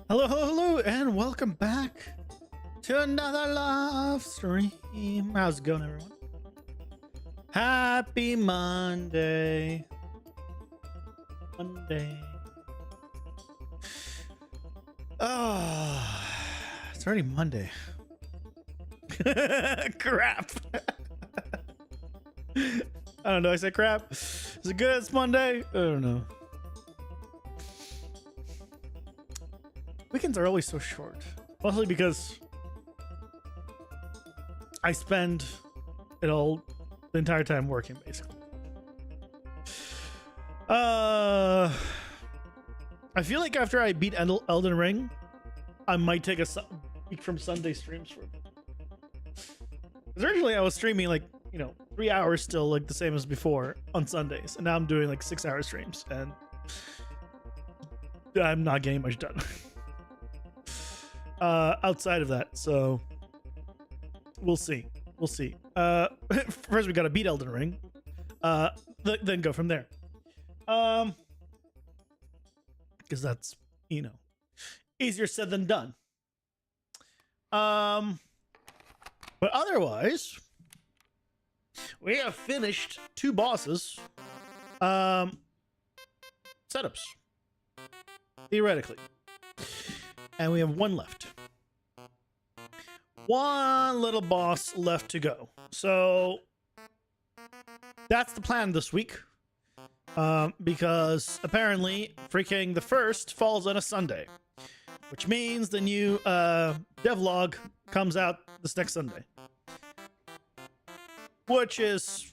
Hello, hello, hello, and welcome back to another live stream. How's it going, everyone? Happy Monday. Oh, it's already Monday. Crap. I don't know. I said crap. Is it good? It's Monday. I don't know. Weekends are always so short, mostly because I spend it all the entire time working, basically. I feel like after I beat Elden Ring, I might take a week from Sunday streams for a bit. Because originally I was streaming 3 hours still, like the same as before on Sundays, and now I'm doing like 6 hour streams, and I'm not getting much done. Outside of that, so we'll see. First we gotta beat Elden Ring, then go from there, because that's easier said than done. But otherwise we have finished 2 bosses setups theoretically, and we have 1 left. 1 little boss left to go. So that's the plan this week. Because apparently freaking the 1st falls on a Sunday, which means the new devlog comes out this next Sunday. Which is,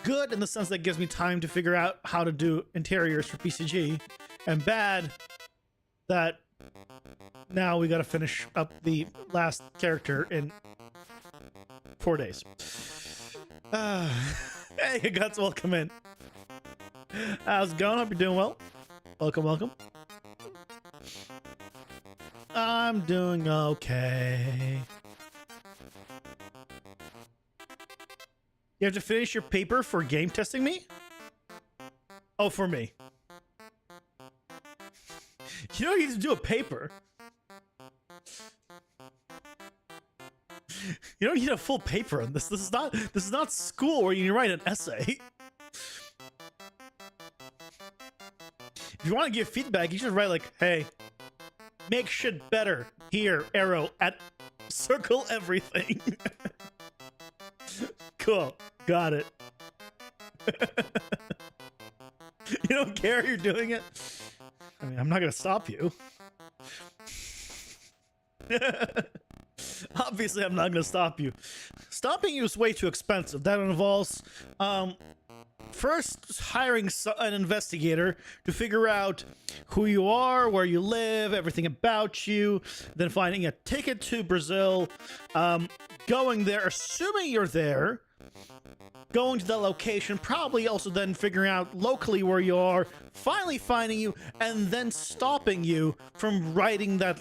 good in the sense that it gives me time to figure out how to do interiors for PCG, and bad that now we gotta finish up the last character in 4 days. Hey, Guts, welcome in. How's it going? Hope you're doing well. Welcome. I'm doing okay. You have to finish your paper for game testing me? Oh, for me. You don't need to do a paper. You don't need a full paper on this. This is not school where you write an essay. If you want to give feedback, you should write like, hey, make shit better. Here, arrow at circle everything. Cool. Got it. You don't care you're doing it? I mean, I'm not gonna stop you. Obviously, I'm not gonna stop you. Stopping you is way too expensive. That involves first hiring an investigator to figure out who you are, where you live, everything about you, then finding a ticket to Brazil, going there, assuming you're there, going to the location, probably also then figuring out locally where you are, finally finding you, and then stopping you from writing that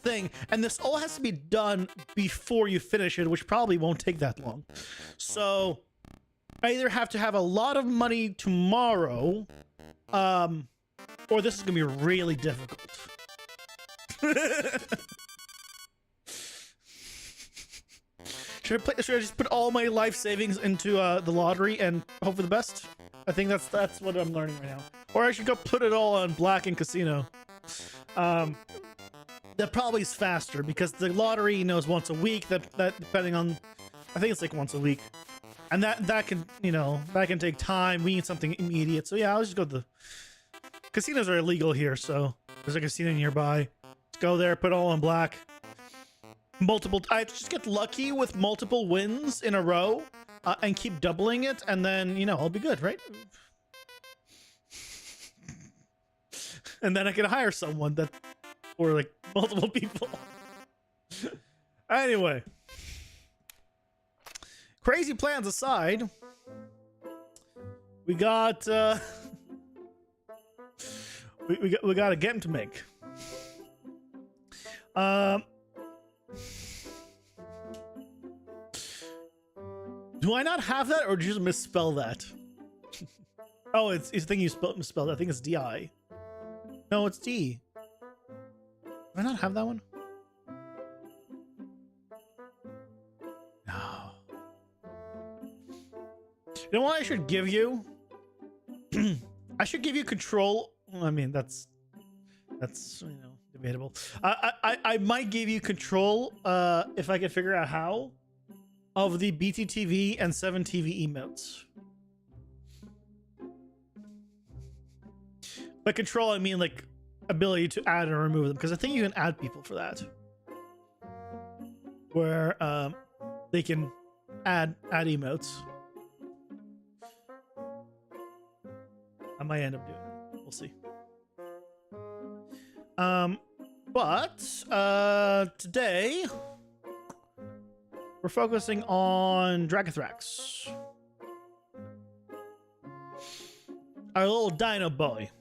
thing. And this all has to be done before you finish it, which probably won't take that long. So I either have to have a lot of money tomorrow, or this is gonna be really difficult. Should I just put all my life savings into the lottery and hope for the best? I think that's what I'm learning right now. Or I should go put it all on black and casino. That probably is faster because the lottery is once a week. That depending on, I think it's like once a week, and that can that can take time. We need something immediate. So yeah, I'll just go to the casinos are illegal here. So there's a casino nearby. Let's go there. Put all on black. I just get lucky with multiple wins in a row and keep doubling it, and then I'll be good, right? And then I can hire someone or like multiple people. Anyway, crazy plans aside, we got we got a game to make. Do I not have that, or did you just misspell that? Oh, it's thinking you misspelled. I think it's DI. No, it's D. Do I not have that one? No. You know what I should give you? I should give you control. I mean, that's debatable. I might give you control if I can figure out how of the BTTV and 7TV emotes. By control, I mean like ability to add or remove them, because I think you can add people for that, where they can add emotes. I might end up doing it. We'll see. But today we're focusing on Dragothrax, our little dino boy.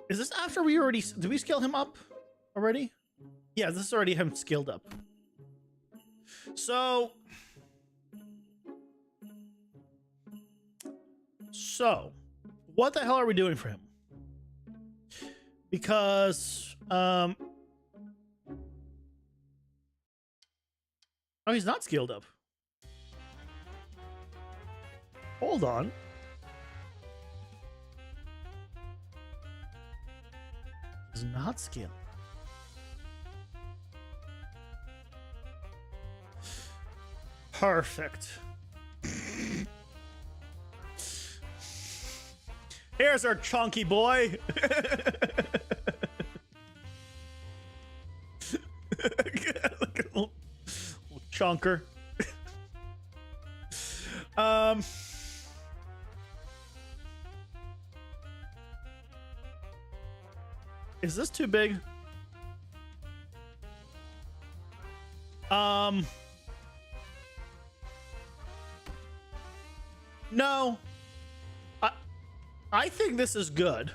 Is this after we already did we scale him up already? Yeah, this is already him scaled up. So what the hell are we doing for him? Because oh, he's not scaled up. Hold on. He's not scaled. Perfect. Here's our chunky boy. Look at little chunker. Is this too big? No. I think this is good.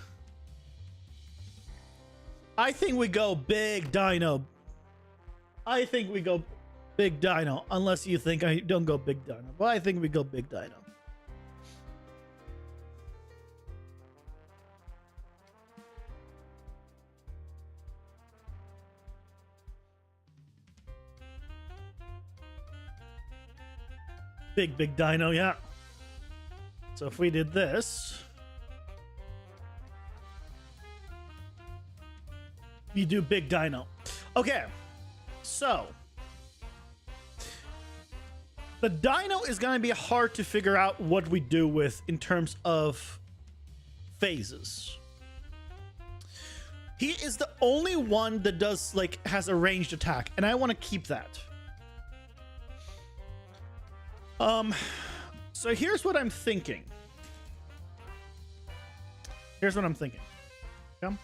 I think we go big dino. I think we go big dino, unless you think I don't go big dino. But I think we go big dino. Big dino, yeah. So if we did this, you do big dino. Okay, so the dino is going to be hard to figure out what we do with in terms of phases. He is the only one that does like has a ranged attack, and I want to keep that. So here's what I'm thinking. Okay?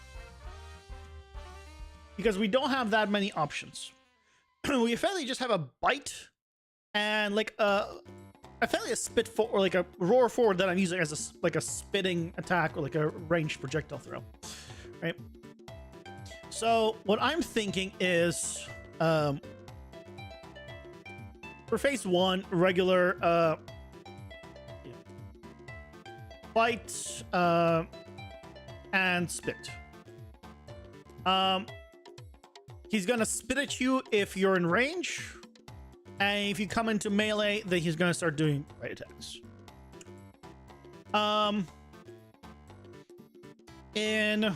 Because we don't have that many options. We effectively just have a bite and like effectively a spit for or like a roar forward that I'm using as a like a spitting attack or like a ranged projectile throw, right? So what I'm thinking is for phase one, regular bite and spit. He's gonna spit at you if you're in range, and if you come into melee, then he's gonna start doing bite attacks. In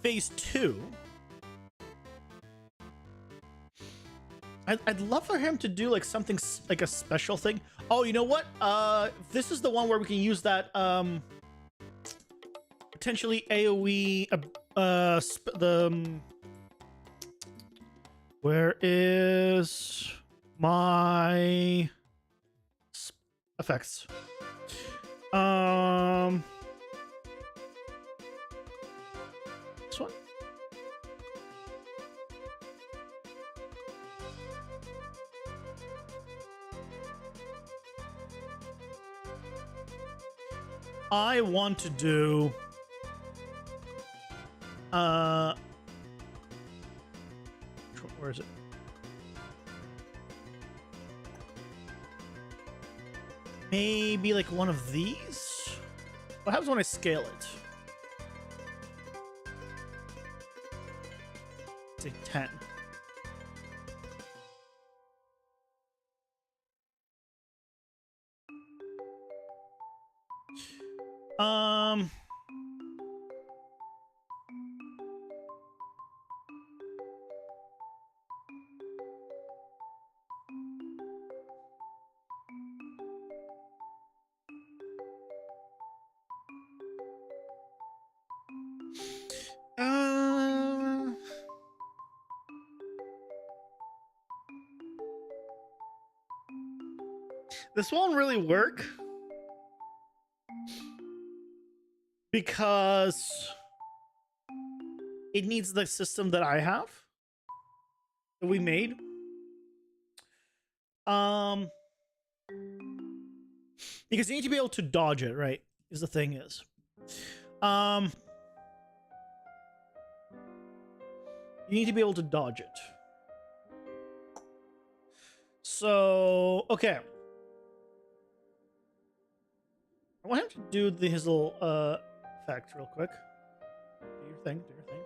phase two, I'd love for him to do like something like a special thing. Oh, you know what? This is the one where we can use that potentially AoE. Where is my effects? This one. I want to do where is it? Maybe like one of these? What happens when I scale it? Say 10. Um, this won't really work because it needs the system that I have that we made. Because you need to be able to dodge it, right? Is the thing is. You need to be able to dodge it. So, okay. I want him to do his little effect real quick. Do your thing, do your thing.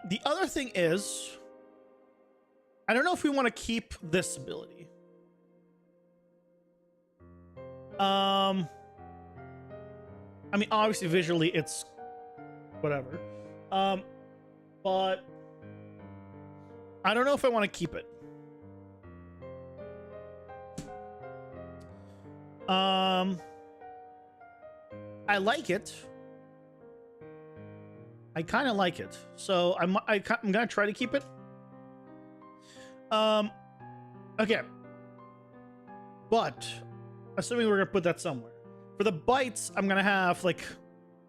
The other thing is, I don't know if we want to keep this ability. I mean, obviously visually it's whatever. But I don't know if I want to keep it. I like it. I kind of like it. So I'm gonna try to keep it. Okay. But assuming we're gonna put that somewhere. For the bites, I'm gonna have like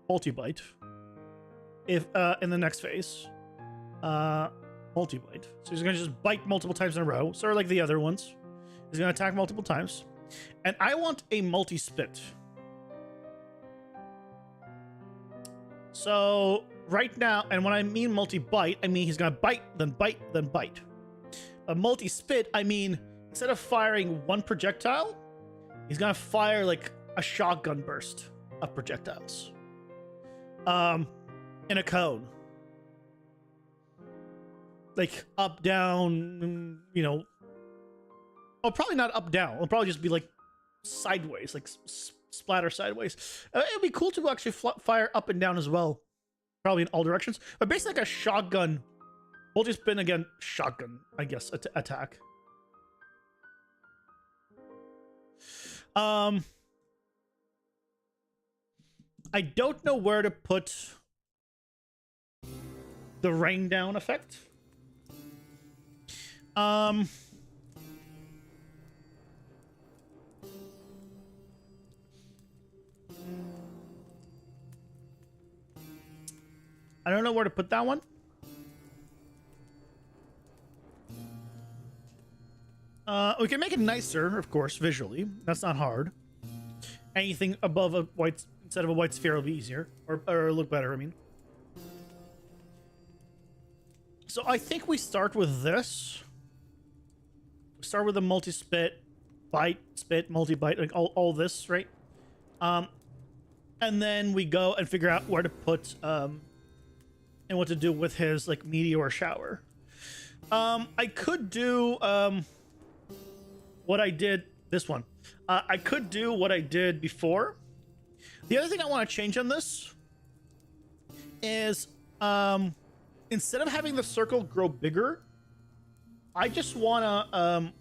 multi-bite. If in the next phase. Multi-bite. So he's gonna just bite multiple times in a row. Sort of like the other ones. He's gonna attack multiple times. And I want a multi-spit. So right now, and when I mean multi-bite, I mean he's gonna bite, then bite, then bite. A multi-spit, I mean instead of firing one projectile, he's gonna fire like a shotgun burst of projectiles. In a cone. Like up, down, you know. Oh, probably not up, down. It'll probably just be like sideways, like splatter sideways. It'd be cool to actually fire up and down as well. Probably in all directions. But basically like a shotgun. Multi-spin again, shotgun, I guess, attack. I don't know where to put the rain down effect. I don't know where to put that one. We can make it nicer, of course, visually. That's not hard. Anything above a white, instead of a white sphere will be easier. Or look better, I mean. So I think we start with this. We start with a multi-spit, bite, spit, multi-bite, like all this, right? And then we go and figure out where to put, and what to do with his, like, meteor shower. I could do, what I did, this one. I could do what I did before. The other thing I want to change on this is, instead of having the circle grow bigger, I just want to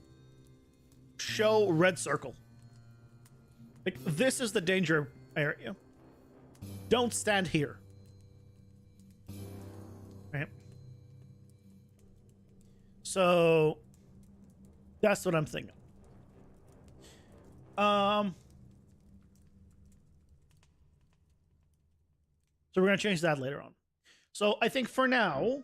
show red circle. Like, this is the danger area. Don't stand here. Right? So, that's what I'm thinking. So we're going to change that later on. So I think for now,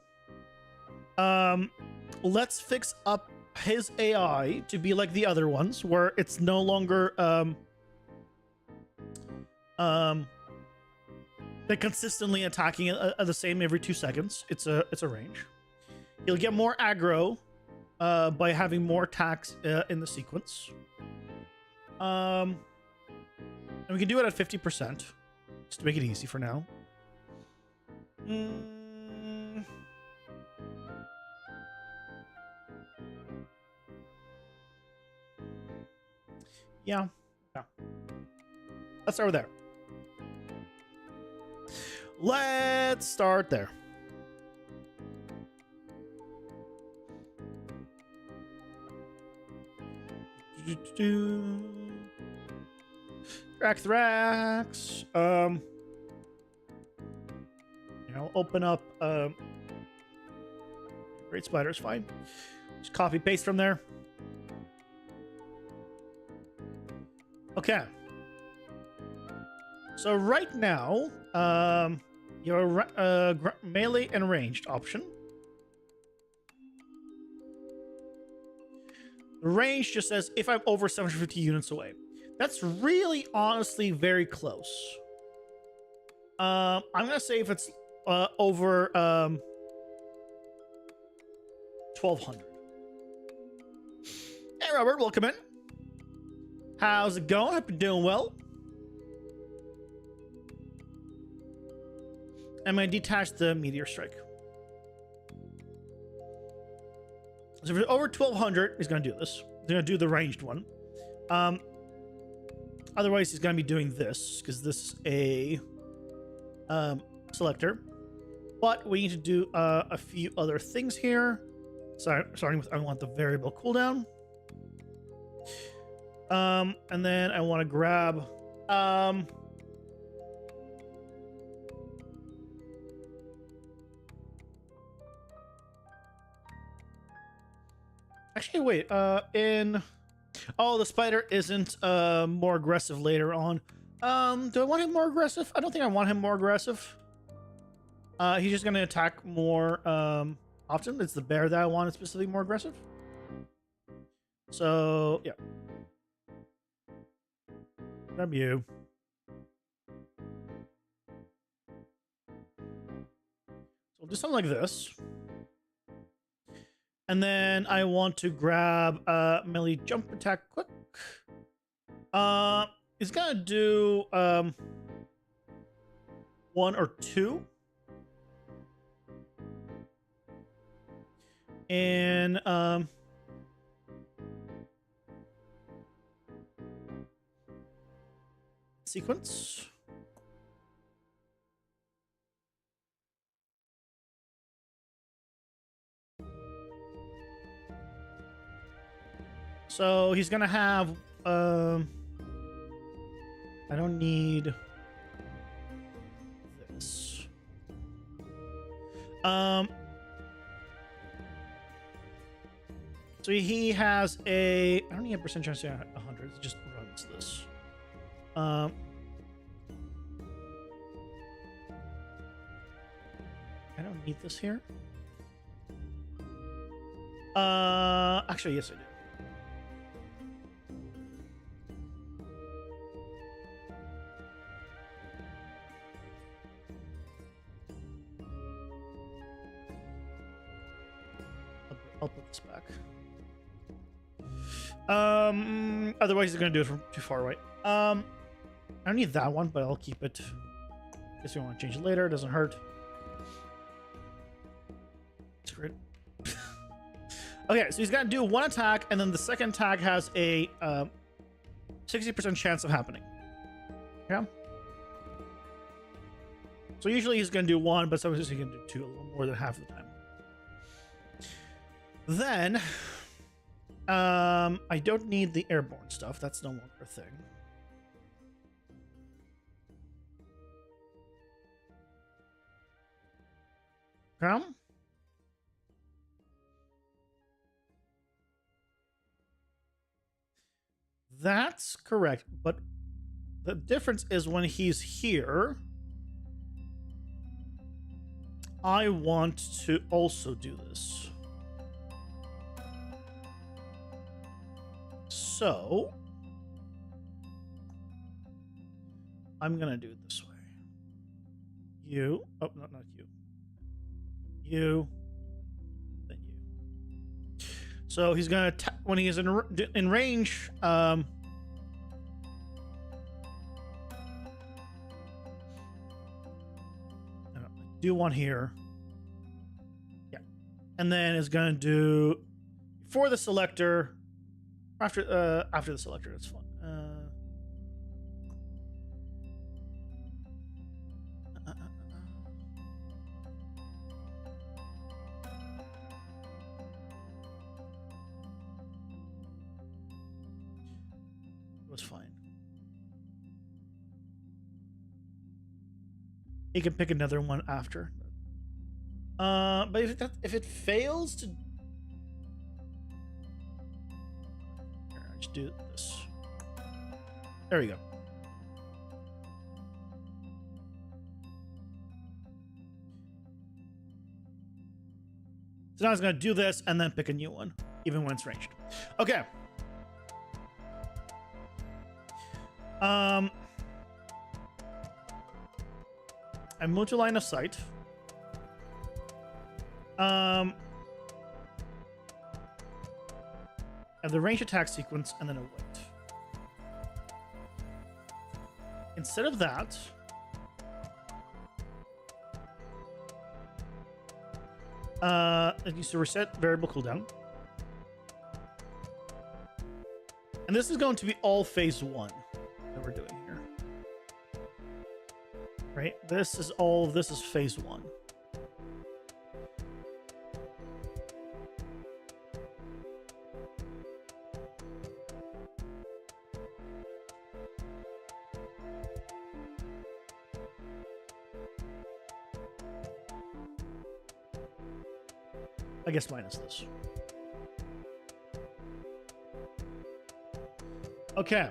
let's fix up his AI to be like the other ones, where it's no longer they're consistently attacking the same every 2 seconds. It's a range. He'll get more aggro by having more attacks in the sequence. And we can do it at 50%, just to make it easy for now. Yeah. Let's start with there. Let's start there. Thrax. I'll open up. Great Spider is fine. Just copy paste from there. Okay. So right now, your melee and ranged option. The range just says if I'm over 750 units away. That's really, honestly, very close. I'm gonna say if it's over 1200. Hey, Robert, welcome in. How's it going? Hope you're doing well. I'm gonna detach the meteor strike. So if it's over 1200, he's gonna do this. He's gonna do the ranged one. Otherwise, he's gonna be doing this because this is a selector. But we need to do a few other things here. Starting with, I want the variable cooldown. And then I want to grab actually wait, oh, the spider isn't more aggressive later on. Do I want him more aggressive? I don't think I want him more aggressive. He's just gonna attack more often. It's the bear that I want specifically more aggressive. So yeah. Grab you. So we'll do something like this. And then I want to grab melee jump attack quick. He's gonna do 1 or 2. And sequence. So he's gonna have I don't need this. So he has a, I don't need a percent chance to 100. It just runs this. I don't need this here. Actually, yes, I do. I'll put this back. Otherwise he's gonna do it from too far away. I don't need that one, but I'll keep it. Guess we want to change it later. It doesn't hurt. Screw it. Okay, so he's gonna do one attack, and then the second attack has a 60% chance of happening. Okay. So usually he's gonna do one, but sometimes he can do two, a little more than half the time. Then, I don't need the airborne stuff. That's no longer a thing. Okay. That's correct, but the difference is when he's here, I want to also do this. So, I'm gonna do it this way. You, oh, not you. You, then you. So he's gonna when he is in range. do one here. Yeah. And then it's going to do before the selector, after the selector, that's fine. It was fine. You can pick another one after. But if it fails to, here, I just do this. There we go. So now it's going to do this and then pick a new one, even when it's ranged. Okay. I move to line of sight. And the range attack sequence, and then a wait. Instead of that, it needs to reset variable cooldown. And this is going to be all phase 1 that we're doing here. Right? This is phase 1. I guess minus this. Okay.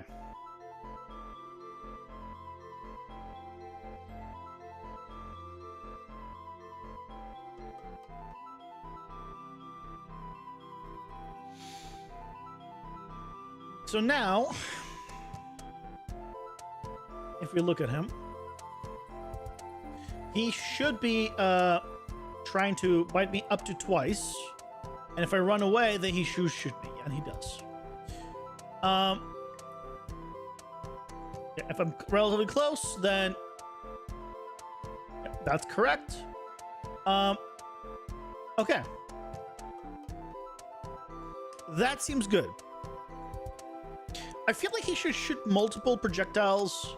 So now, if we look at him, he should be trying to bite me up to twice, and if I run away, then he should shoot me, and he does. Yeah, if I'm relatively close, then yeah, that's correct. Okay, that seems good. I feel like he should shoot multiple projectiles,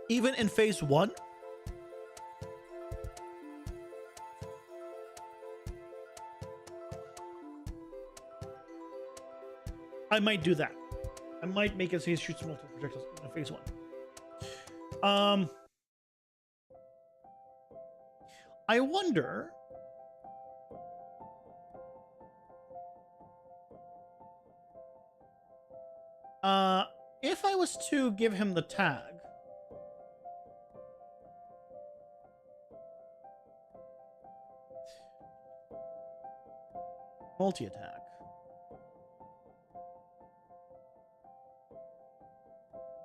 even in phase 1. I might do that. I might make it so he shoots multiple projectiles in phase 1. I wonder. If I was to give him the tag. Multi-attack.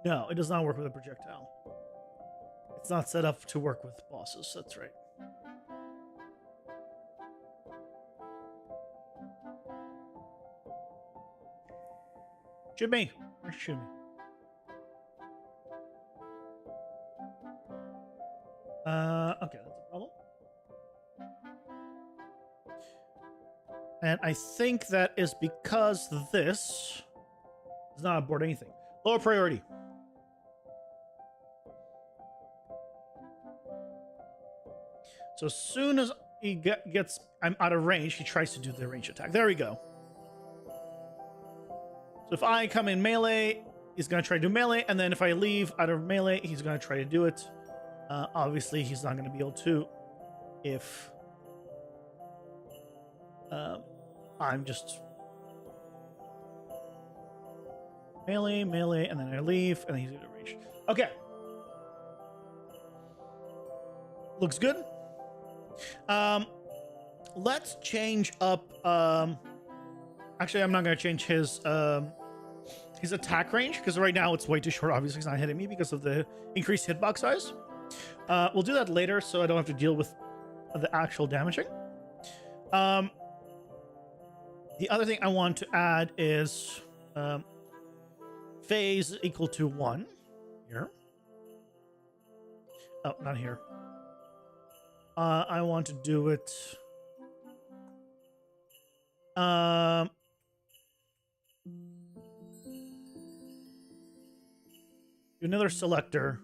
No, it does not work with a projectile. It's not set up to work with bosses, that's right. Shoot me! Shoot me. Okay, that's a problem. And I think that is because this does not abort anything. Lower priority. So as soon as he gets, I'm out of range, he tries to do the range attack. There we go. So if I come in melee, he's going to try to do melee, and then if I leave out of melee, he's going to try to do it. Obviously, he's not going to be able to if I'm just melee, and then I leave, and then he's going to range. Okay. Looks good. Let's change up. Actually, I'm not going to change his attack range because right now it's way too short. Obviously, he's not hitting me because of the increased hitbox size. We'll do that later, so I don't have to deal with the actual damaging. The other thing I want to add is phase equal to 1 here. Oh, not here. I want to do it. Do another selector.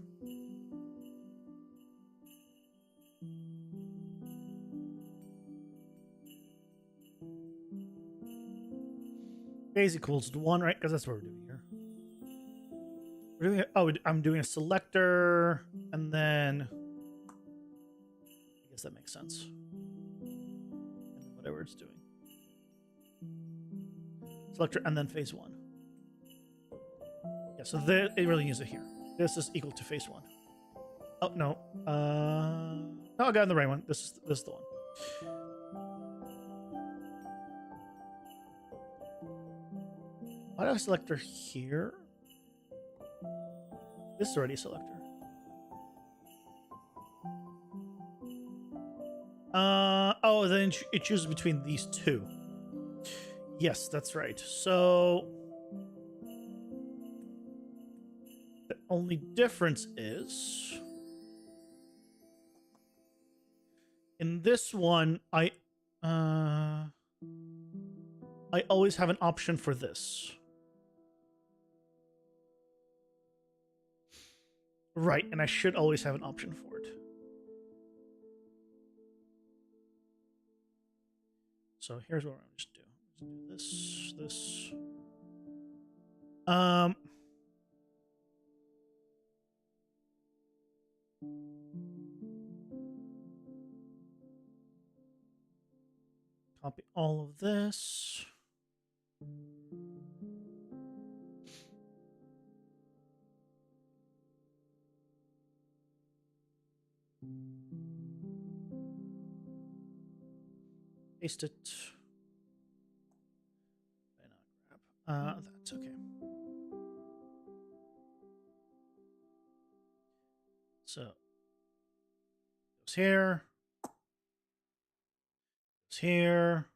Phase equals to 1, right? Because that's what we're doing here. We're doing it. Oh, I'm doing a selector, and then I guess that makes sense. And then whatever it's doing. Selector, and then phase 1. Yeah, so it really needs it here. This is equal to phase 1. Oh no. No, I got the right one. This is the one. Why do I have a selector here? This is already a selector. Oh, then it chooses between these two. Yes, that's right. So the only difference is in this one, I always have an option for this. Right, and I should always have an option for it. So here's what I'm just do. Let's do this. Copy all of this. Paste it. That's okay. So goes here. Goes here.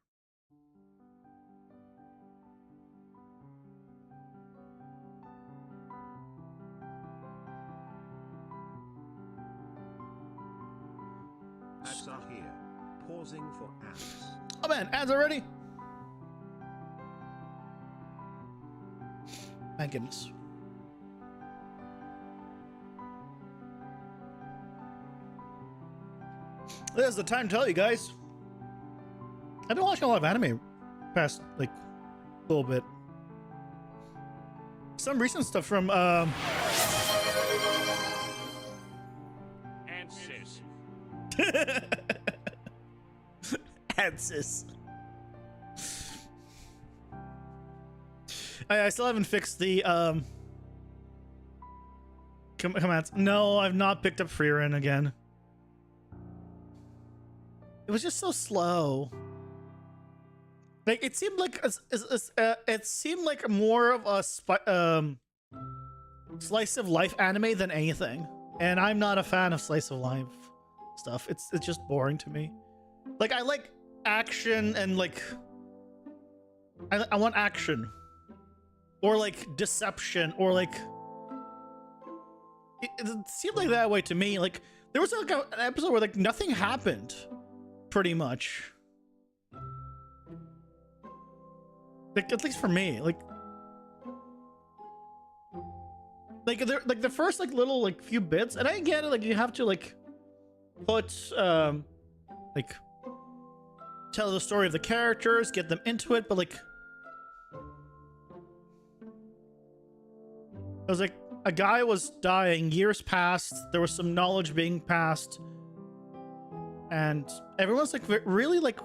Ads are here. Pausing for ads. Oh man, ads already? My goodness. This is the time to tell you guys. I've been watching a lot of anime past like a little bit. Some recent stuff from Ansys. ANSYS. I still haven't fixed the commands. No, I've not picked up Freerun again. It was just so slow. Like it seemed like it seemed like more of a slice of life anime than anything, and I'm not a fan of slice of life stuff. It's just boring to me. Like I like action and like I want action or like deception or like it seemed like that way to me. Like there was like an episode where like nothing happened, pretty much. Like at least for me, like the first like little like few bits, and I get it. Like you have to like put like tell the story of the characters, get them into it, but like it was like a guy was dying, years passed, there was some knowledge being passed, and everyone's like really like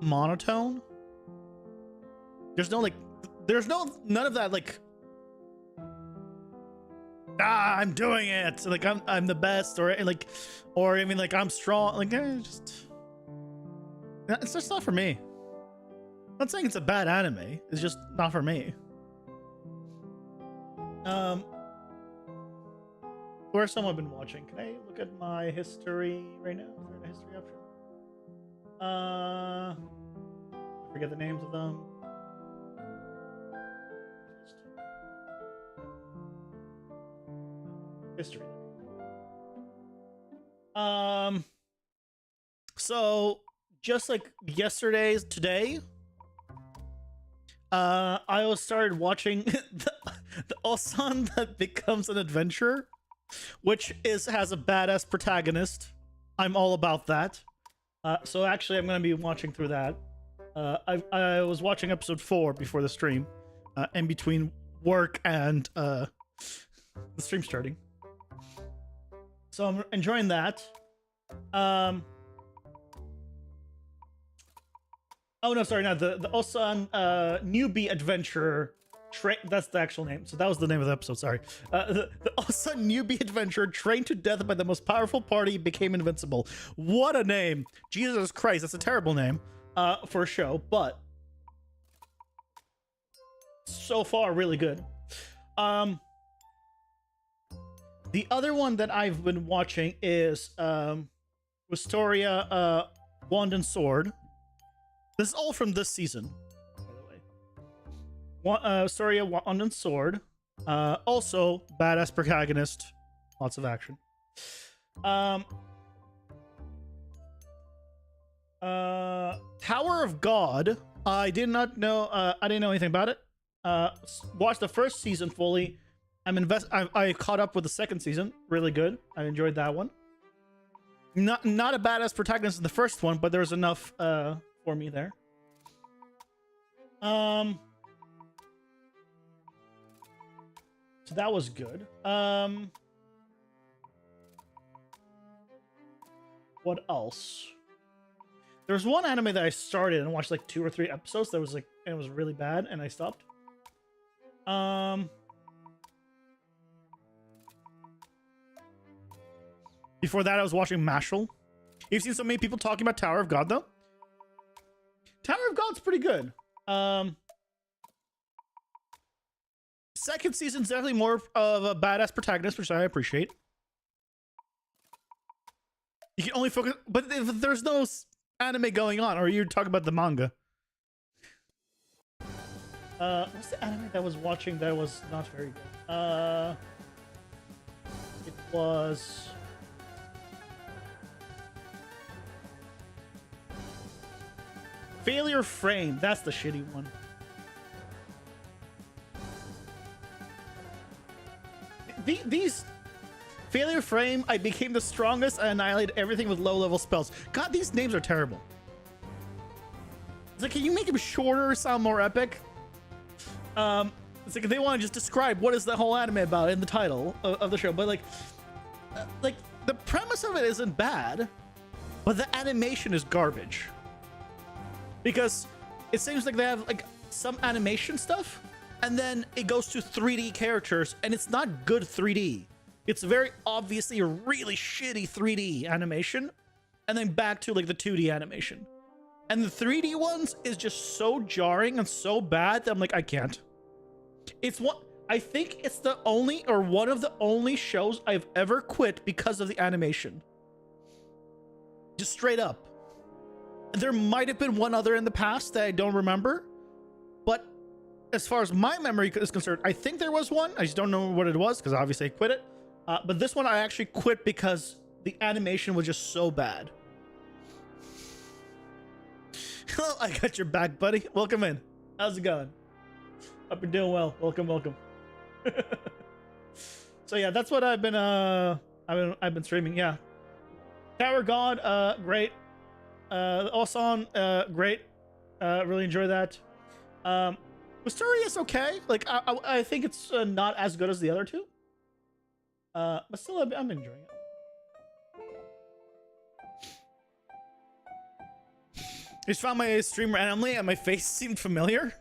monotone. There's no like none of that like I'm doing it, like I'm the best, or like, or even like I'm strong, like it's just not for me. I'm not saying it's a bad anime, it's just not for me. Where's someone been watching? Can I look at my history right now? Is there a history option? I forget the names of them. History. So just like today, I was started watching the Osan that becomes an adventurer, which has a badass protagonist. I'm all about that. So actually, I'm gonna be watching through that. I was watching episode 4 before the stream, in between work and the stream starting. So I'm enjoying that. Oh no, sorry, not the Osan newbie adventurer. That's the actual name. So that was the name of the episode. Sorry. The Osan newbie adventurer trained to death by the most powerful party became invincible. What a name! Jesus Christ, that's a terrible name for a show, but so far really good. The other one that I've been watching is Wisteria Wand and Sword. This is all from this season, by the way. Wisteria Wand and Sword. Also, badass protagonist. Lots of action. Tower of God. I did not know. I didn't know anything about it. Watched the first season fully. I caught up with the second season. Really good. I enjoyed that one. Not a badass protagonist in the first one, but there was enough for me there. So that was good. What else? There's one anime that I started and watched like 2 or 3 episodes that was like, it was really bad and I stopped. Before that I was watching Mashal. You've seen so many people talking about Tower of God though. Tower of God's pretty good. Second season's definitely more of a badass protagonist, which I appreciate. You can only focus, but there's no anime going on, or you're talking about the manga. What's the anime that I was watching that was not very good? It was... Failure Frame. That's the shitty one. These... Failure Frame, I became the strongest and annihilated everything with low-level spells. God, these names are terrible. It's like, can you make them shorter, sound more epic? It's like they want to just describe what is the whole anime about in the title of the show, but like the premise of it isn't bad, but the animation is garbage. Because it seems like they have like some animation stuff, and then it goes to 3D characters, and it's not good 3D. It's very obviously a really shitty 3D animation, and then back to like the 2D animation. And the 3D ones is just so jarring and so bad that I'm like, I can't. It's what I think it's the only or one of the only shows I've ever quit because of the animation. Just straight up. There might have been one other in the past that I don't remember, but as far as my memory is concerned, I think there was one. I just don't know what it was because obviously I quit it. But this one I actually quit because the animation was just so bad. Hello, I got your back, buddy. Welcome in. How's it going? Hope you're doing well. Welcome, welcome. So yeah, that's what I've been streaming. Yeah, Tower God, great. Osan, great. Really enjoy that. Wisteria is okay. Like I think it's not as good as the other two. But still, I'm enjoying it. I just found my stream randomly and my face seemed familiar.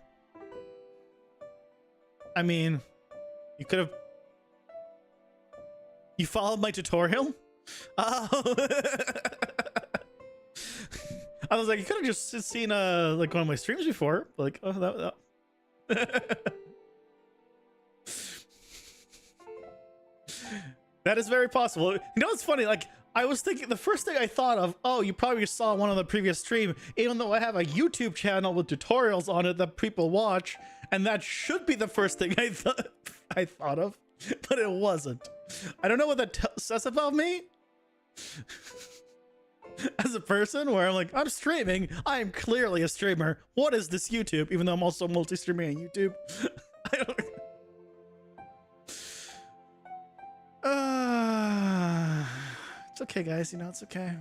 I mean, you could have... You followed my tutorial? Oh. I was like, you could have just seen like one of my streams before. Like, oh, that. That is very possible. You know what's funny? Like, I was thinking, the first thing I thought of, oh, you probably saw one of the previous stream, even though I have a YouTube channel with tutorials on it that people watch, and that should be the first thing I thought of, but it wasn't. I don't know what that says about me. as a person where I'm like, I'm streaming. I am clearly a streamer. What is this YouTube? Even though I'm also multi-streaming on YouTube. I don't... It's okay, guys. You know, it's okay.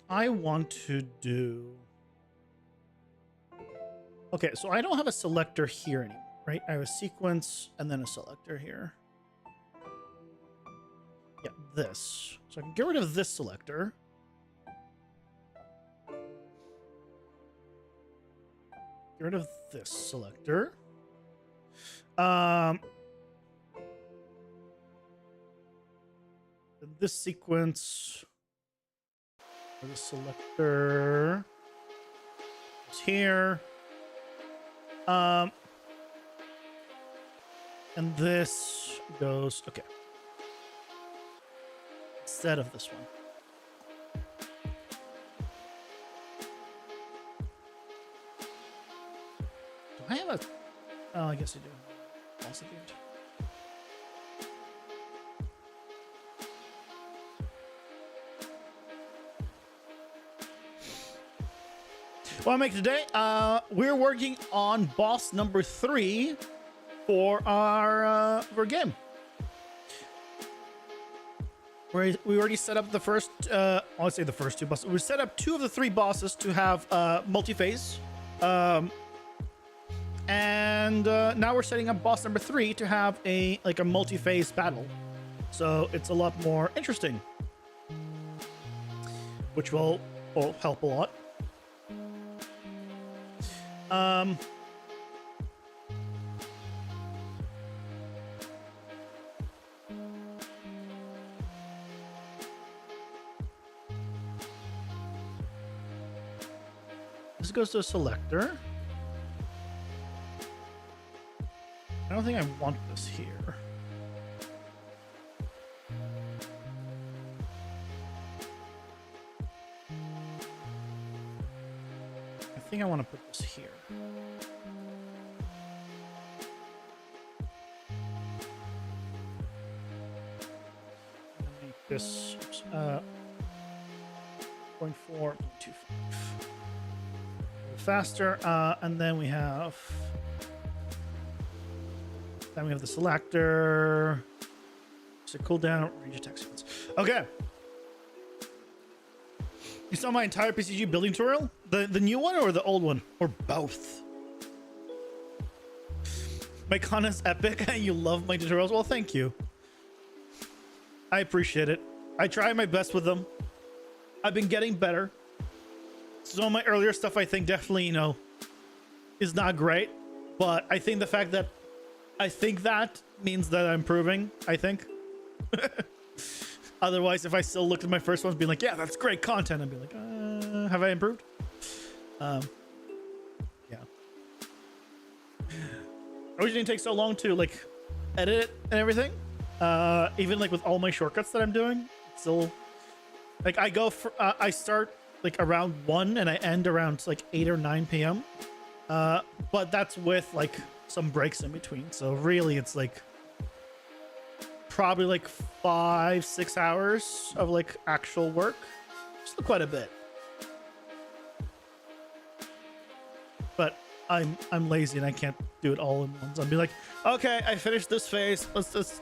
I want to do... Okay, so I don't have a selector here anymore, right? I have a sequence and then a selector here. Yeah, this. So I can get rid of this selector. Get rid of this selector. This sequence... The selector is here. And this goes, okay. Instead of this one. Do I have a, oh, I guess I do. Also do. What I make today, we're working on boss number 3 for our game. We already set up the first, I'll say the first 2 bosses. We set up 2 of the 3 bosses to have multi-phase. And now we're setting up boss number 3 to have a multi-phase battle. So it's a lot more interesting, which will help a lot. This goes to a selector. I don't think I want this here. I think I want to put this here. Make this 0.4, 0.25. Faster, and then we have the selector. So cooldown, range attack sequence. Okay. You saw my entire PCG building tutorial? The new one or the old one? Or both? My content's epic and you love my tutorials? Well, thank you. I appreciate it. I try my best with them. I've been getting better. Some of my earlier stuff, I think, definitely, you know, is not great. But I think the fact that I think that means that I'm improving, I think. Otherwise, if I still looked at my first ones being like, yeah, that's great content, I'd be like, have I improved? Yeah. Originally it takes so long to like edit it and everything. Even like with all my shortcuts that I'm doing, still like I go for I start like around 1 and I end around like 8 or 9 p.m. But that's with like some breaks in between. So really it's like probably like 5-6 hours of like actual work. Still quite a bit. But I'm lazy and I can't do it all in once. I'll be like, okay, I finished this phase. Let's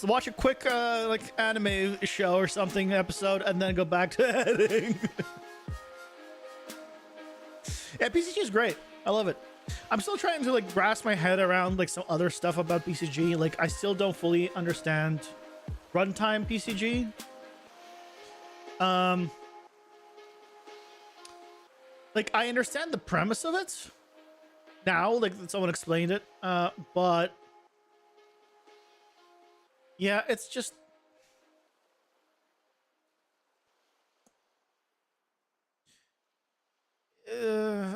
watch a quick like anime show or something episode and then go back to editing. Yeah, PCG is great. I love it. I'm still trying to like grasp my head around like some other stuff about PCG. Like I still don't fully understand runtime PCG. Like I understand the premise of it now, like someone explained it, but yeah, it's just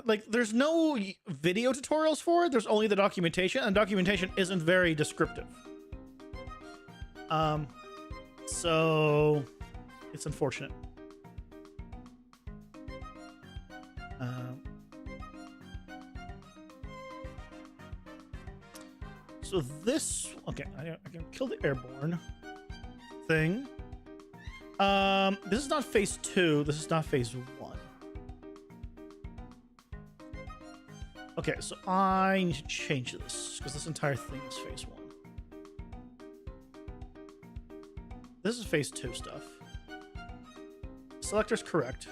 like there's no video tutorials for it. There's only the documentation, and documentation isn't very descriptive. So it's unfortunate. So this, okay, I can kill the airborne thing. This is not phase 2. This is not phase 1. Okay, so I need to change this because this entire thing is phase 1. This is phase 2 stuff. Selector's correct.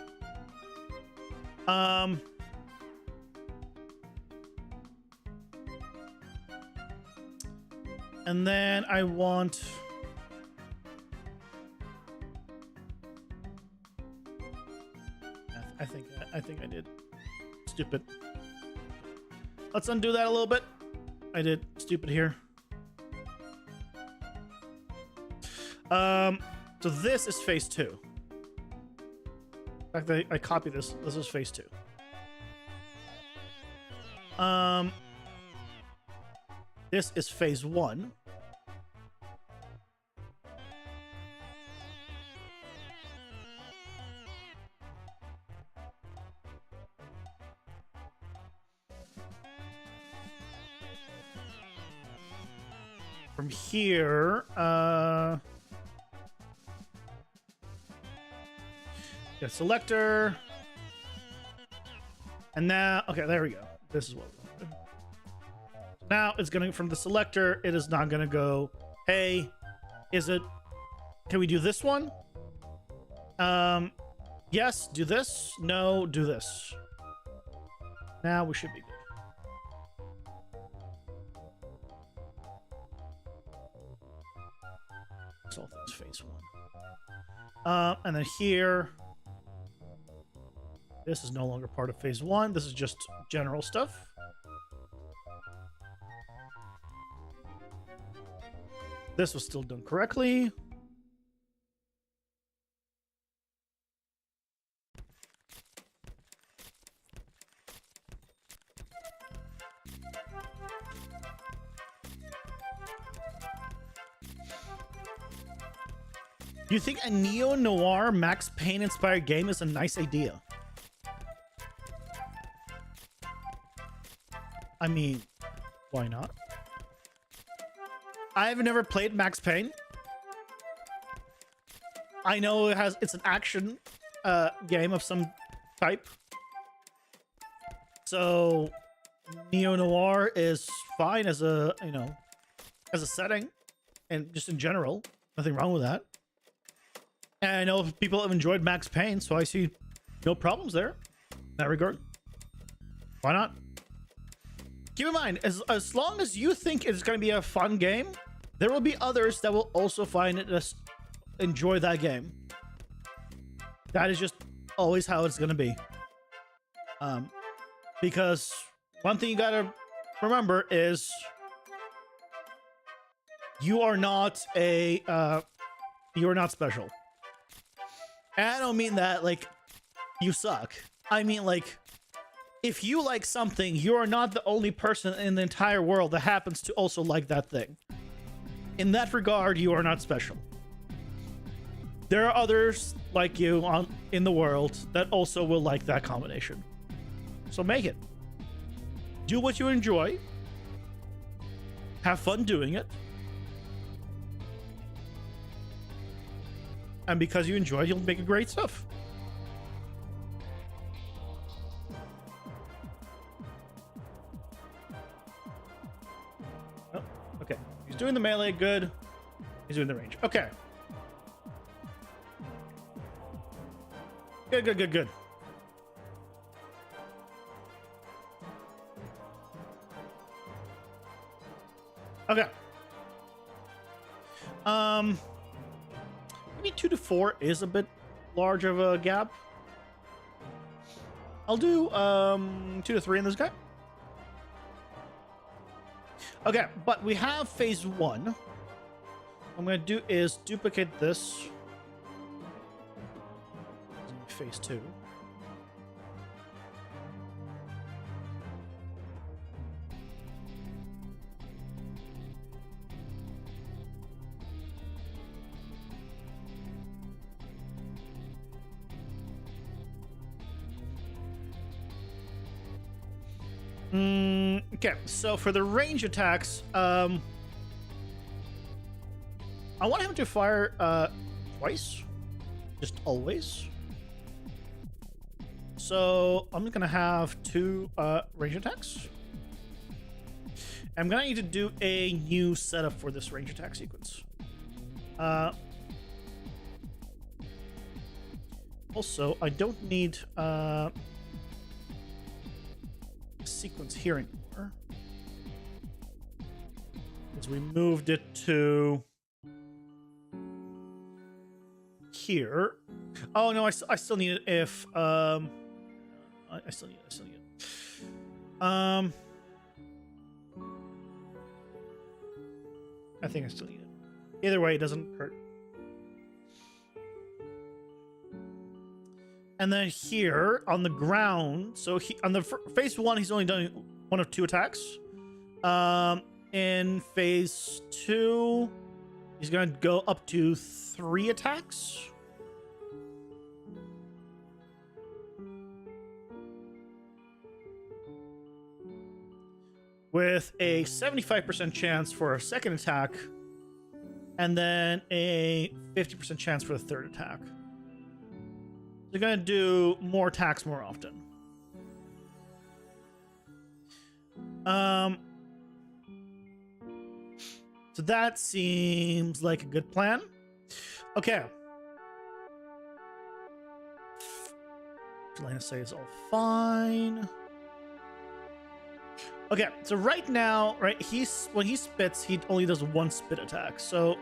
And then I want... I think I did. Stupid. Let's undo that a little bit. I did stupid here. So this is phase 2. In fact, I copied this. This is phase 2. This is phase 1. From here, get a selector. And now, okay, there we go. This is what we want. Now it's going to, from the selector, it is not going to go, hey, can we do this one? Yes, do this. No, do this. Now we should be good. It's all things phase 1. And then here, this is no longer part of phase 1. This is just general stuff. This was still done correctly. Do you think a neo-noir Max Payne inspired game is a nice idea? I mean, why not? I've never played Max Payne. I know it's an action game of some type. So neo-noir is fine as a, as a setting and just in general, nothing wrong with that. And I know people have enjoyed Max Payne, so I see no problems there in that regard. Why not? Keep in mind, as long as you think it's going to be a fun game, there will be others that will also find it, enjoy that game. That is just always how it's going to be. Because one thing you got to remember is you are not special. And I don't mean that like you suck. I mean like if you like something, you are not the only person in the entire world that happens to also like that thing. In that regard, you are not special. There are others like you in the world that also will like that combination. So make it. Do what you enjoy. Have fun doing it. And because you enjoy it, you'll make great stuff. Oh, okay. He's doing the melee, good. He's doing the range. Okay. Good, good, good, good. Okay. Maybe 2 to 4 is a bit large of a gap. I'll do 2 to 3 in this guy. Okay, but we have phase 1. What I'm going to do is duplicate this. Phase 2. Okay, so for the range attacks, I want him to fire twice, just always. So I'm gonna have 2 range attacks. I'm gonna need to do a new setup for this range attack sequence. Also, I don't need sequence here anymore, because we moved it to here. Oh no, I still need it if I still need it. I think I still need it. Either way, it doesn't hurt. And then here on the ground, so on the phase 1, he's only done 1 of 2 attacks. In phase 2, he's gonna go up to 3 attacks. With a 75% chance for a second attack, and then a 50% chance for the third attack. They're gonna do more attacks more often. So that seems like a good plan. Okay. Elena says all fine. Okay, so right now, right, when he spits, he only does 1 spit attack. So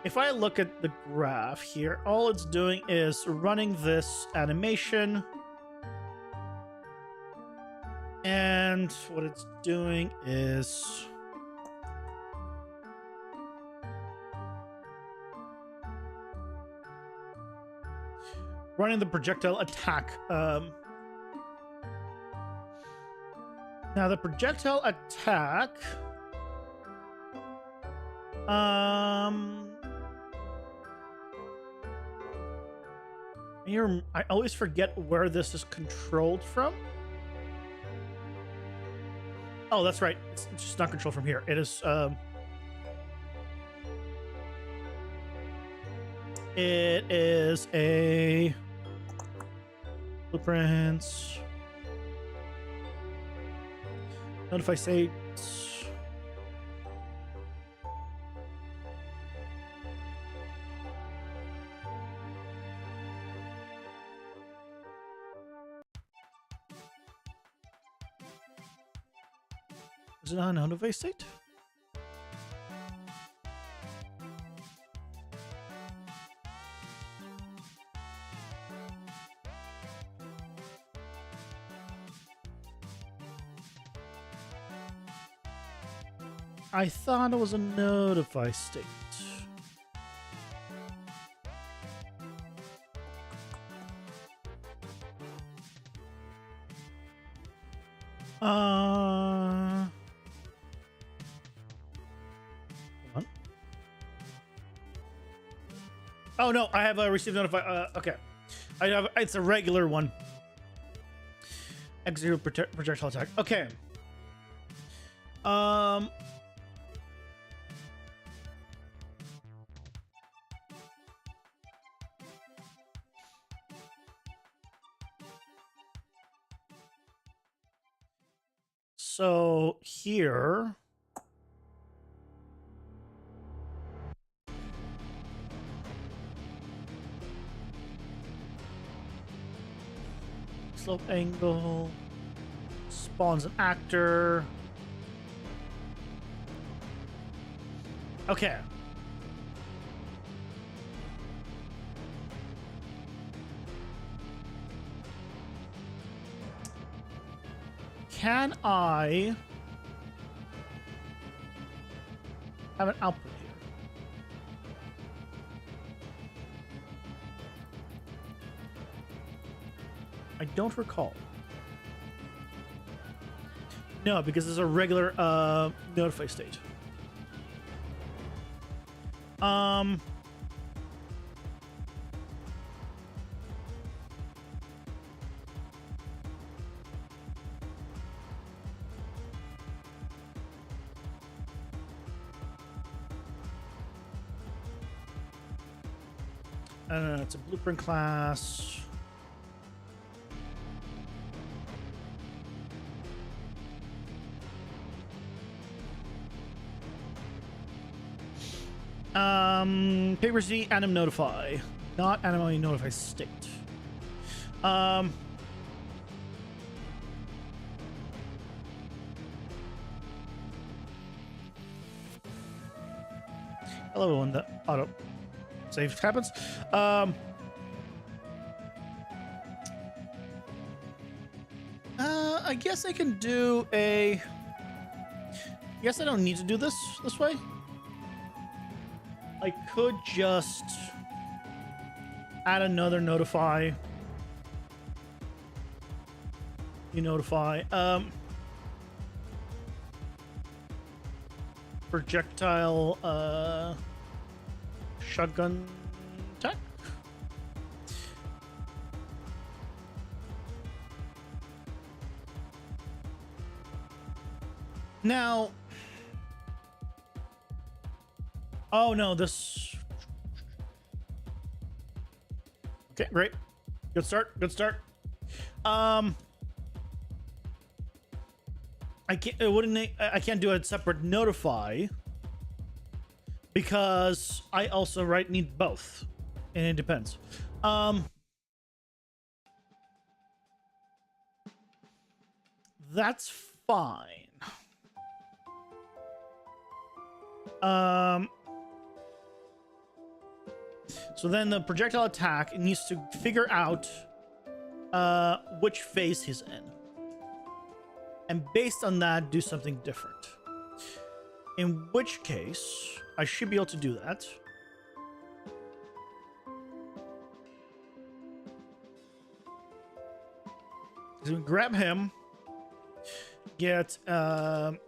if I look at the graph here, all it's doing is running this animation. And what it's doing is running the projectile attack. Now the projectile attack, I always forget where this is controlled from. Oh, that's right. It's just not controlled from here. It is, it is a blueprints. Notify states. Is it on notify state? I thought it was a notify state. Hold on. Oh no, I have received notify. Okay, I have. It's a regular one. Execute projectile attack. Okay. So here, slope angle, spawns an actor. Okay. Can I have an output here? I don't recall. No, because it's a regular notify state. It's a blueprint class. Paper Z, anim notify. Not anim notify state. Hello, when the auto save happens. I guess I can do a. I guess I don't need to do this way. I could just add another notify. You notify. Projectile shotgun attack. Now, oh no, this. Okay, great. Good start. Good start. I can't. I can't do a separate notify because I also need both, and it depends. That's fine. So then the projectile attack needs to figure out which phase he's in. And based on that, do something different. In which case, I should be able to do that. So grab him. Get where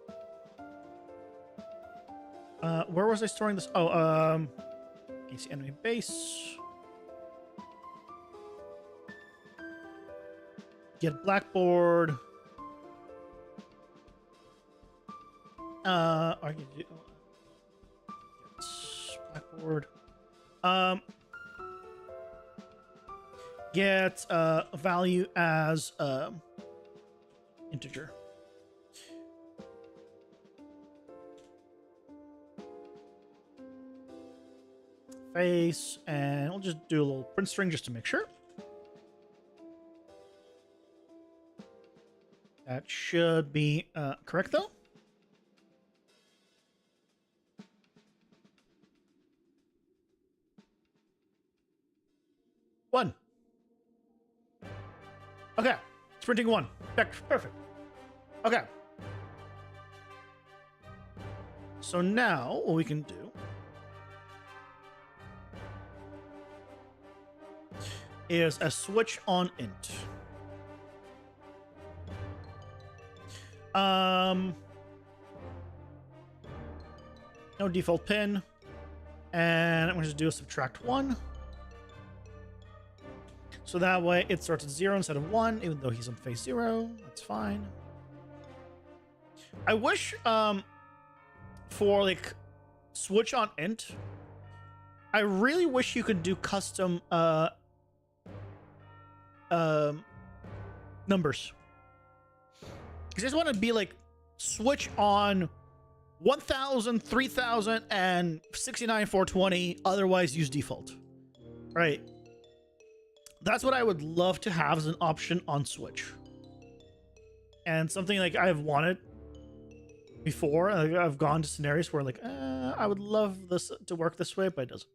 was I storing this? Oh, AC enemy base. Get blackboard. I can do blackboard. Get a value as integer. Face, and we'll just do a little print string just to make sure. That should be correct though. One. Okay, it's printing one. Perfect. Okay. So now what we can do is a switch on int. No default pin, and I'm going to do a subtract 1. So that way it starts at 0 instead of 1, even though he's on phase 0. That's fine. I wish for like switch on int, I really wish you could do custom numbers. You just want to be like switch on 1000, 3000, and 69, 420. Otherwise, use default. Right. That's what I would love to have as an option on Switch. And something like I've wanted before. I've gone to scenarios where like I would love this to work this way, but it doesn't.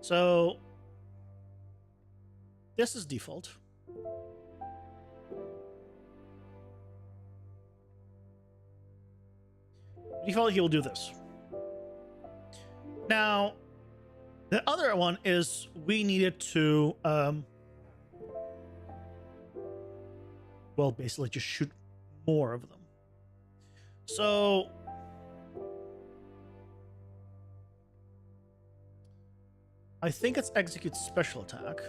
So this is default. Default, he will do this. Now, the other one is we needed to, well, basically just shoot more of them. So, I think it's execute special attack.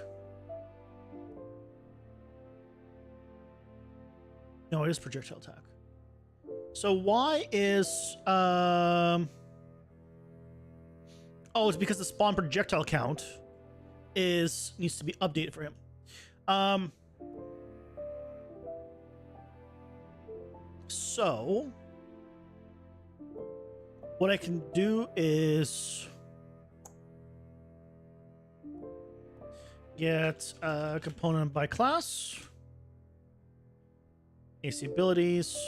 No, it is projectile attack. So why is, oh, Oh, it's because the spawn projectile count needs to be updated for him. So what I can do is get a component by class, AC abilities,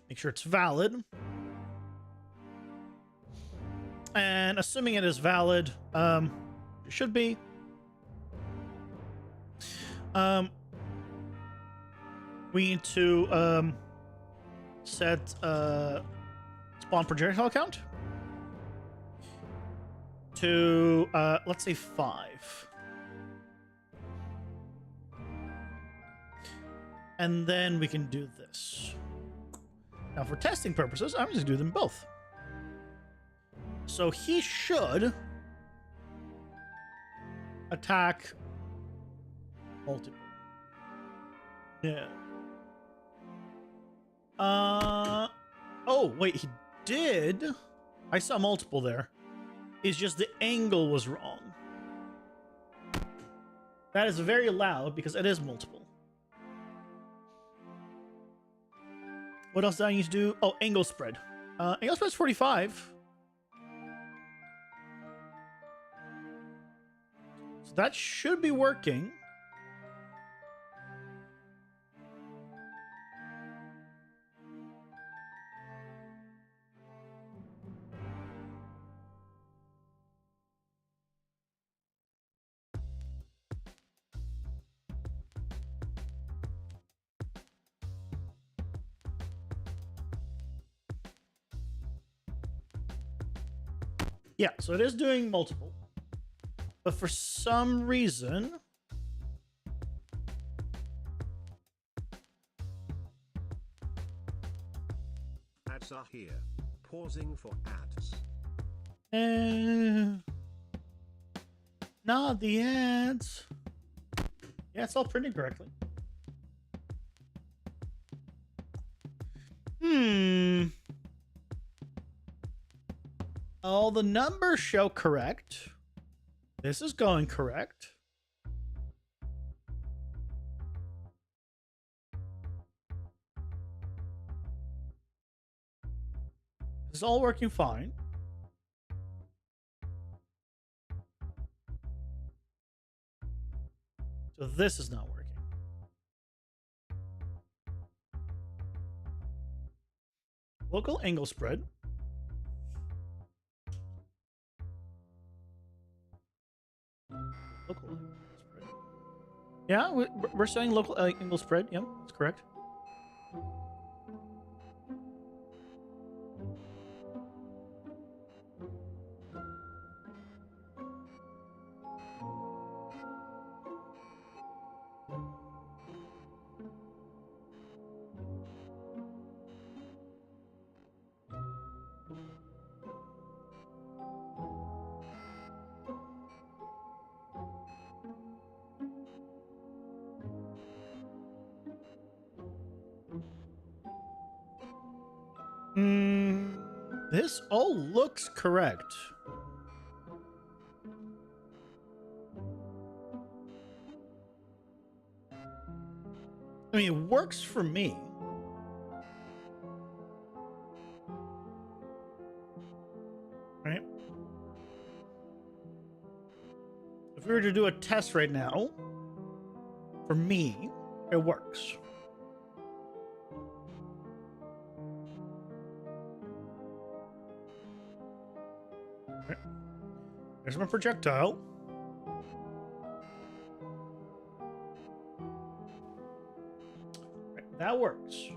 make sure it's valid. And assuming it is valid, it should be. We need to set spawn projectile count to let's say 5. And then we can do this. Now for testing purposes, I'm just gonna do them both. So he should attack multiple. Yeah. Oh, wait, he did. I saw multiple there. It's just the angle was wrong. That is very loud because it is multiple. What else do I need to do? Oh, angle spread. Angle spread is 45. So that should be working. Yeah, so it is doing multiple. But for some reason... Ads are here. Pausing for ads. Not the ads. Yeah, it's all printed correctly. All the numbers show correct. This is going correct. This is all working fine. So this is not working. Local angle spread. Local angle spread. Yeah, we're saying local angle spread. Yep, that's correct. This all looks correct. I mean, it works for me. Right? If we were to do a test right now, for me, it works. Right. There's my projectile. Right, that works.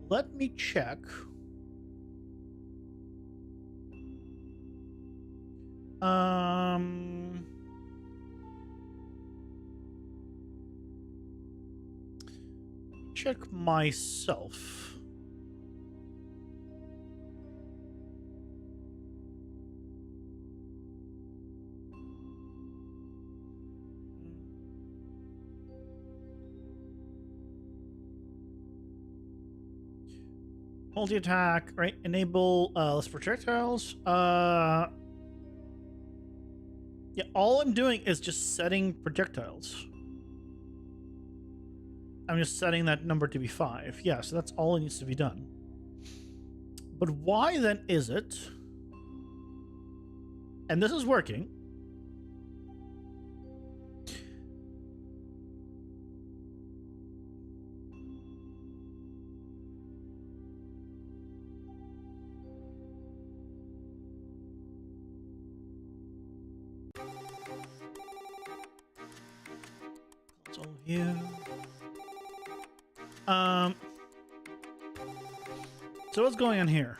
Let me check. check myself. Multi-attack, right? Enable less projectiles. Yeah, all I'm doing is just setting projectiles. I'm just setting that number to be 5. Yeah, so that's all that needs to be done. But why then is it? And this is working. It's all of you. So what's going on here?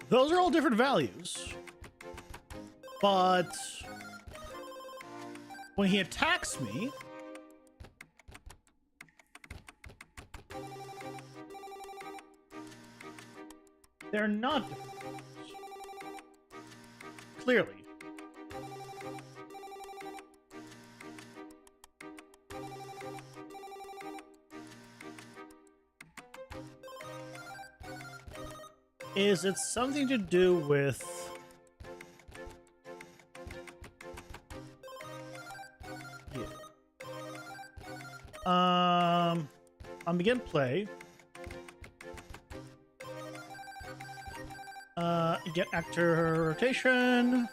Those are all different values. But when he attacks me, they're not different values. Clearly. Is it something to do with you? On begin play, get actor rotation.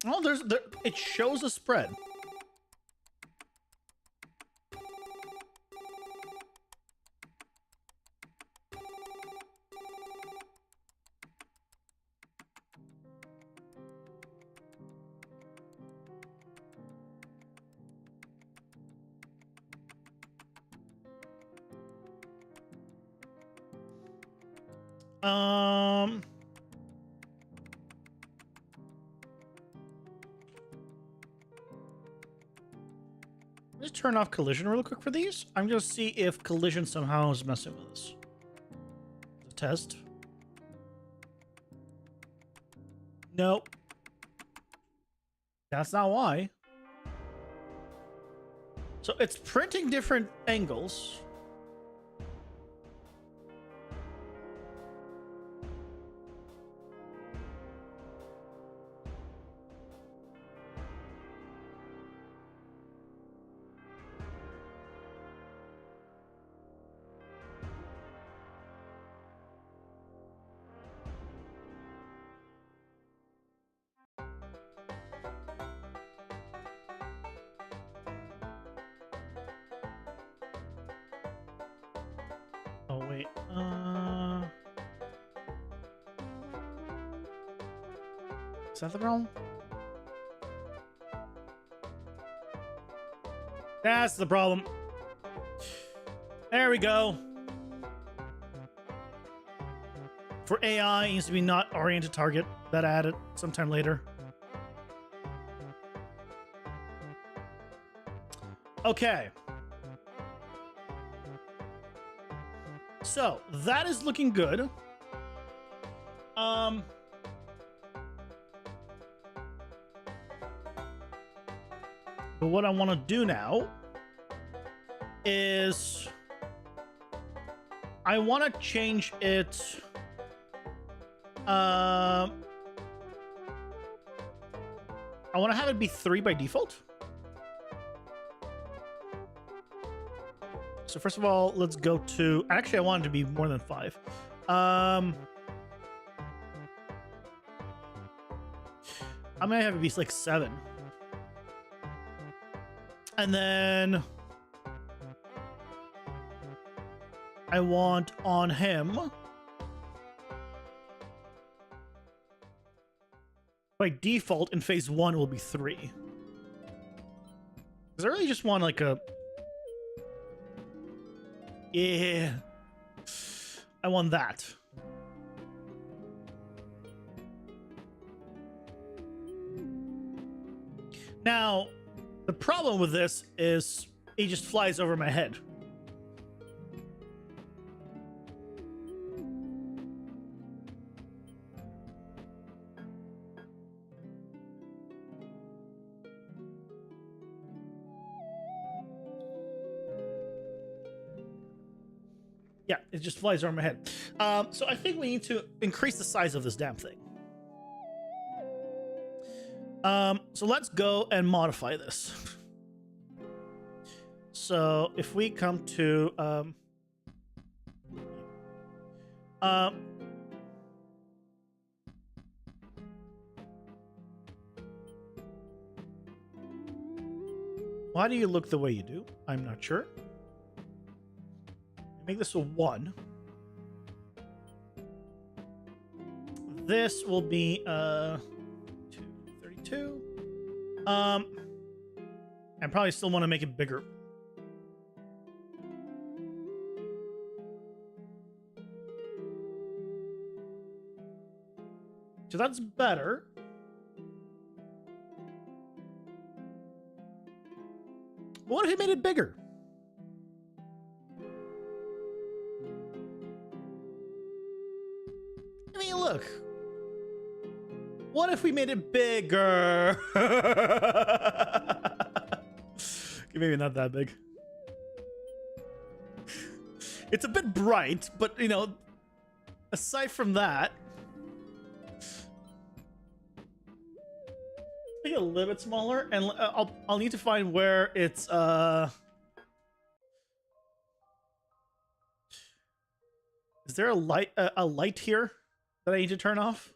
Oh, it shows a spread. Let's turn off collision real quick for these. I'm gonna see if collision somehow is messing with us. Test. Nope. That's not why. So it's printing different angles. Oh, wait. Is that the problem? That's the problem. There we go. For AI, it needs to be not oriented target. That added sometime later. Okay. So that is looking good. But what I want to do now is I want to change it. I want to have it be 3 by default. So first of all, let's go to... Actually, I want it to be more than 5. I might have it be like 7. And then I want on him. By default, in phase 1 will be 3. Because I really just want like a... Yeah. I want that. Now, the problem with this is he just flies over my head. Yeah, it just flies over my head. So I think we need to increase the size of this damn thing. So let's go and modify this. So if we come to why do you look the way you do? I'm not sure. Make this a 1. This will be 232. I probably still want to make it bigger. So that's better. What if he made it bigger? I mean, look. What if we made it bigger? Maybe not that big. It's a bit bright, but you know, aside from that, make it a little bit smaller, and I'll need to find where it's Is there a light here that I need to turn off?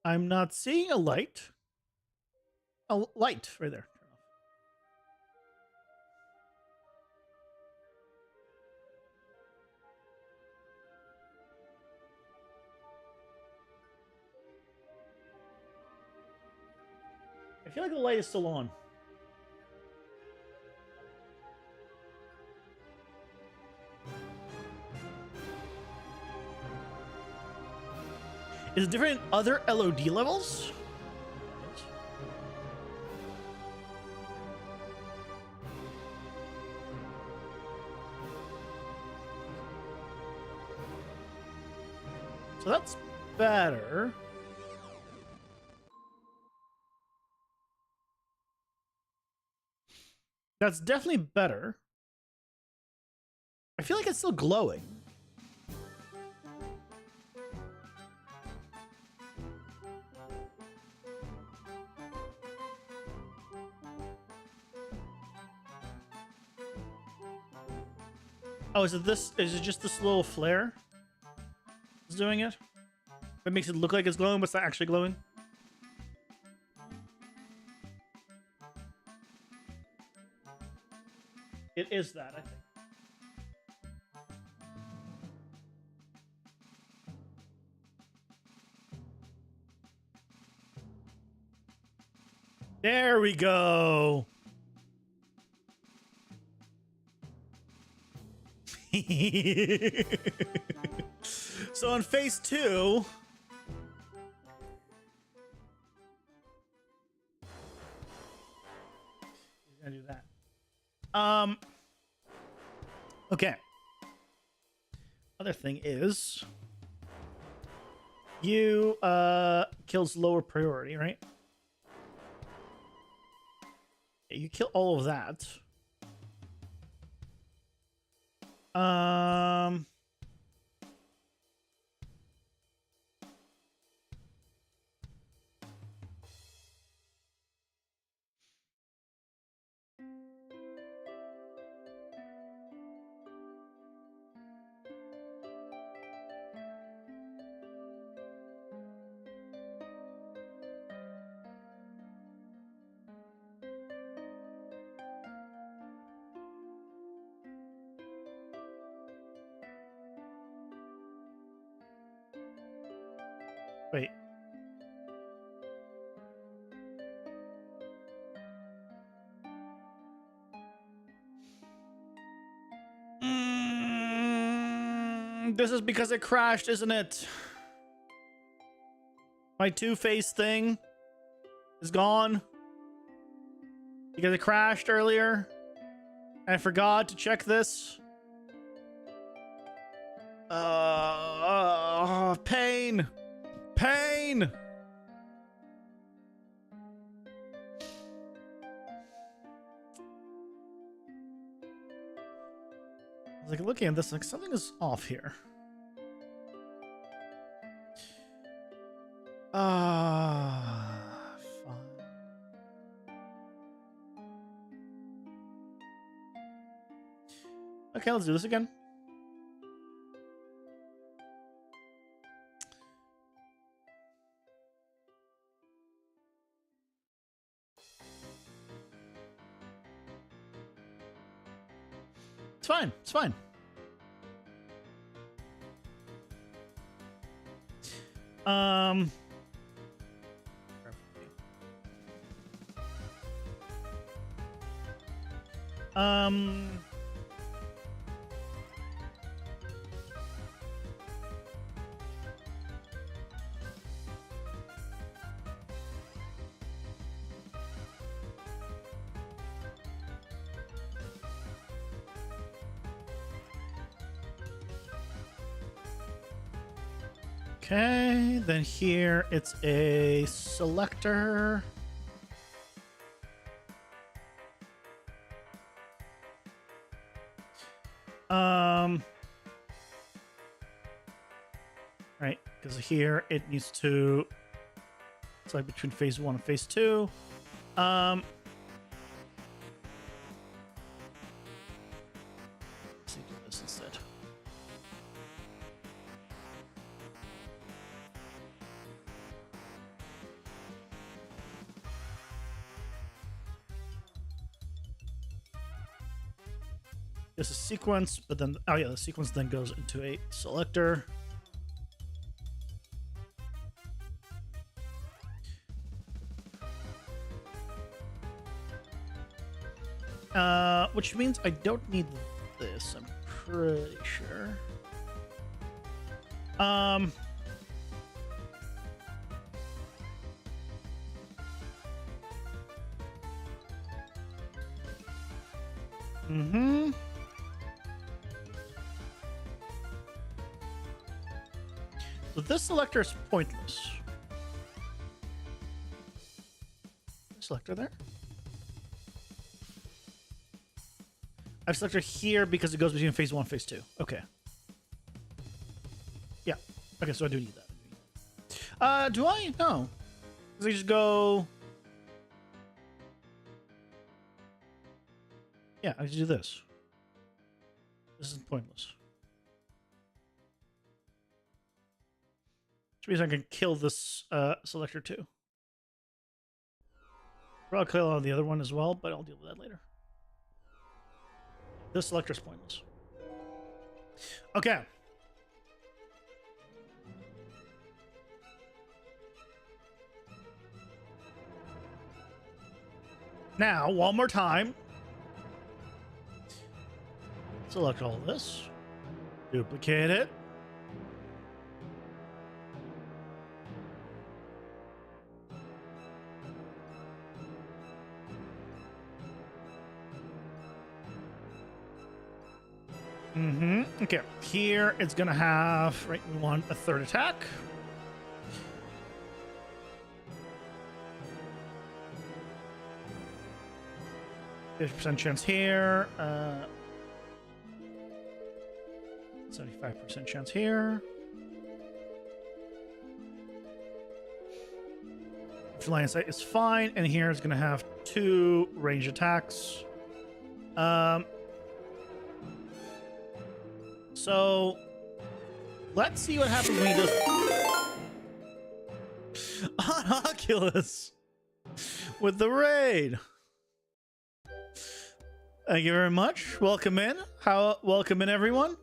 I'm not seeing a light. A light right there. Turn off. I feel like the light is still on. Is it different in other LOD levels? So that's better. That's definitely better. I feel like it's still glowing. Oh, is it this? Is it just this little flare that's doing it? That makes it look like it's glowing, but it's not actually glowing? It is that, I think. There we go. So in phase 2, we're gonna do that. Okay. Other thing is, you kills lower priority, right? Yeah, you kill all of that. This is because it crashed, isn't it? My two-face thing is gone because it crashed earlier. And I forgot to check this. Pain. Pain. I was like looking at this, like something is off here. Fine. Okay, let's do this again. It's fine. It's fine. Okay, then here it's a selector. Right, because here it needs to select between phase 1 and phase 2. Let's do this instead. There's a sequence, but then, oh yeah, the sequence then goes into a selector. Which means I don't need this, I'm pretty sure. So this selector is pointless. Selector there. I've selected here because it goes between phase 1 and phase 2. Okay. Yeah. Okay, so I do need that. Do I? No. Because I just go... Yeah, I just do this. This is pointless. Which means I can kill this selector too. I'll kill on the other one as well, but I'll deal with that later. This selector is pointless. Okay. Now, one more time. Select all this. Duplicate it. Okay, here it's gonna have, right, we want a third attack. %50 chance here. 75% chance here. Line of sight is fine, and here is gonna have 2 range attacks. So let's see what happens when he does on Oculus with the raid. Thank you very much. Welcome in. Welcome in, everyone.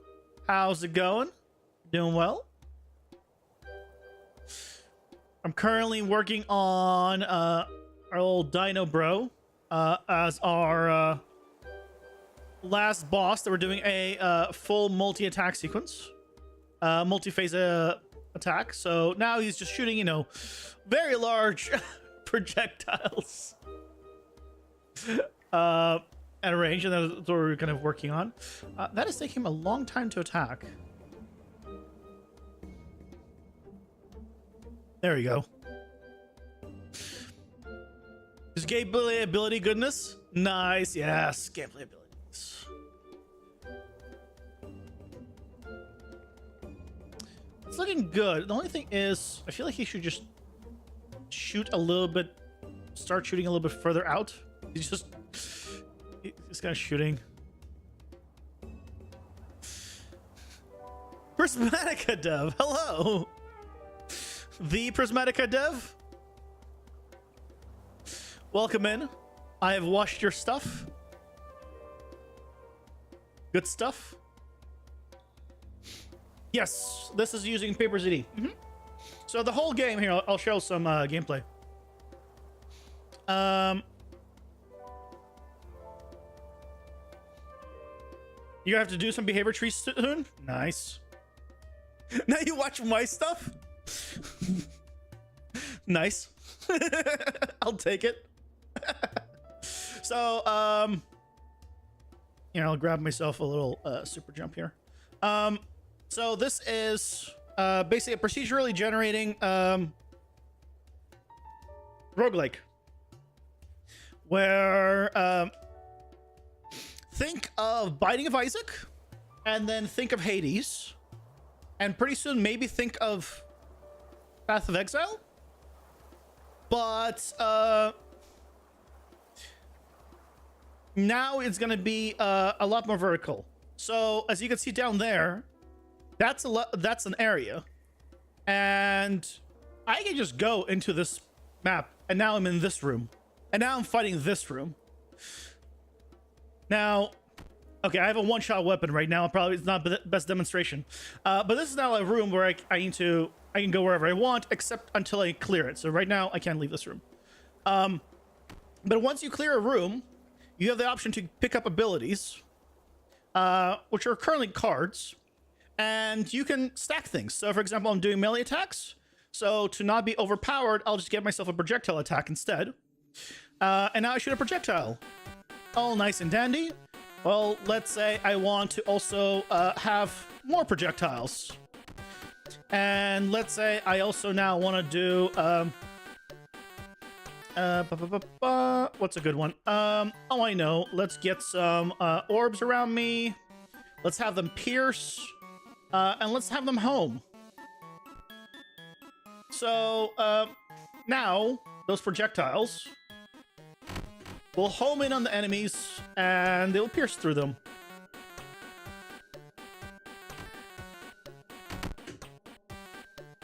How's it going? Doing well? I'm currently working on our old Dino Bro as our last boss that we're doing a full multi-attack sequence. multi-phase attack. So now he's just shooting, you know, very large projectiles at a range, and that's what we're kind of working on. That is taking him a long time to attack. There we go. His gameplay ability goodness. Nice. Yes, gameplay abilities. It's looking good. The only thing is, I feel like he should just shoot a little bit, start shooting a little bit further out. He's kind of shooting. Prismatica dev, hello. The Prismatica dev, welcome in. I have washed your stuff. Good stuff. Yes, this is using Paper ZD. So the whole game here, I'll show some gameplay. You have to do some behavior trees soon. Nice. Now you watch my stuff. Nice. I'll take it. So you know, I'll grab myself a little super jump here. So this is basically a procedurally generating roguelike, where think of Binding of Isaac, and then think of Hades, and pretty soon maybe think of Path of Exile. But now it's going to be a lot more vertical. So as you can see down there, that's an area, and I can just go into this map, and now I'm in this room, and now I'm fighting this room. Now, okay, I have a one-shot weapon right now. Probably it's not the best demonstration, but this is now a room where I can go wherever I want, except until I clear it. So right now I can't leave this room. But once you clear a room, you have the option to pick up abilities, which are currently cards, and you can stack things. So for example, I'm doing melee attacks. So to not be overpowered, I'll just get myself a projectile attack instead. And now I shoot a projectile. All nice and dandy. Well, let's say I want to also have more projectiles. And let's say I also now want to do what's a good one? Oh, I know. Let's get some orbs around me. Let's have them pierce, and let's have them home. So now those projectiles will home in on the enemies, and they'll pierce through them.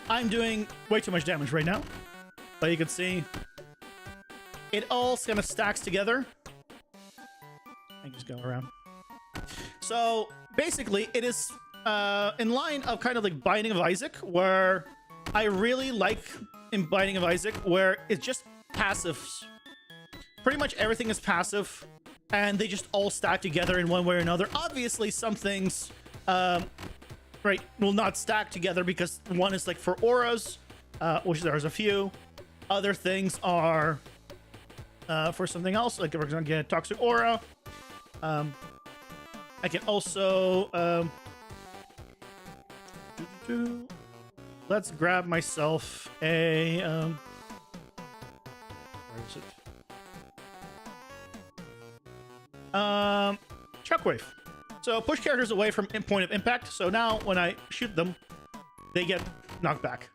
I'm doing way too much damage right now, but you can see it all kind of stacks together. I can just go around. So basically, it is in line of kind of like Binding of Isaac, where I really like in Binding of Isaac, where it's just passives. Pretty much everything is passive, and they just all stack together in one way or another. Obviously, some things right, will not stack together because one is like for auras, which there's a few. Other things are for something else, like if we're gonna get a toxic aura. I can also let's grab myself a where is it? Shockwave. So push characters away from point of impact. So now when I shoot them, they get knocked back.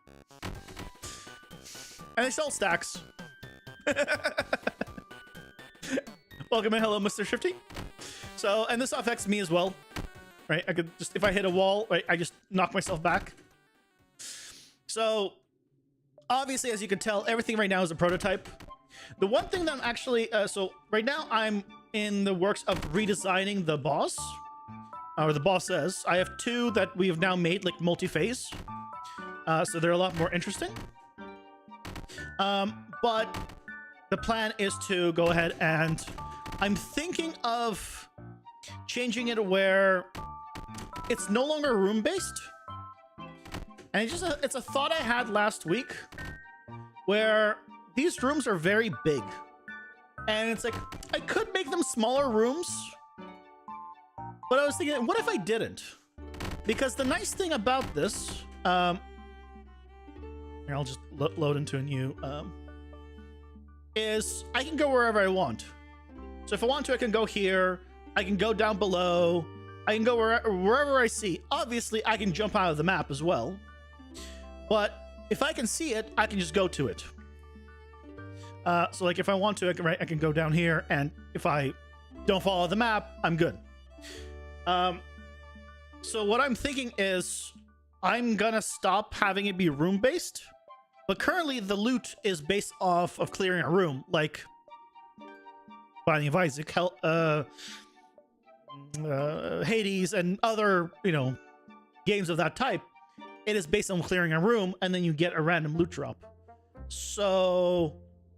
And they sell stacks. Welcome in. Hello, Mr. Shifty. So, and this affects me as well. Right? I could just, if I hit a wall, right, I just knock myself back. So, obviously, as you can tell, everything right now is a prototype. The one thing that I'm actually, so right now I'm in the works of redesigning the boss. Or the boss says. I have two that we have now made like multi-phase. So they're a lot more interesting. But the plan is to go ahead and I'm thinking of changing it where it's no longer room-based, And it's a thought I had last week where these rooms are very big. And it's like, I could make them smaller rooms. But I was thinking, what if I didn't? Because the nice thing about this, here, I'll just load into a new, is I can go wherever I want. So if I want to, I can go here. I can go down below. I can go wherever I see. Obviously, I can jump out of the map as well. But if I can see it, I can just go to it. So like if I want to, I can go down here, and if I don't follow the map, I'm good. So what I'm thinking is I'm gonna stop having it be room based, but currently the loot is based off of clearing a room, like Binding of Isaac, Hades, and other, you know, games of that type. It is based on clearing a room, and then you get a random loot drop. So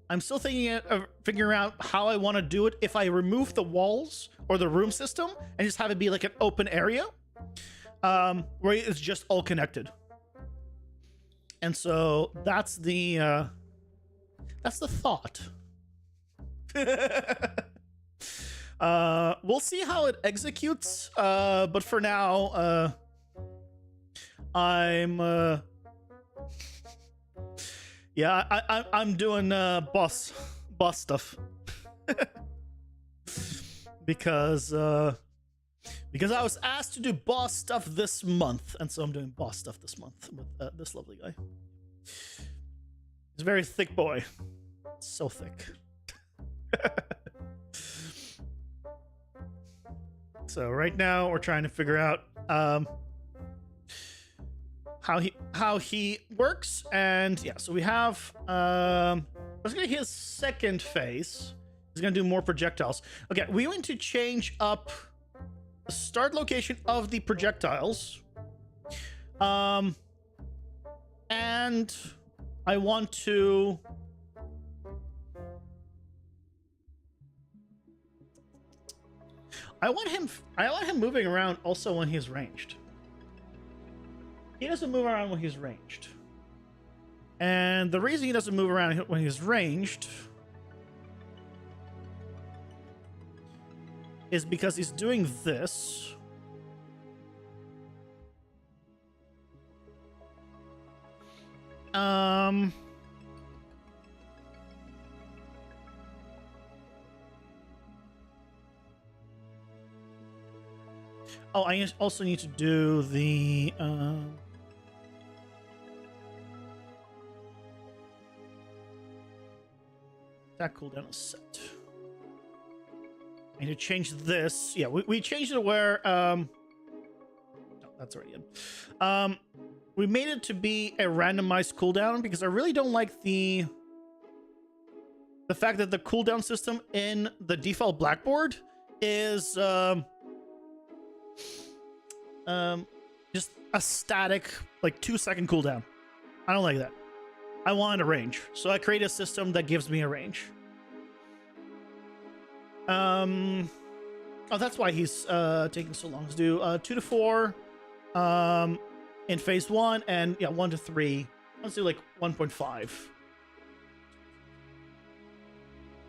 I'm still thinking of figuring out how I want to do it. If I remove the walls or the room system and just have it be like an open area, where it's just all connected. And so that's the thought. We'll see how it executes. But for now, I'm doing boss stuff. because I was asked to do boss stuff this month, and so I'm doing boss stuff this month with this lovely guy. He's a very thick boy. So thick. So right now we're trying to figure out how he works, and yeah, so we have let's get his second phase. He's gonna do more projectiles. Okay, we want to change up the start location of the projectiles, and I want to I want him moving around also when he's ranged. He doesn't move around when he's ranged. And the reason he doesn't move around when he's ranged is because he's doing this. Oh, I also need to do the attack cooldown is set. I need to change this. Yeah, we changed it where no, that's already in. We made it to be a randomized cooldown because I really don't like the fact that the cooldown system in the default Blackboard is just a static, like 2-second cooldown. I don't like that. I wanted a range, so I created a system that gives me a range. Oh, that's why he's taking so long to do 2 to 4 in phase 1, and yeah, 1 to 3. Let's do like 1.5.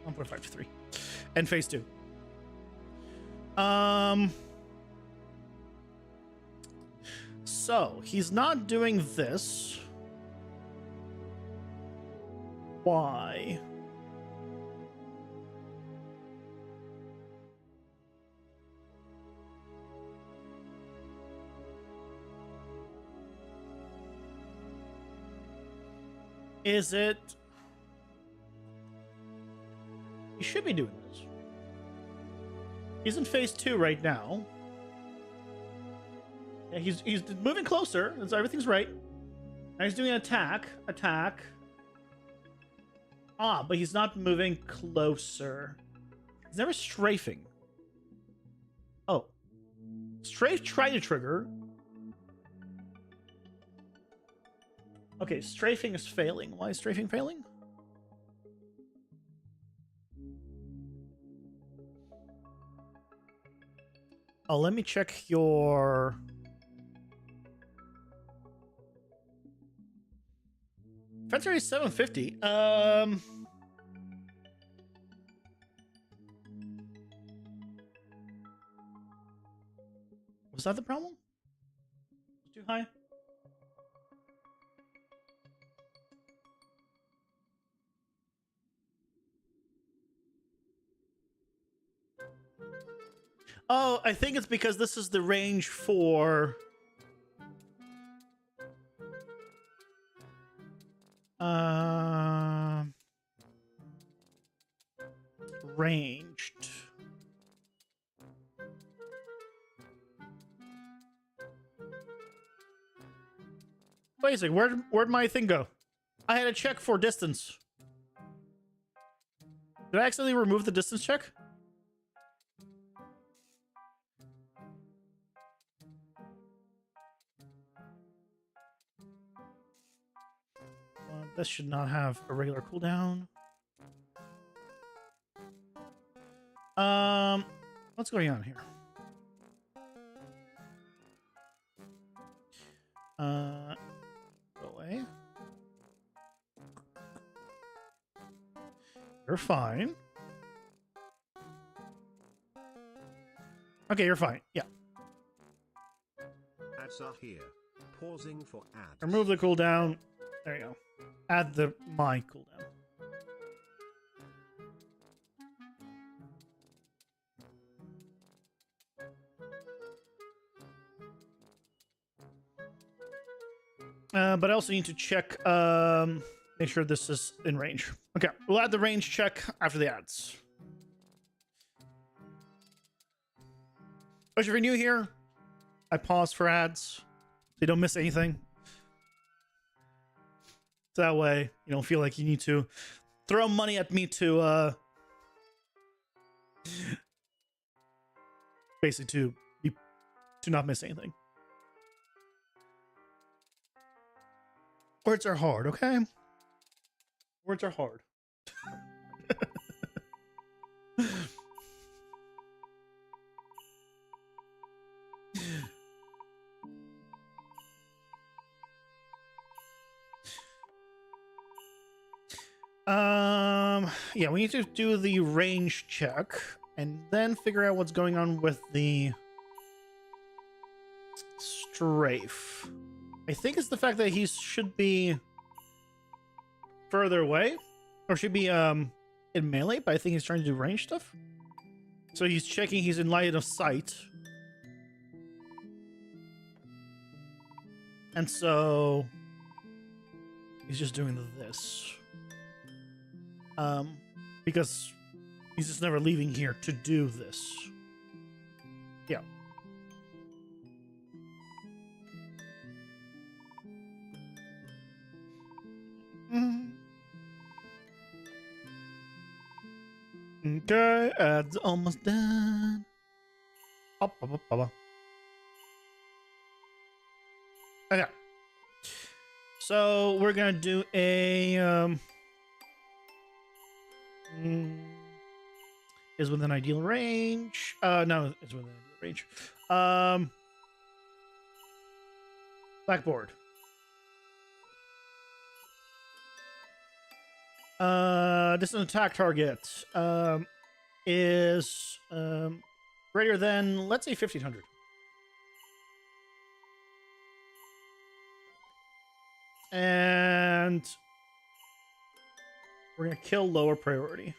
1.5 to 3 and phase 2. So he's not doing this. Why? Is it? He should be doing this. He's in phase 2 right now. Yeah, he's moving closer, and so everything's right. Now he's doing an attack. Ah, but he's not moving closer. He's never strafing. Oh. Strafe tried to trigger. Okay, strafing is failing. Why is strafing failing? Oh, let me check your... Defense rate is 750. Was that the problem? Too high? Oh, I think it's because this is the range for... Ranged. Wait a second, where'd my thing go? I had a check for distance. Did I accidentally remove the distance check? This should not have a regular cooldown. What's going on here? Go away. You're fine. Okay, you're fine. Yeah. Ads are here. Pausing for ads. Remove the cooldown. There you go. Add the my cooldown. But I also need to check, make sure this is in range. Okay, we'll add the range check after the ads. But if you're new here, I pause for ads so you don't miss anything. So that way you don't feel like you need to throw money at me to, basically to not miss anything. Words are hard, okay? Words are hard. Yeah, we need to do the range check and then figure out what's going on with the strafe. I think it's the fact that he should be further away, or should be in melee, but I think he's trying to do range stuff. So he's checking he's in line of sight. And so he's just doing this. Because he's just never leaving here to do this. Yeah. Okay, ads almost done. Okay. So we're gonna do a is within ideal range. No, it's within ideal range. Blackboard. Distant attack target is greater than, let's say, 1500. And we're gonna kill lower priority.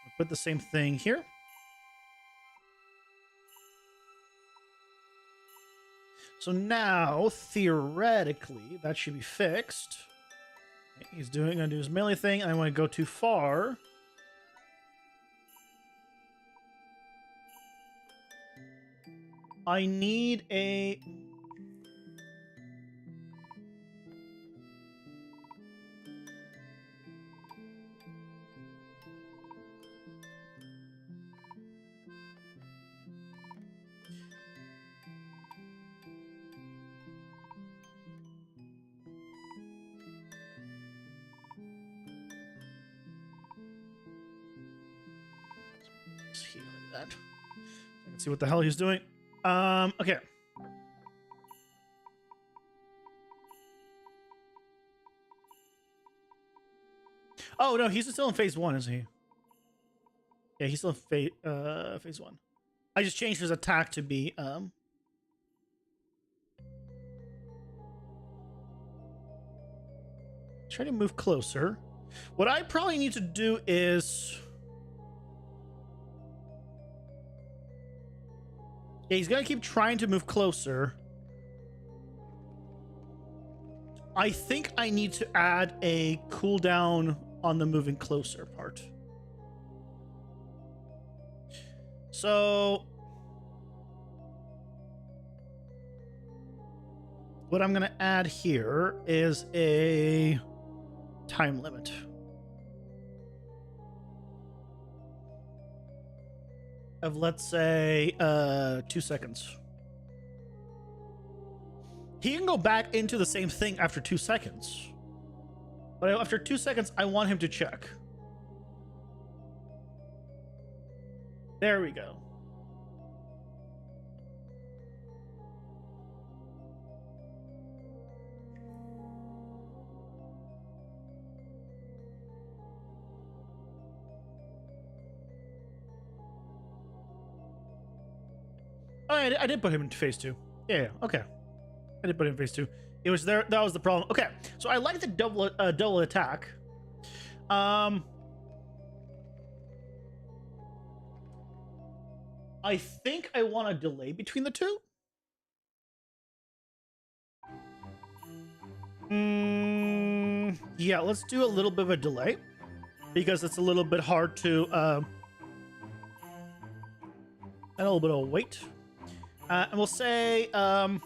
I'll put the same thing here. So now, theoretically, that should be fixed. He's gonna do his melee thing. I want to go too far. I need a... Like that. So I can see what the hell he's doing. Okay. Oh no, he's still in phase 1, isn't he? Yeah, he's still in phase 1. I just changed his attack to be try to move closer. What I probably need to do is, yeah, he's gonna keep trying to move closer. I think I need to add a cooldown on the moving closer part. So what I'm gonna add here is a time limit. Of, let's say, 2 seconds. He can go back into the same thing after 2 seconds. But after 2 seconds, I want him to check. There we go. Oh, I did put him in phase 2. Yeah, okay. I did put him in phase 2. It was there. That was the problem. Okay, so I like the double attack. I think I want a delay between the two. Yeah, let's do a little bit of a delay because it's a little bit hard to a little bit of wait. And we'll say I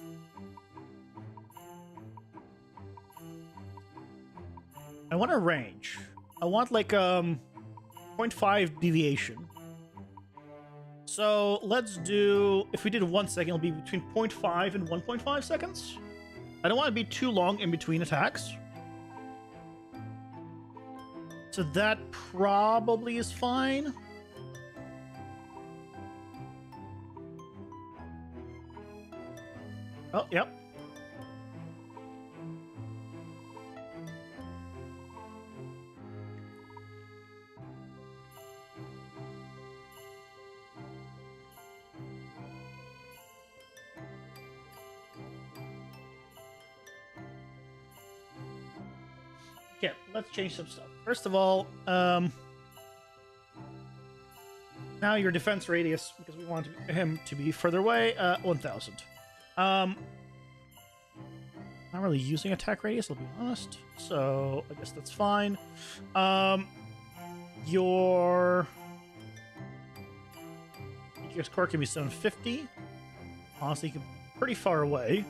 want a range. I want like 0.5 deviation. So let's do, if we did 1 second, it'll be between 0.5 and 1.5 seconds. I don't want to be too long in between attacks. So that probably is fine. Oh, yep. Okay, let's change some stuff. First of all, now your defense radius, because we want him to be further away, 1,000. Not really using attack radius, I'll be honest. So I guess that's fine. Your score can be 750. Honestly, you can be pretty far away.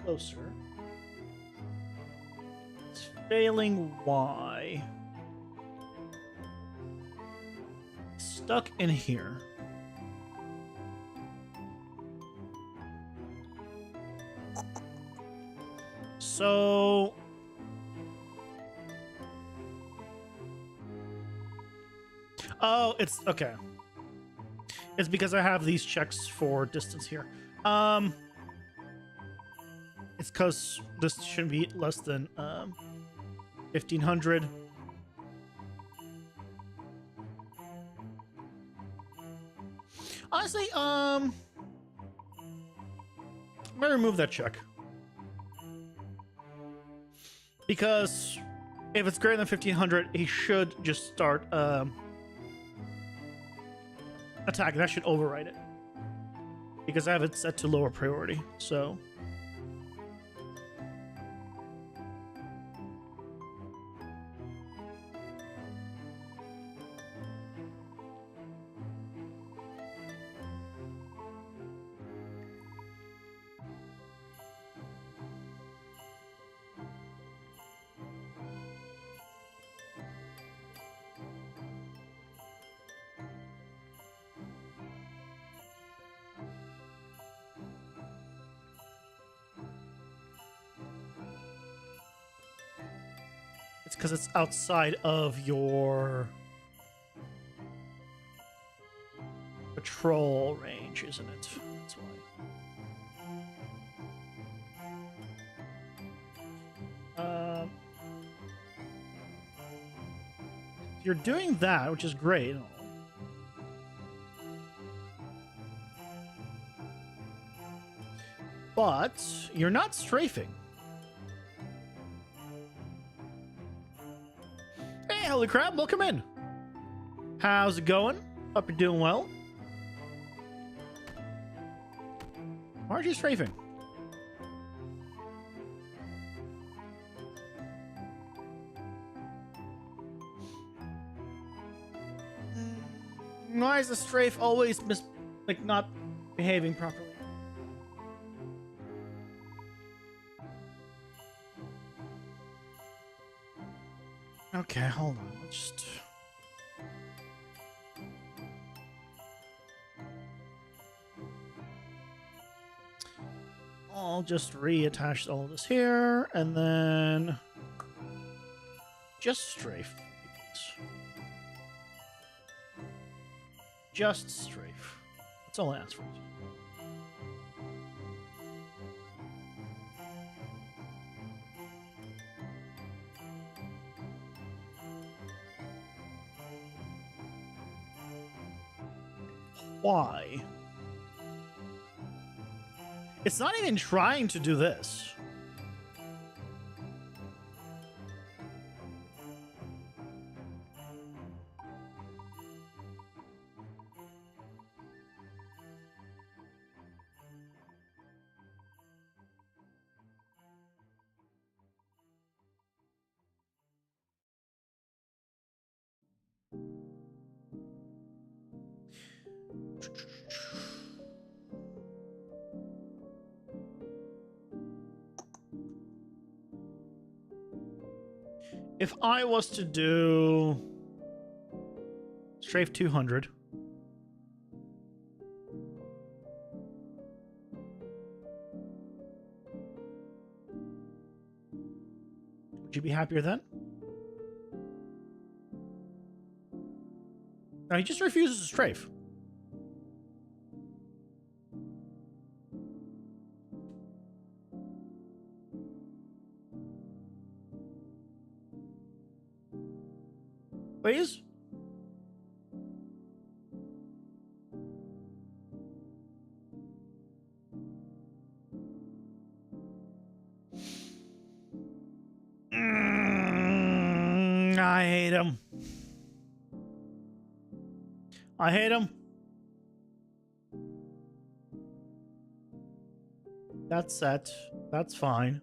Closer. It's failing. Why? Stuck in here. So oh, it's okay. It's because I have these checks for distance here. It's because this shouldn't be less than 1,500. Honestly, I'm gonna remove that check because if it's greater than 1,500, he should just start attacking. That should override it because I have it set to lower priority. So. It's because it's outside of your patrol range, isn't it? That's why. You're doing that, which is great. But you're not strafing. Hey, Holy Crab, welcome in. How's it going? Hope you're doing well. Why aren't you strafing? Why is the strafe always not behaving properly? Okay, hold on. Let's just... I'll just reattach all this here, and then... just strafe. Just strafe. That's all I asked for. Why? It's not even trying to do this. If I was to do strafe 200, would you be happier then? No, he just refuses to strafe. Please? I hate him. I hate him. That's set. That's fine.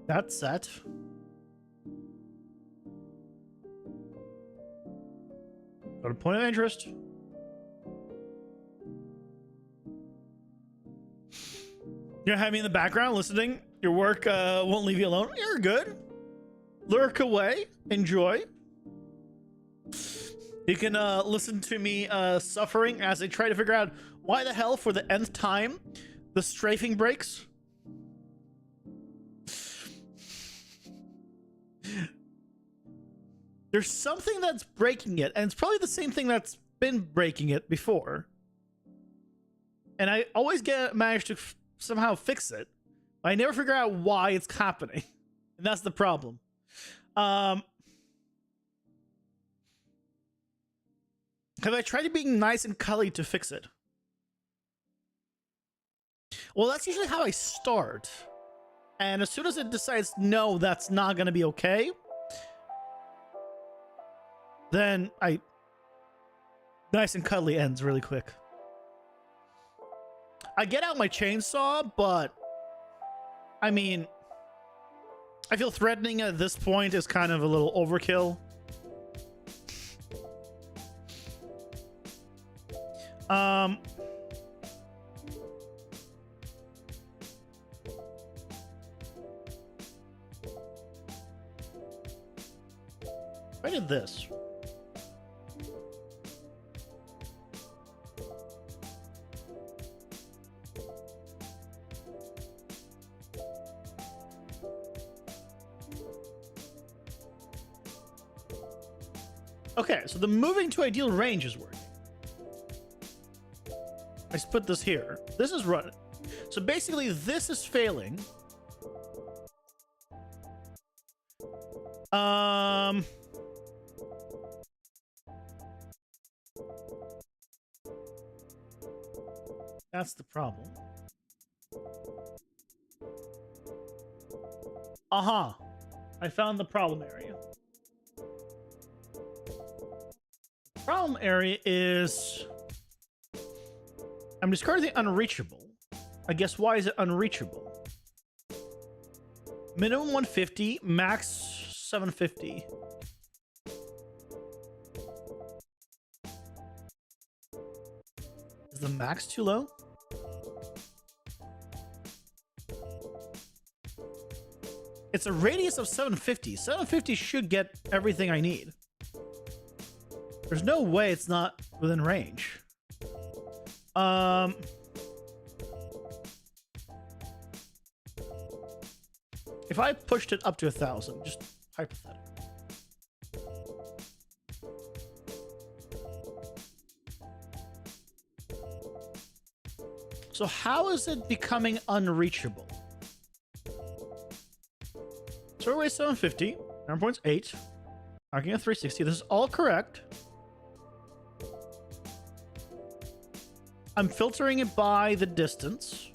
That's set. Got a point of interest. You have me in the background listening. Your work won't leave you alone. You're good. Lurk away. Enjoy. You can listen to me suffering as I try to figure out why the hell, for the nth time, the strafing breaks. There's something that's breaking it, and it's probably the same thing that's been breaking it before. And I always manage to somehow fix it. I never figure out why it's happening. And that's the problem. Have I tried being nice and cuddly to fix it? Well, that's usually how I start. And as soon as it decides, no, that's not going to be okay, then nice and cuddly ends really quick. I get out my chainsaw, but I mean, I feel threatening at this point is kind of a little overkill. I did this. Okay, so the moving to ideal range is working. I just put this here. This is running. So basically, this is failing. That's the problem. Aha! I found the problem area. The problem area is... I'm discarding the unreachable. I guess why is it unreachable? Minimum 150, max 750. Is the max too low? It's a radius of 750. 750 should get everything I need. There's no way it's not within range. If I pushed it up to 1,000, just hypothetical. So how is it becoming unreachable? So we're 750, 9.8, arcing at 360. This is all correct. I'm filtering it by the distance.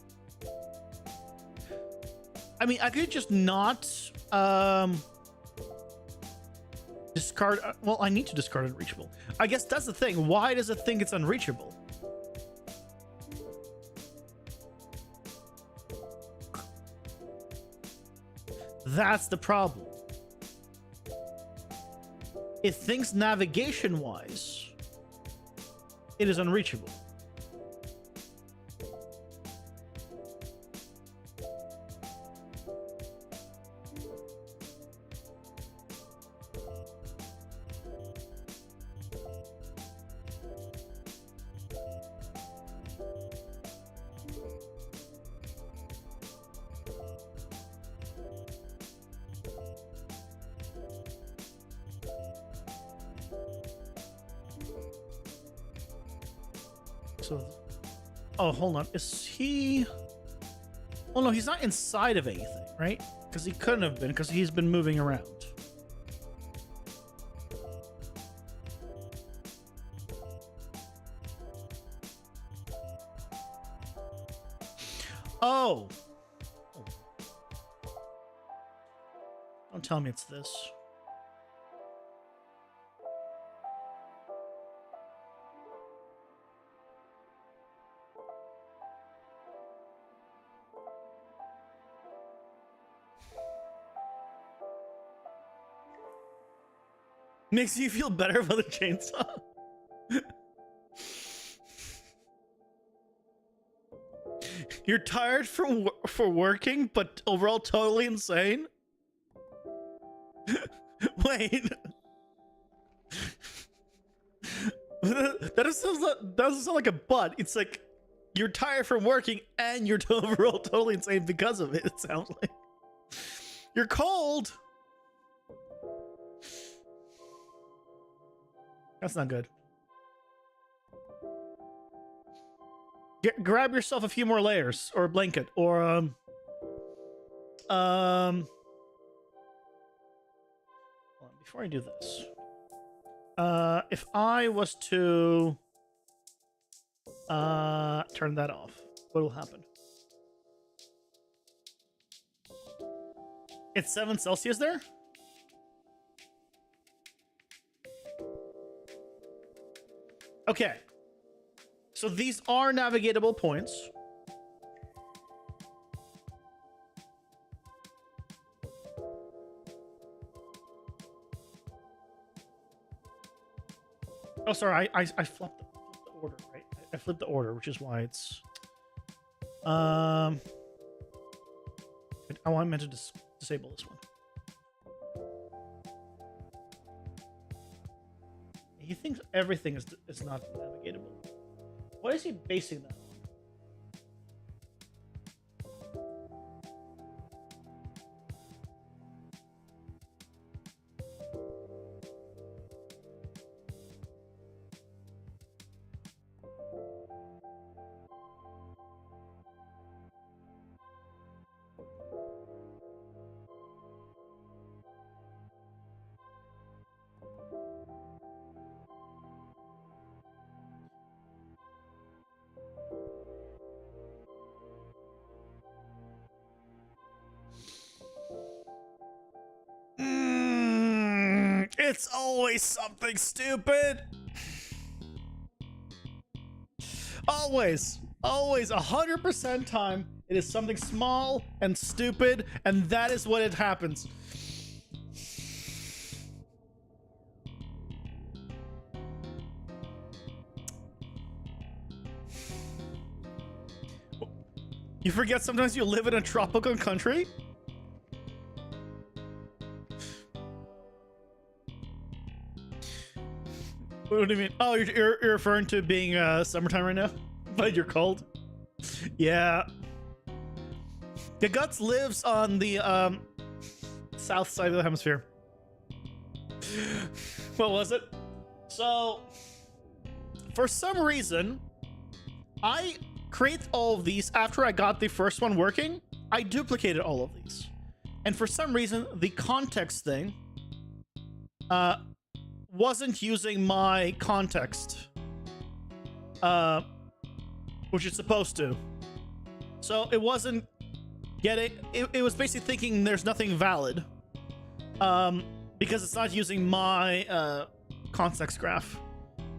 I mean, I could just not discard. Well, I need to discard unreachable. I guess that's the thing. Why does it think it's unreachable? That's the problem. It thinks navigation-wise, it is unreachable. So, oh, hold on. Is he... Oh, no, he's not inside of anything, right? Because he couldn't have been, because he's been moving around. Oh! Don't tell me it's this. Makes you feel better about the chainsaw. You're tired for working, but overall totally insane. Wait. That doesn't sound like a but. It's like you're tired from working and you're overall totally insane because of it. It sounds like you're cold. That's not good. Grab yourself a few more layers, or a blanket, or hold on, before I do this, if I was to turn that off, what will happen? It's 7 Celsius there? Okay, so these are navigatable points. Oh, sorry, I flipped the order, right? I flipped the order, which is why it's... I meant to disable this one. He thinks everything is not navigatable. What is he basing that It's always something stupid. Always. Always 100% time. It is something small and stupid, and that is what it happens. You forget sometimes you live in a tropical country? What do you mean? Oh, you're referring to being summertime right now? But you're cold? Yeah. The Guts lives on the south side of the hemisphere. What was it? So, for some reason, I create all of these after I got the first one working. I duplicated all of these. And for some reason, the context thing wasn't using my context, which it's supposed to. So it wasn't getting, it was basically thinking there's nothing valid, because it's not using my context graph,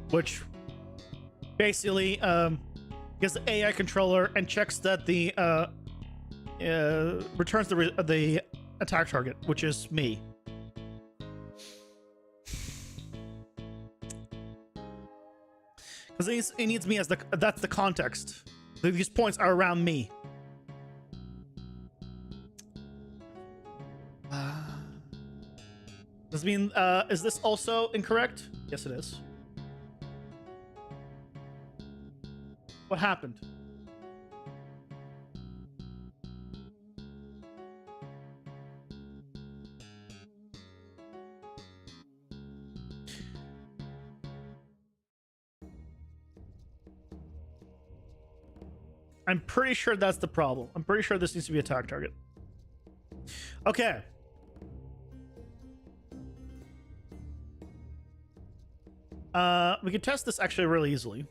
which basically gets the AI controller and checks that the returns the attack target, which is me. Because it needs me as that's the context. These points are around me. Does it mean, is this also incorrect? Yes, it is. What happened? I'm pretty sure that's the problem. I'm pretty sure this needs to be a attack target. Okay. We can test this actually really easily.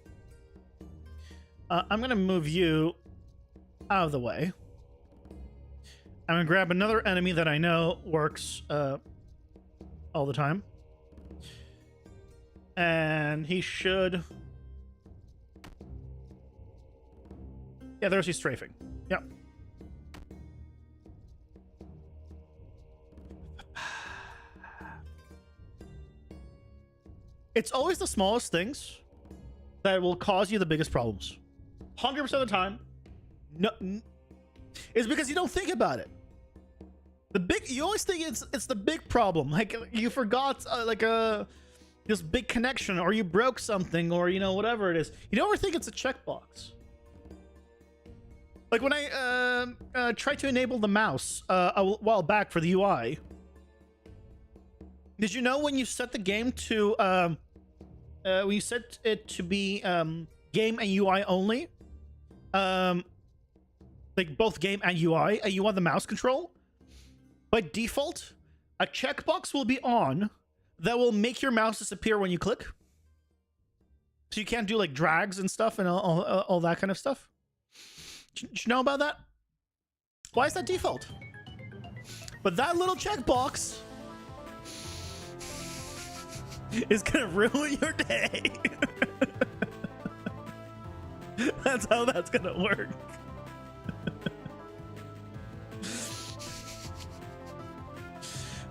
I'm going to move you out of the way. I'm going to grab another enemy that I know works all the time. And he should... Yeah, there's he's strafing. Yep. It's always the smallest things that will cause you the biggest problems. 100% of the time. No, it's because you don't think about it. You always think it's the big problem. Like you forgot this big connection, or you broke something, or whatever it is. You don't ever think it's a checkbox. Like when I tried to enable the mouse a while back for the UI. Did you know when you set the game to when you set it to be game and UI only, like both game and UI, and you want the mouse control, by default, a checkbox will be on that will make your mouse disappear when you click. So you can't do like drags and stuff and all that kind of stuff. Did you know about that? Why is that default? But that little checkbox is gonna ruin your day. That's how that's gonna work.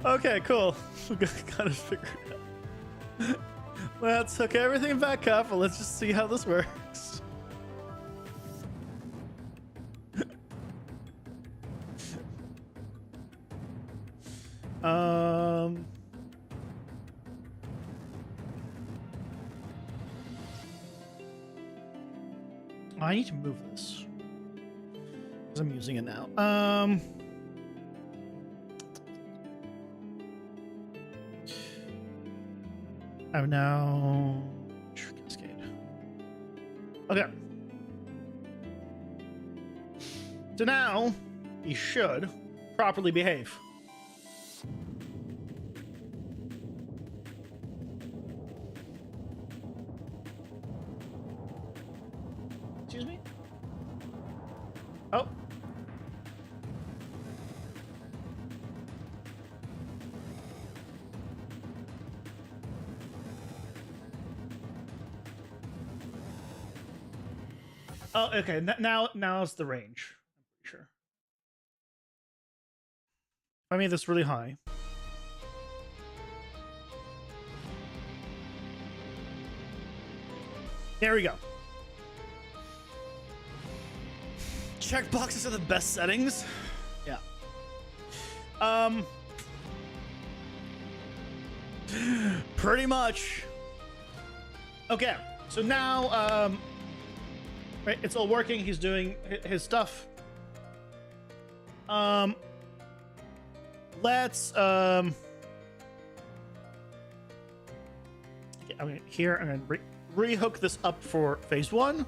Okay, cool. We got it figured out. Let's hook everything back up and let's just see how this works. I need to move this because I'm using it now. I've now cascade. Okay. So now he should properly behave. Excuse me? Oh. Oh, okay. Now it's the range. I'm pretty sure. I made this really high. There we go. Checkboxes are the best settings. Yeah. Pretty much. Okay, so now, right, it's all working. He's doing his stuff. Let's, okay, I'm gonna rehook this up for phase 1.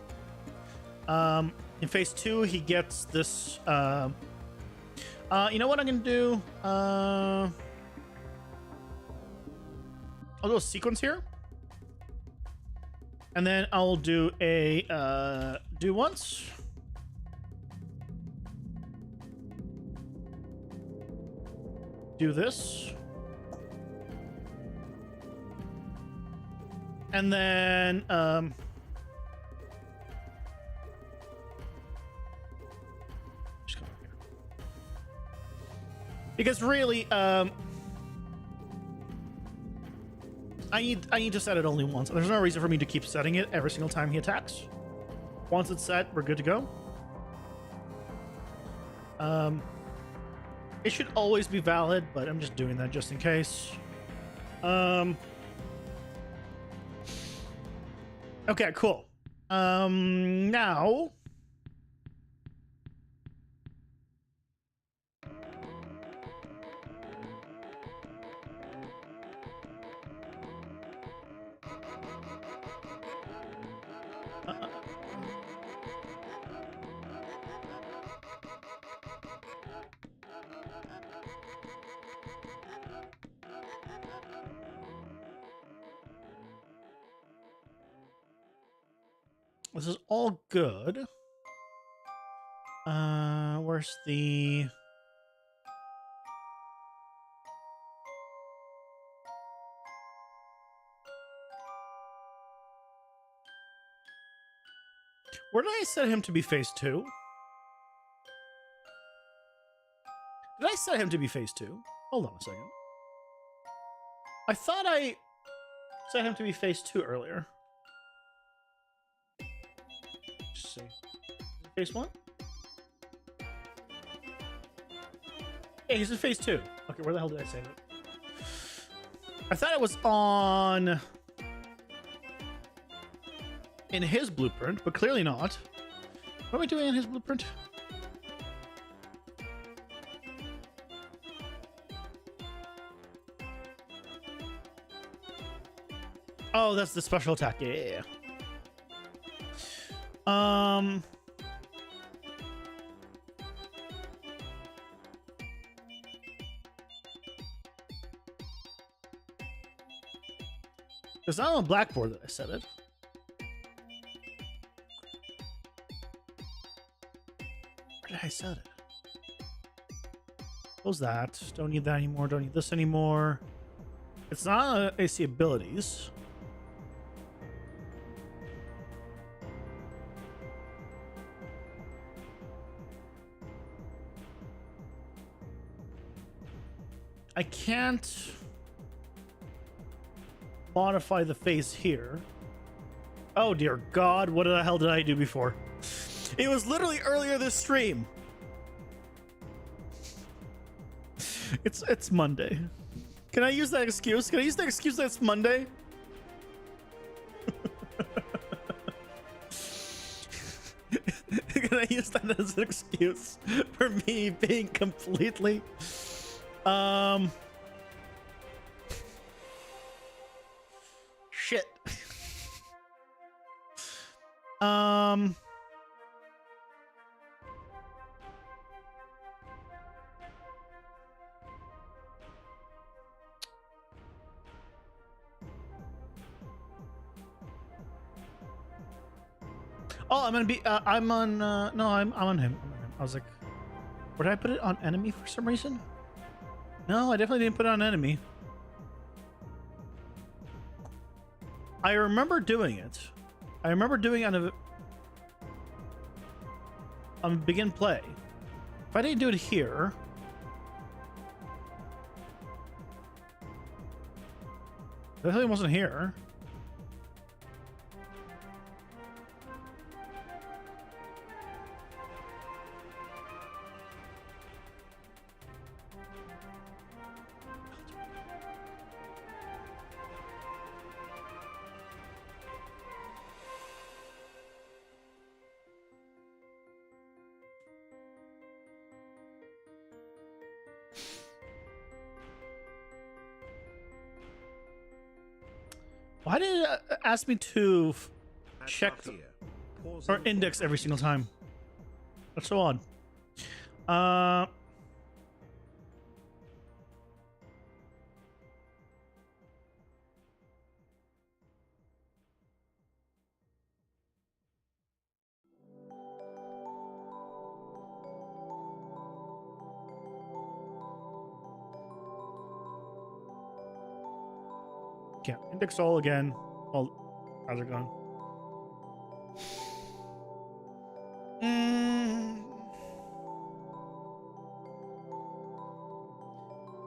In phase 2, he gets this, you know what I'm gonna do? I'll do a sequence here. And then I'll do a, do once. Do this. And then, just come over here. Because really, I need to set it only once. There's no reason for me to keep setting it every single time he attacks. Once it's set, we're good to go. It should always be valid, but I'm just doing that just in case. Okay, cool. Now. This is all good. Where's the... Where did I set him to be phase 2? Did I set him to be phase 2? Hold on a second. I thought I set him to be phase 2 earlier. Let's see. Phase 1? Yeah, he's in phase 2. Okay, where the hell did I save it? I thought it was on... in his blueprint, but clearly not. What am I doing in his blueprint? Oh, that's the special attack. Yeah. It's not on Blackboard that I said it. Where did I set it? Close that. Don't need that anymore. Don't need this anymore. It's not AC abilities. I can't modify the face here. Oh dear God, what the hell did I do before? It was literally earlier this stream. It's Monday. Can I use that excuse? Can I use the excuse that it's Monday? Can I use that as an excuse for me being completely shit. Oh, I'm gonna be. I'm on. No, I'm on him. I was like, where did I put it on enemy for some reason? No, I definitely didn't put it on enemy. I remember doing it. I remember doing it on a. on begin play. If I didn't do it here, the hell wasn't here. Why did it ask me to check or index every single time? That's so odd. Yeah, index all again. Well, how's it going?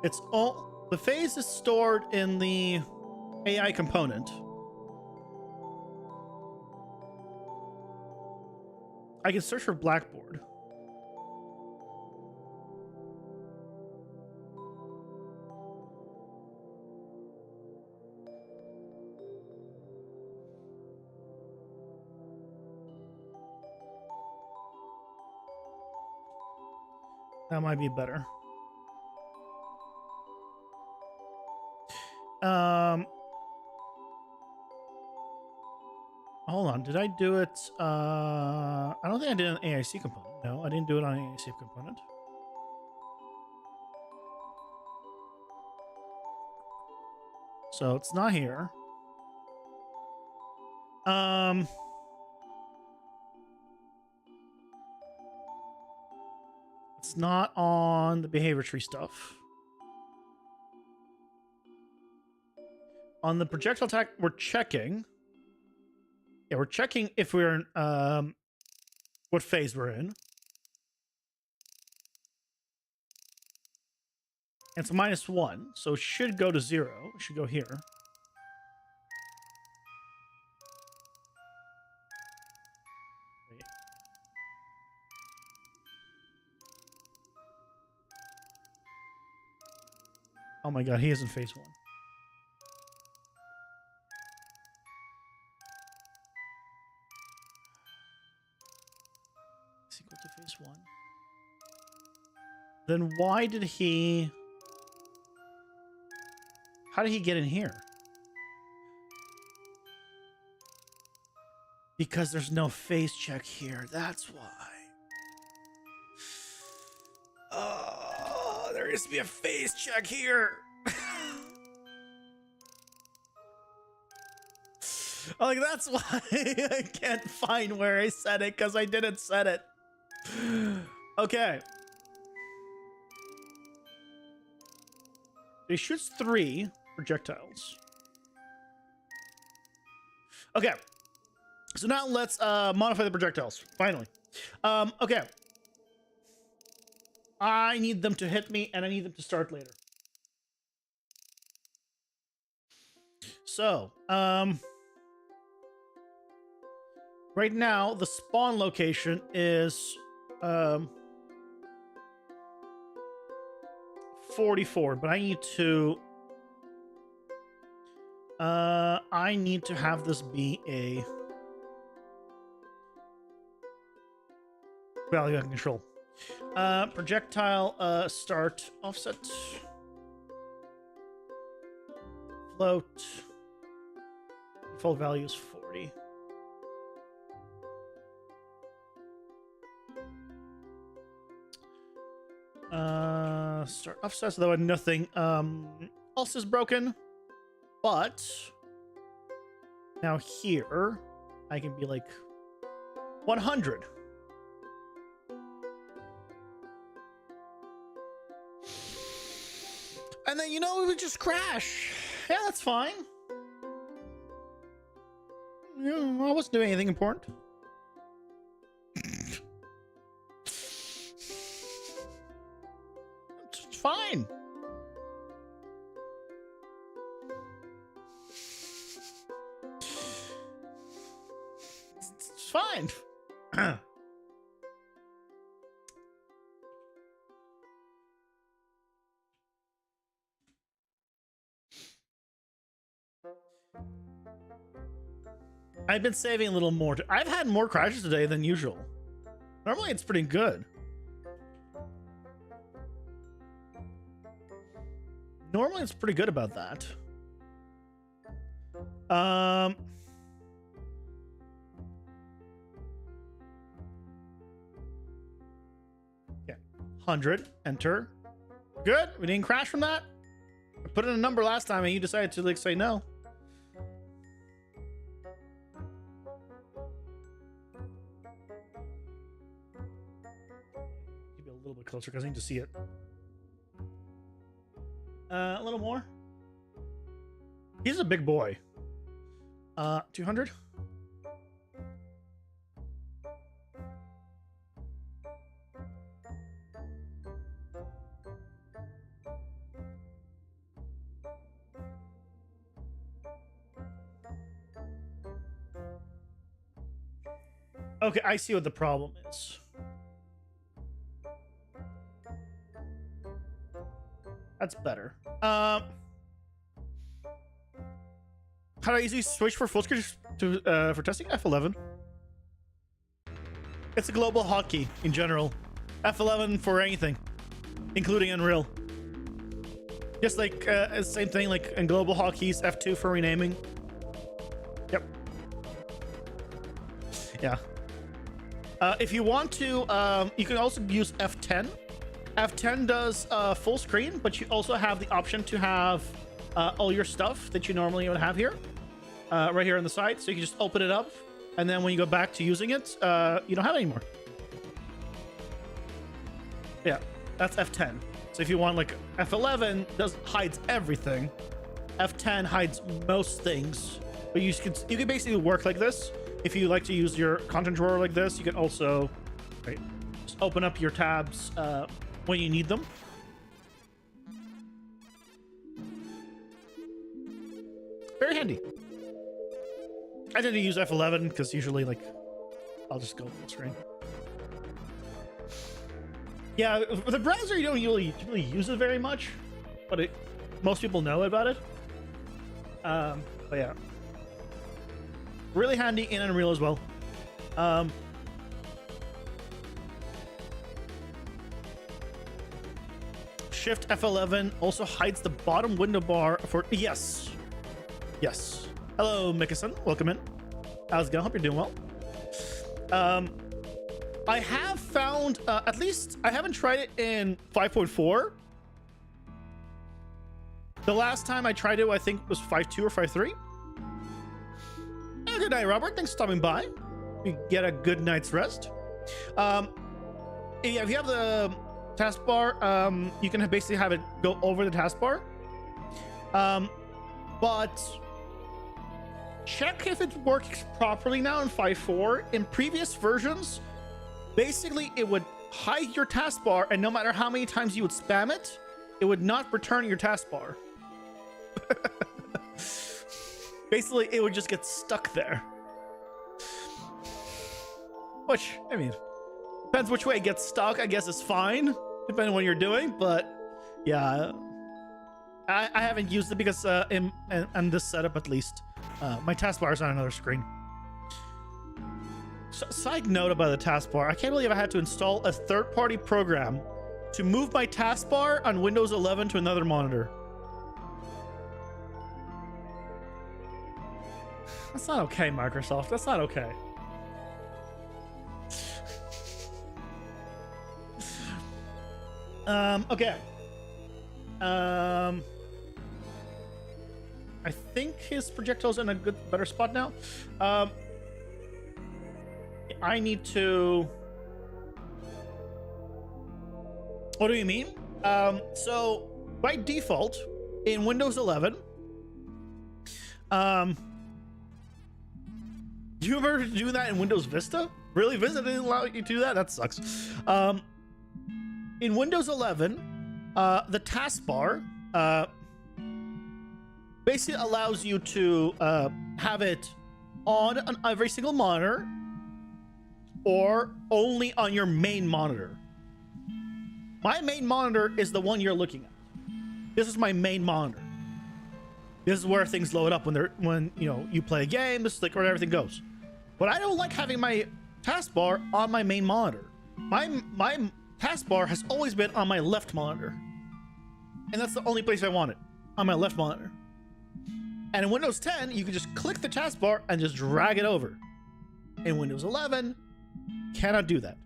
It's all the phase is stored in the AI component. I can search for Blackboard. That might be better. Hold on. Did I do it? I don't think I did an AIC component. No, I didn't do it on an AIC component. So it's not here. It's not on the behavior tree stuff. On the projectile attack, we're checking. Yeah, we're checking if we're in what phase we're in. And it's -1, so it should go to 0. It should go here. Wait. Oh my god, he is in phase 1. Is equal to phase 1. Then why did he... How did he get in here? Because there's no phase check here. That's why. Oh, there needs to be a phase check here. Like, that's why I can't find where I said it, because I didn't set it. Okay. He shoots 3 projectiles. Okay. So now let's modify the projectiles. Finally. Okay. I need them to hit me, and I need them to start later. So, right now, the spawn location is 44, but I need to have this be a value I can control. Projectile start offset float default value is 40. Start offset, so that nothing else is broken. But now here I can be like 100. And then, you know, it would just crash. Yeah, that's fine. Yeah, I wasn't doing anything important. fine. It's fine. I've been saving a little more. I've had more crashes today than usual. Normally it's pretty good. Normally it's pretty good about that. Yeah, 100. Enter. Good. We didn't crash from that. I put in a number last time and you decided to like say no. Keep it a little bit closer because I need to see it. A little more. He's a big boy. 200. Okay, I see what the problem is. That's better. How do I easily switch for full screen to for testing? F11. It's a global hotkey in general. F11 for anything, including Unreal. Just like same thing like in global hotkeys. F2 for renaming. Yep. Yeah. If you want to, you can also use F10. F10 does full screen, but you also have the option to have all your stuff that you normally would have here, right here on the side. So you can just open it up, and then when you go back to using it, you don't have it anymore. Yeah, that's F10. So if you want like F11 hides everything, F10 hides most things, but you can basically work like this. If you like to use your content drawer like this, you can also just open up your tabs when you need them. Very handy. I tend to use F11 because usually like I'll just go full screen. Yeah, with the browser you don't really use it very much, but most people know about it. But yeah, really handy in Unreal as well. Shift F11 also hides the bottom window bar for yes. Hello, Mickelson. Welcome in. How's it going? Hope you're doing well. I have found, at least I haven't tried it in 5.4. The last time I tried it, I think was 5.2 or 5.3. Good night, Robert. Thanks for stopping by. You get a good night's rest. Yeah, if you have the taskbar, you can basically have it go over the taskbar. But check if it works properly now in 5.4. In previous versions, basically it would hide your taskbar, and no matter how many times you would spam it, it would not return your taskbar. Basically, it would just get stuck there. Which, I mean, depends which way it gets stuck. I guess it's fine, depending on what you're doing. But yeah, I haven't used it because in this setup at least, my taskbar is on another screen. Side note about the taskbar, I can't believe I had to install a third-party program to move my taskbar on Windows 11 to another monitor. That's not okay, Microsoft. That's not okay. Okay. I think his projectile's in a better spot now. I need to... What do you mean? So by default in Windows 11, do you ever do that in Windows Vista? Really? Vista didn't allow you to do that? That sucks. In Windows 11, The taskbar basically allows you to have it on every single monitor or only on your main monitor. My main monitor is the one you're looking at. This is my main monitor. This is where things load up when you play a game. This is like where everything goes. But I don't like having my taskbar on my main monitor. My taskbar has always been on my left monitor. And that's the only place I want it, on my left monitor. And in Windows 10, you can just click the taskbar and just drag it over. In Windows 11, cannot do that.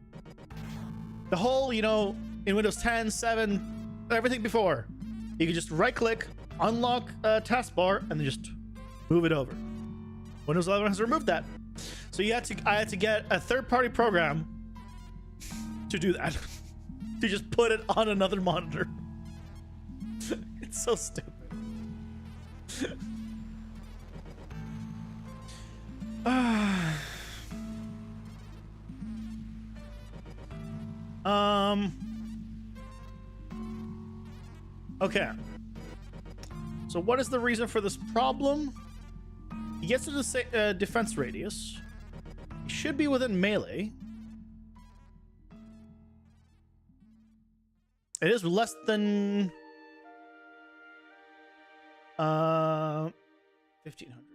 The whole, in Windows 10, 7, everything before, you can just right click, unlock a taskbar, and then just move it over. Windows 11 has removed that. So I had to get a third-party program to do that. To just put it on another monitor. It's so stupid. Okay. So what is the reason for this problem? He gets to the defense radius. He should be within melee. It is less than 1,500.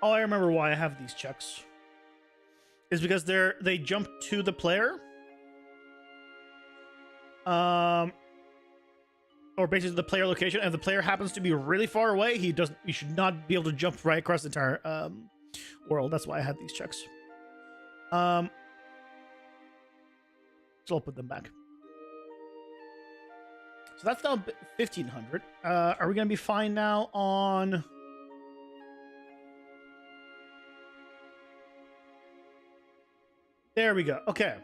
Oh, I remember why I have these checks. Is because they jump to the player. Or basically the player location, and if the player happens to be really far away, you should not be able to jump right across the entire world. That's why I had these checks. So I'll put them back. So that's now 1,500. Are we gonna be fine now on? There we go. Okay.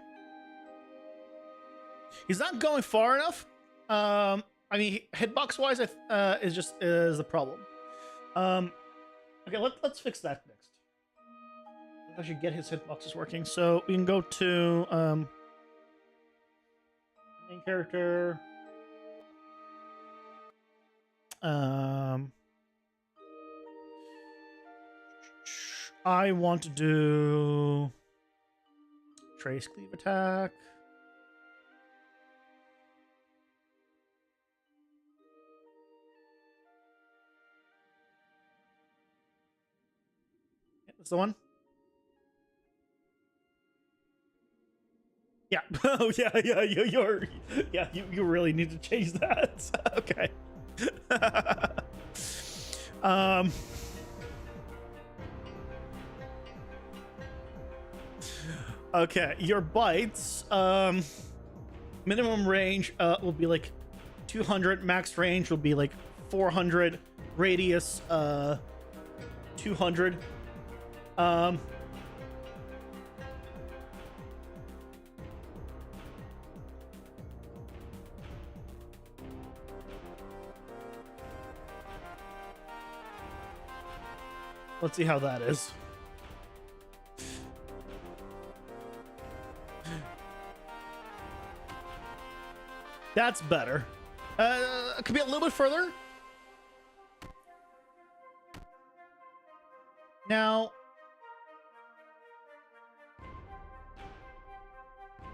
He's not going far enough. I mean, hitbox wise, is the problem. Okay, let's fix that next. I should get his hitboxes working. So we can go to main character. I want to do trace cleave attack. That's the one. Yeah. Oh yeah. You really need to change that. Okay. Okay, your bites, minimum range will be like 200, max range will be like 400, radius 200. Let's see how that is. That's better. It could be a little bit further. Now,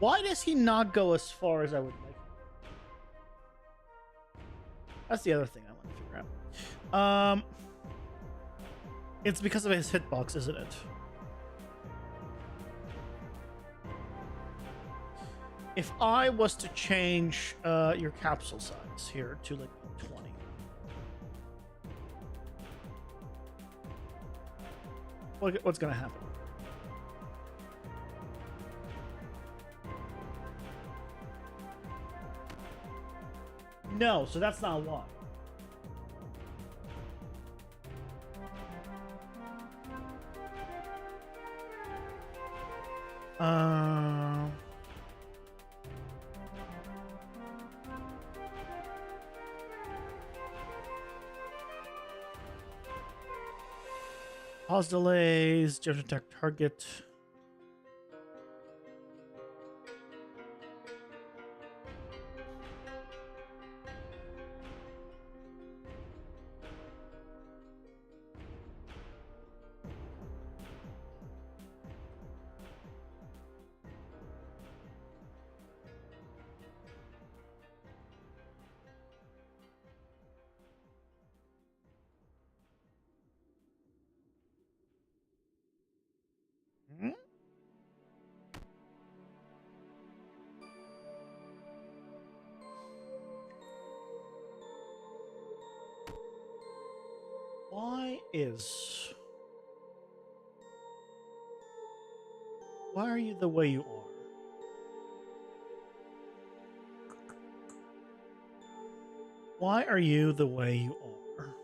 why does he not go as far as I would like? That's the other thing I want to figure out. It's because of his hitbox, isn't it? If I was to change your capsule size here to like 20. What's gonna happen? No, so that's not why. Pause delays, jump attack target. Hmm? Why are you the way you are? Why are you the way you are?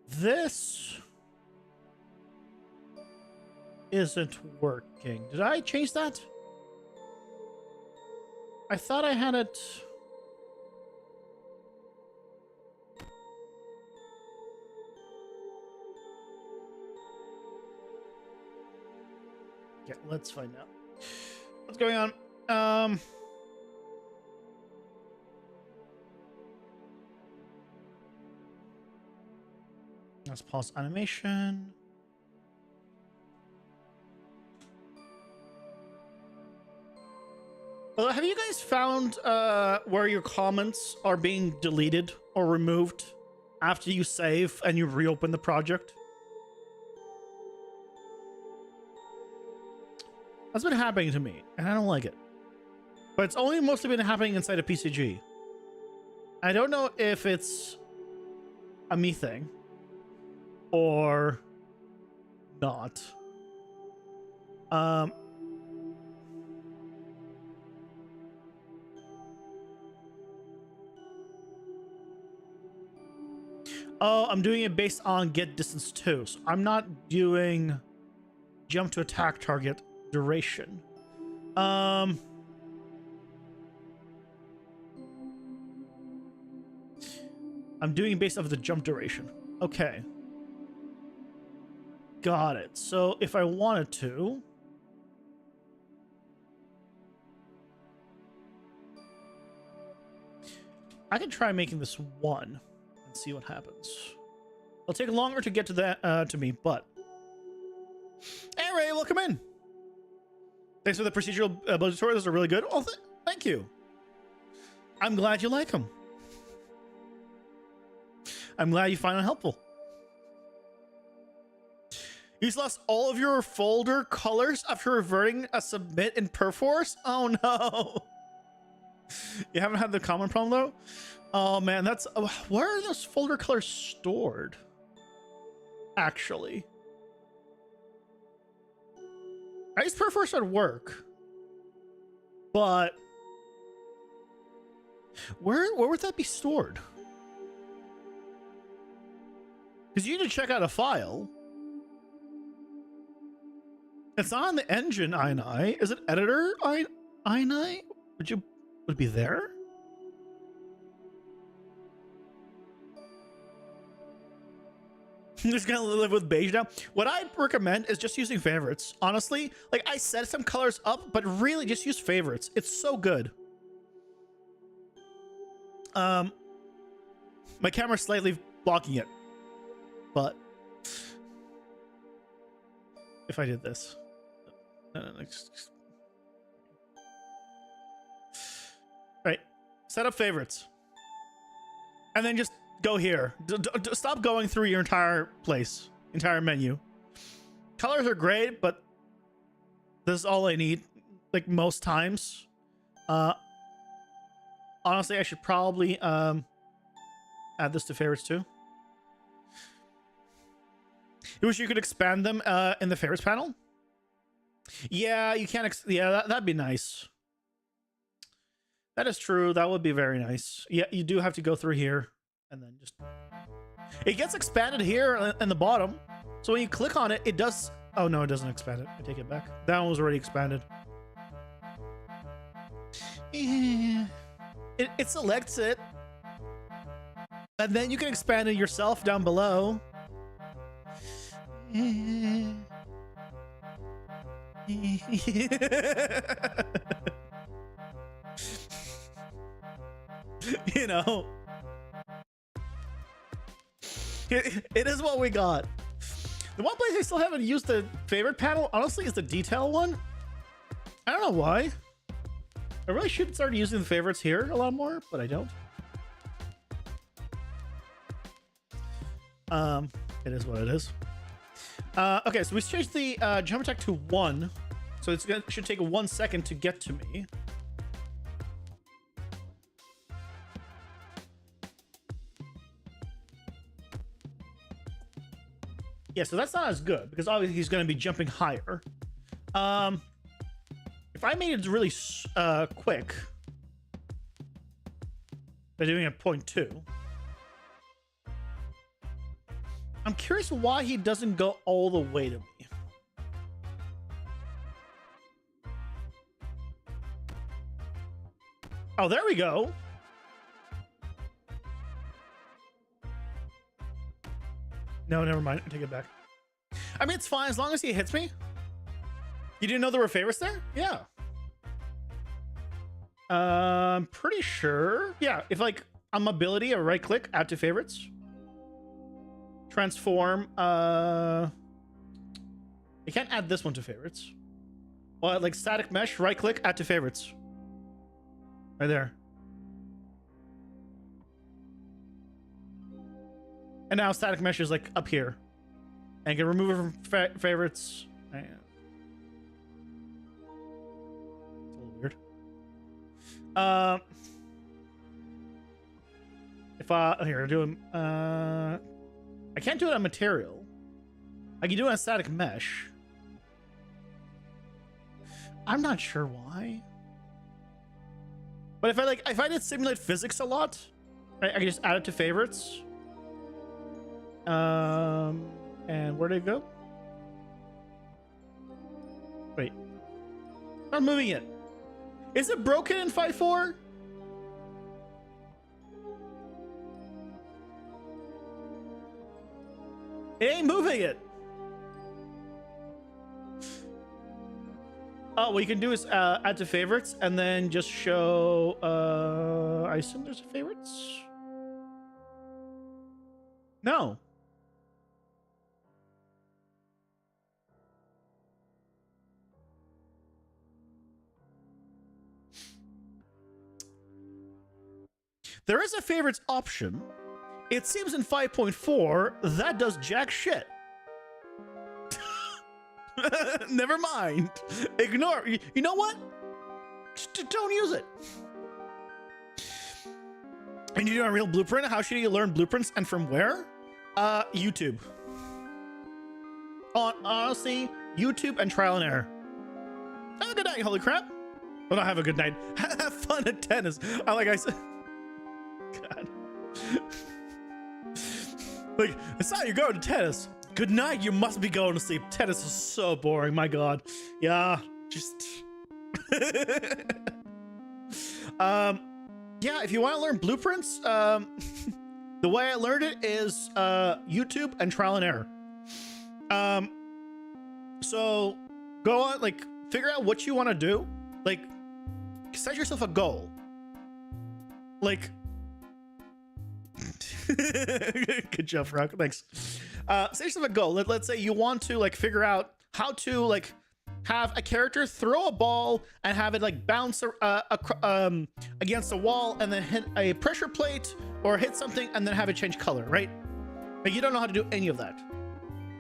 This isn't working. Did I change that? I thought I had it. Okay, let's find out. What's going on? Let's pause animation. Well, have you guys found where your comments are being deleted or removed after you save and you reopen the project? That's been happening to me, and I don't like it. But it's only mostly been happening inside of PCG. I don't know if it's a me thing or not. Oh, I'm doing it based on get distance too. So I'm not doing jump to attack target duration. I'm doing based off the jump duration. Okay. Got it. So if I wanted to, I can try making this 1 and see what happens. It'll take longer to get to that to me, but hey Ray, welcome in. Thanks for the procedural ability tutorials. Those are really good. Oh, thank you. I'm glad you like them. I'm glad you find it helpful. You just lost all of your folder colors after reverting a submit in Perforce? Oh no. You haven't had the common problem though? Oh man, that's... where are those folder colors stored? Actually. I used Perforce at work. But... Where would that be stored? Because you need to check out a file. It's not on the engine ini. Is it editor ini? Would it be there? I'm just gonna live with beige now. What I'd recommend is just using favorites. Honestly, like I set some colors up, but really just use favorites. It's so good. My camera's slightly blocking it, but if I did this, right, set up favorites, and then just go here. Stop going through your entire menu. Colors are great, but this is all I need, like most times. Honestly, I should probably add this to favorites too. You wish you could expand them in the favorites panel. Yeah, you can't. Yeah, that'd be nice. That is true. That would be very nice. Yeah, you do have to go through here and then just... It gets expanded here in the bottom. So when you click on it, it does... Oh, no, it doesn't expand it. I take it back. That one was already expanded. Yeah. it selects it, and then you can expand it yourself down below. You know, it is what we got. The one place I still haven't used the favorite panel, honestly, is the detail one. I don't know why. I really should start using the favorites here a lot more, but I don't. It is what it is. Okay, so we changed the jump attack to 1, so it should take 1 second to get to me. Yeah, so that's not as good because obviously he's going to be jumping higher. If I made it really quick by doing a 0.2, I'm curious why he doesn't go all the way to me. Oh, there we go. No, never mind. I take it back. I mean, it's fine as long as he hits me. You didn't know there were favorites there? Yeah. I'm pretty sure. Yeah, if like on mobility, a right click, add to favorites. Transform. You can't add this one to favorites. Well, like static mesh, right click, add to favorites. Right there. And now static mesh is like up here. And you can remove it from favorites. It's a little weird. Here, do I can't do it on material. I can do it on static mesh. I'm not sure why. But if I did simulate physics a lot, right, I can just add it to favorites. And where did it go? Wait. Not moving it. Is it broken in 5.4? It ain't moving it. Oh, what you can do is add to favorites and then just show, I assume there's a favorites? No. There is a favorites option. It seems in 5.4 that does jack shit. Never mind. Ignore. You know what? Just don't use it. And you do a real blueprint? How should you learn blueprints and from where? YouTube. Honestly, YouTube and trial and error. Have a good night, holy crap. Well, not have a good night. Have fun at tennis. Like I said. God. Like, it's not you're going to tennis. Good night, you must be going to sleep. Tennis is so boring, my God. Yeah, just... yeah, if you want to learn blueprints, the way I learned it is YouTube and trial and error. So go on, like, figure out what you want to do. Like, set yourself a goal. Like, good job, Rock. Thanks. Set yourself a goal. Let's say you want to like figure out how to like have a character throw a ball and have it like bounce against a wall and then hit a pressure plate or hit something and then have it change color, right? Like you don't know how to do any of that.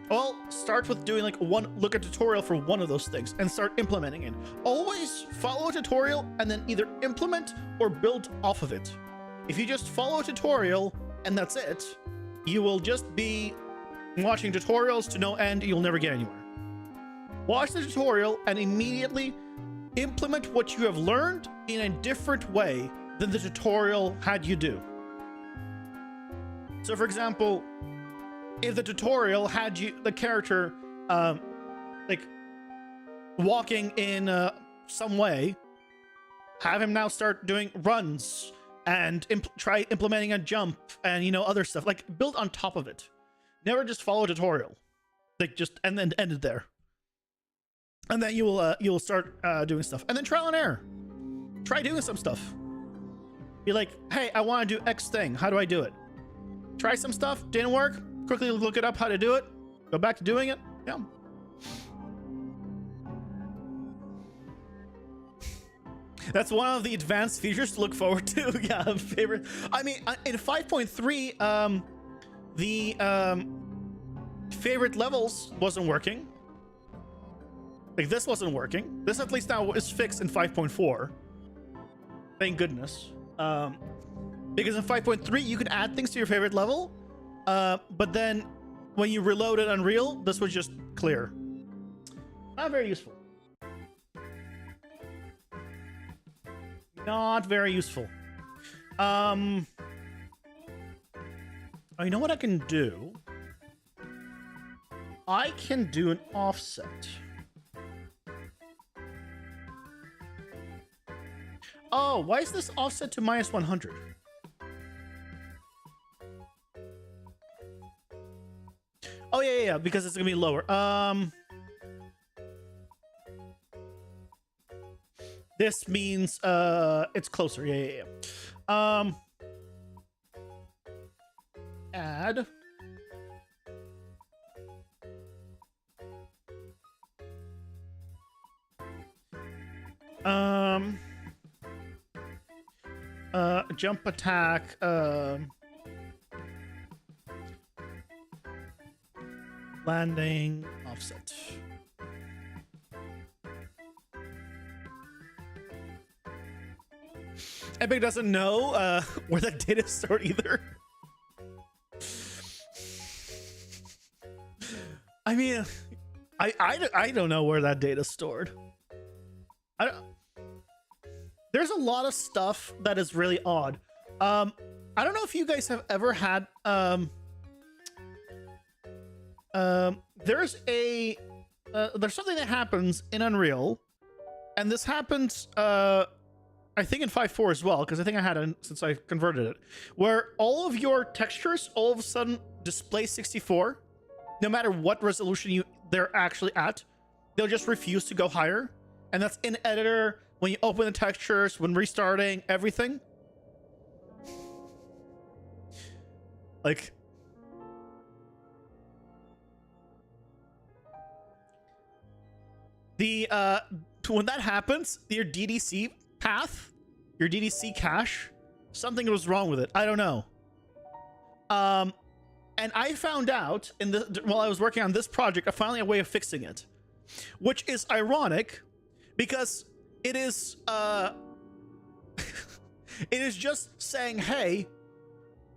Well, start with doing like look at tutorial for one of those things and start implementing it. Always follow a tutorial and then either implement or build off of it. If you just follow a tutorial and that's it, you will just be watching tutorials to no end. You'll never get anywhere. Watch the tutorial and immediately implement what you have learned in a different way than the tutorial had you do. So for example, if the tutorial had the character like walking in some way, have him now start doing runs and try implementing a jump and, you know, other stuff. Like, build on top of it. Never just follow a tutorial. Like, just, and then end it there. And then you'll start doing stuff. And then trial and error. Try doing some stuff. Be like, hey, I want to do X thing. How do I do it? Try some stuff. Didn't work. Quickly look it up how to do it. Go back to doing it. Yeah. That's one of the advanced features to look forward to. Yeah, favorite. I mean, in 5.3, the favorite levels wasn't working. Like, this wasn't working. This at least now is fixed in 5.4. Thank goodness. Because in 5.3 you could add things to your favorite level, but then when you reload it Unreal, this was just clear. Not very useful. Not very useful. Oh, you know what I can do? I can do an offset. Oh, why is this offset to -100? Oh, yeah, because it's gonna be lower. This means it's closer. Yeah. Add. Jump attack. Landing offset. Epic doesn't know where that data is stored either. I mean, I don't know where that data is stored. There's a lot of stuff that is really odd. I don't know if you guys have ever had there's something that happens in Unreal, and this happens I think in 5.4 as well, because I think I had it since I converted it, where all of your textures all of a sudden display 64, no matter what resolution they're actually at. They'll just refuse to go higher, and that's in editor, when you open the textures, when restarting, everything. Like, when that happens, your DDC path, your DDC cache, something was wrong with it. I don't know. And I found out while I was working on this project, I found a way of fixing it, which is ironic because it is it is just saying, hey,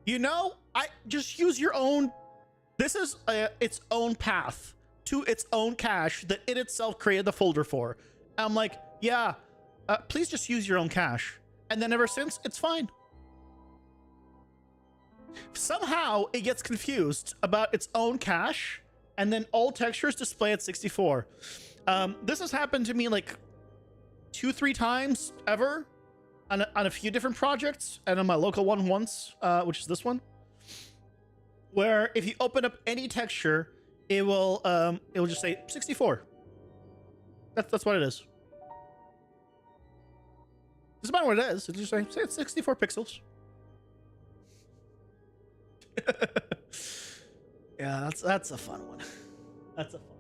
you know, I just use your own. This is its own path to its own cache that it itself created the folder for. And I'm like, yeah, please just use your own cache. And then ever since, it's fine. Somehow it gets confused about its own cache, and then all textures display at 64. This has happened to me like 2-3 times ever on a few different projects, and on my local one once, which is this one, where if you open up any texture, it will just say 64. That's what it is. Doesn't matter what it is. It'll just say it's 64 pixels. Yeah, that's a fun one. That's a fun one.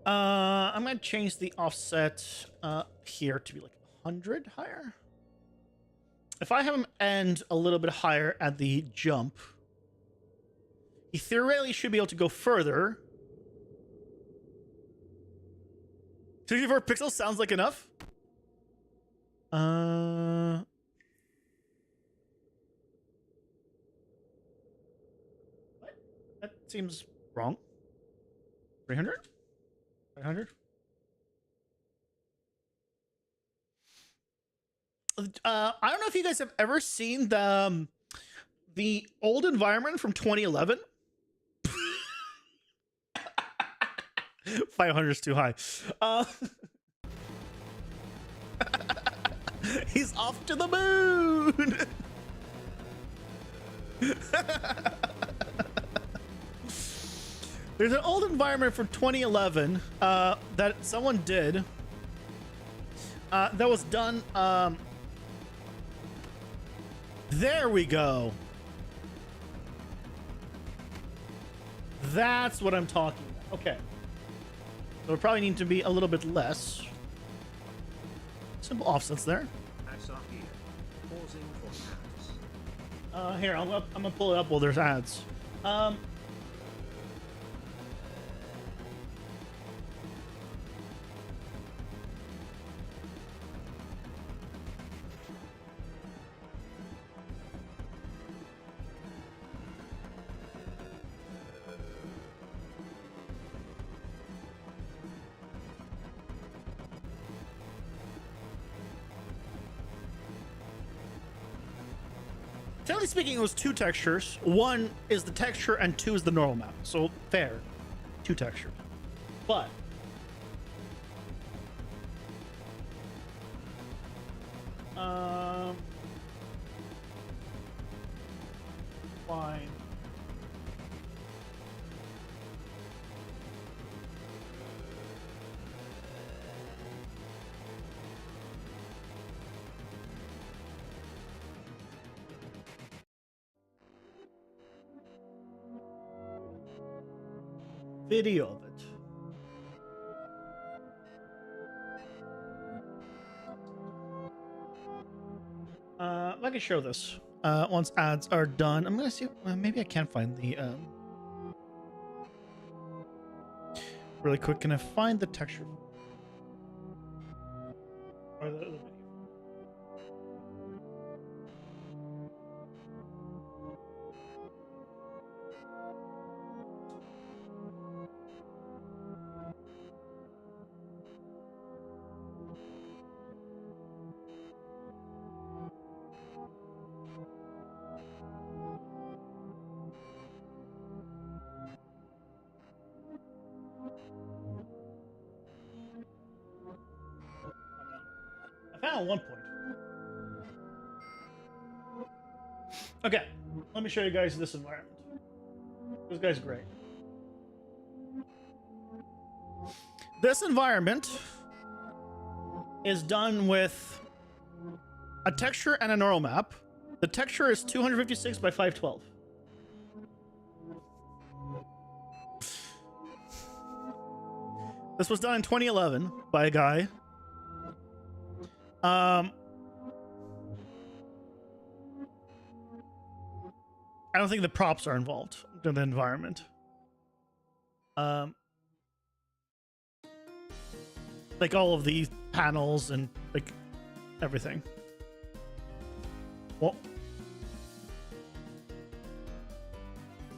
I'm gonna change the offset here to be like 100 higher. If I have him end a little bit higher at the jump, he theoretically should be able to go further. 64 pixels sounds like enough. What? That seems wrong. 300? 500? I don't know if you guys have ever seen the old environment from 2011. 500 is too high. He's off to the moon. There's an old environment from 2011 that someone did that was done. There we go. That's what I'm talking about. Okay. So it probably need to be a little bit less. Simple offsets there. Ads are here. Pausing for ads. Here, I'm gonna pull it up while there's ads. Generally speaking, it was two textures. One is the texture and two is the normal map. So fair, two textures. But fine. Video of it. I can show this once ads are done. I'm gonna see. Maybe I can find the really quick. Can I find the texture or the video? I found one point. Okay, let me show you guys this environment. This guy's great. This environment is done with a texture and a normal map. The texture is 256 by 512. This was done in 2011 by a guy. I don't think the props are involved in the environment. Like all of these panels and like everything. Well,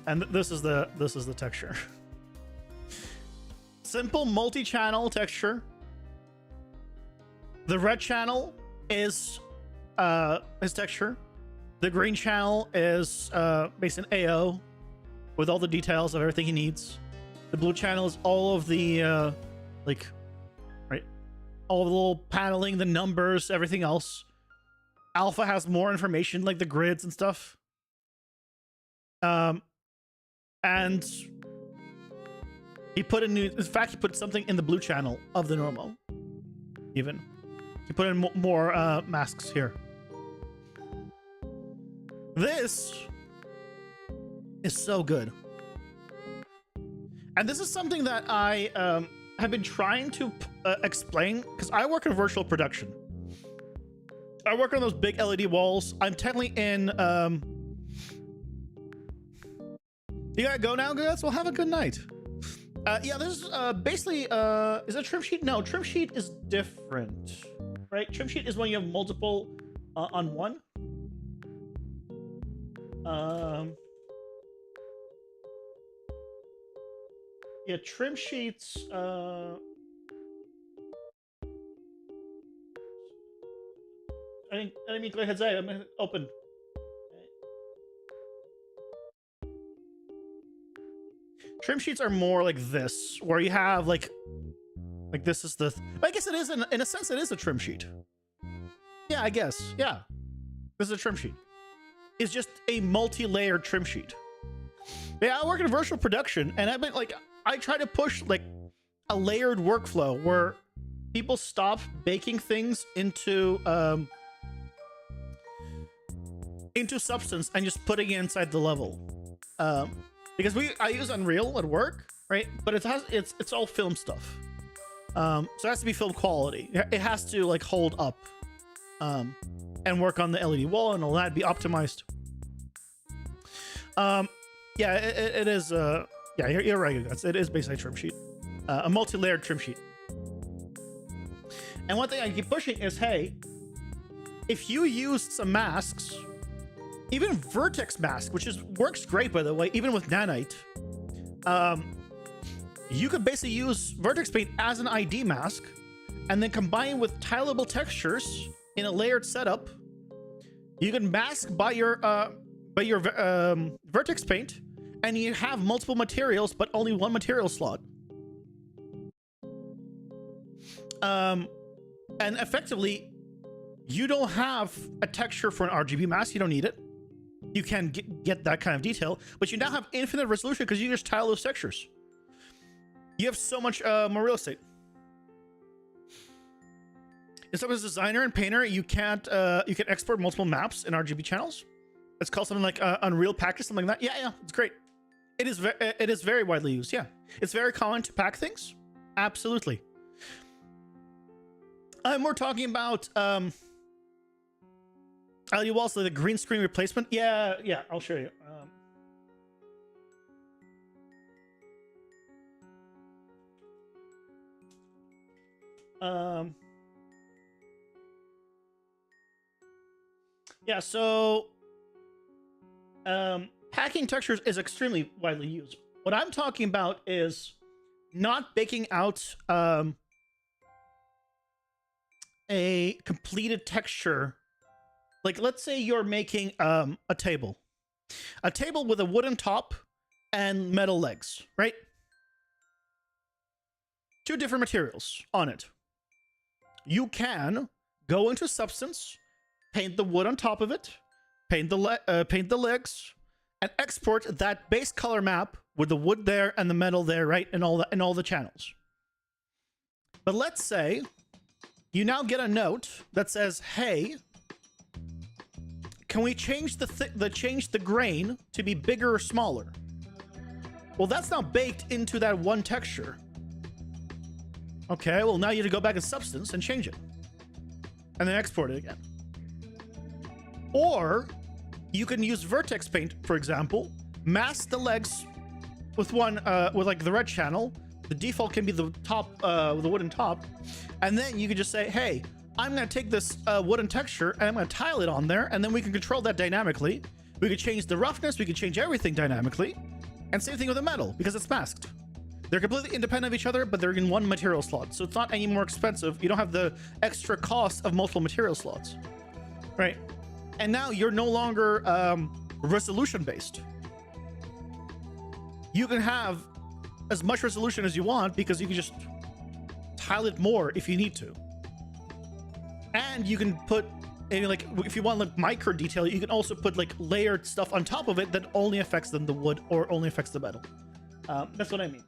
and this is the texture. Simple multi-channel texture. The red channel is his texture. The green channel is based in AO with all the details of everything he needs. The blue channel is all of the like, right, all the little paneling, the numbers, everything else. Alpha has more information like the grids and stuff. And he put in in fact he put something in the blue channel of the normal. Even he put in more masks here. This is so good. And this is something that I have been trying to explain because I work in virtual production. I work on those big LED walls. I'm technically in you gotta go now, guys? Well, have a good night. Yeah, this is basically is it trim sheet? No, trim sheet is different, right? Trim sheet is when you have multiple on one. Yeah, trim sheets. I didn't mean to go ahead and say. I'm gonna open. Trim sheets are more like this, where you have like this is the. I guess it is in a sense it is a trim sheet. Yeah, I guess. Yeah, this is a trim sheet. It's just a multi-layered trim sheet. Yeah, I work in virtual production, and I've been like, I try to push like a layered workflow where people stop baking things into Substance and just putting it inside the level. Because I use Unreal at work, right? But it's all film stuff. So it has to be film quality. It has to like hold up, and work on the LED wall and all that, be optimized. Yeah, it is. Yeah, you're right, guys. It is basically a trim sheet, a multi-layered trim sheet. And one thing I keep pushing is, hey, if you used some masks, even vertex mask, which works great by the way, even with nanite, you could basically use vertex paint as an ID mask, and then combine with tileable textures in a layered setup. You can mask by your vertex paint, and you have multiple materials, but only one material slot. And effectively, you don't have a texture for an RGB mask. You don't need it. You can get that kind of detail, but you now have infinite resolution because you just tile those textures. You have so much more real estate. Instead of as a designer and painter, you can export multiple maps in RGB channels. It's called something like Unreal Package, something like that. Yeah, it's great. It is very widely used. Yeah, it's very common to pack things. Absolutely. We're talking about LED walls, like the green screen replacement. Yeah, I'll show you. Yeah, so packing textures is extremely widely used. What I'm talking about is not baking out a completed texture. Like, let's say you're making a table with a wooden top and metal legs, right? Two different materials on it. You can go into Substance, paint the wood on top of it, paint the legs, and export that base color map with the wood there and the metal there, right, and all the channels. But let's say you now get a note that says, "Hey, can we change the grain to be bigger or smaller?" Well, that's now baked into that one texture. Okay, well, now you have to go back in Substance and change it, and then export it again. Or you can use vertex paint, for example, mask the legs with with like the red channel. The default can be the top, the wooden top, and then you can just say, "Hey, I'm going to take this wooden texture and I'm going to tile it on there," and then we can control that dynamically. We could change the roughness, we could change everything dynamically, and same thing with the metal because it's masked. They're completely independent of each other, but they're in one material slot, so it's not any more expensive. You don't have the extra cost of multiple material slots, right? And now you're no longer resolution based. You can have as much resolution as you want because you can just tile it more if you need to. And you can put any, like, if you want like micro detail, you can also put like layered stuff on top of it that only affects then the wood or only affects the metal. That's what I mean.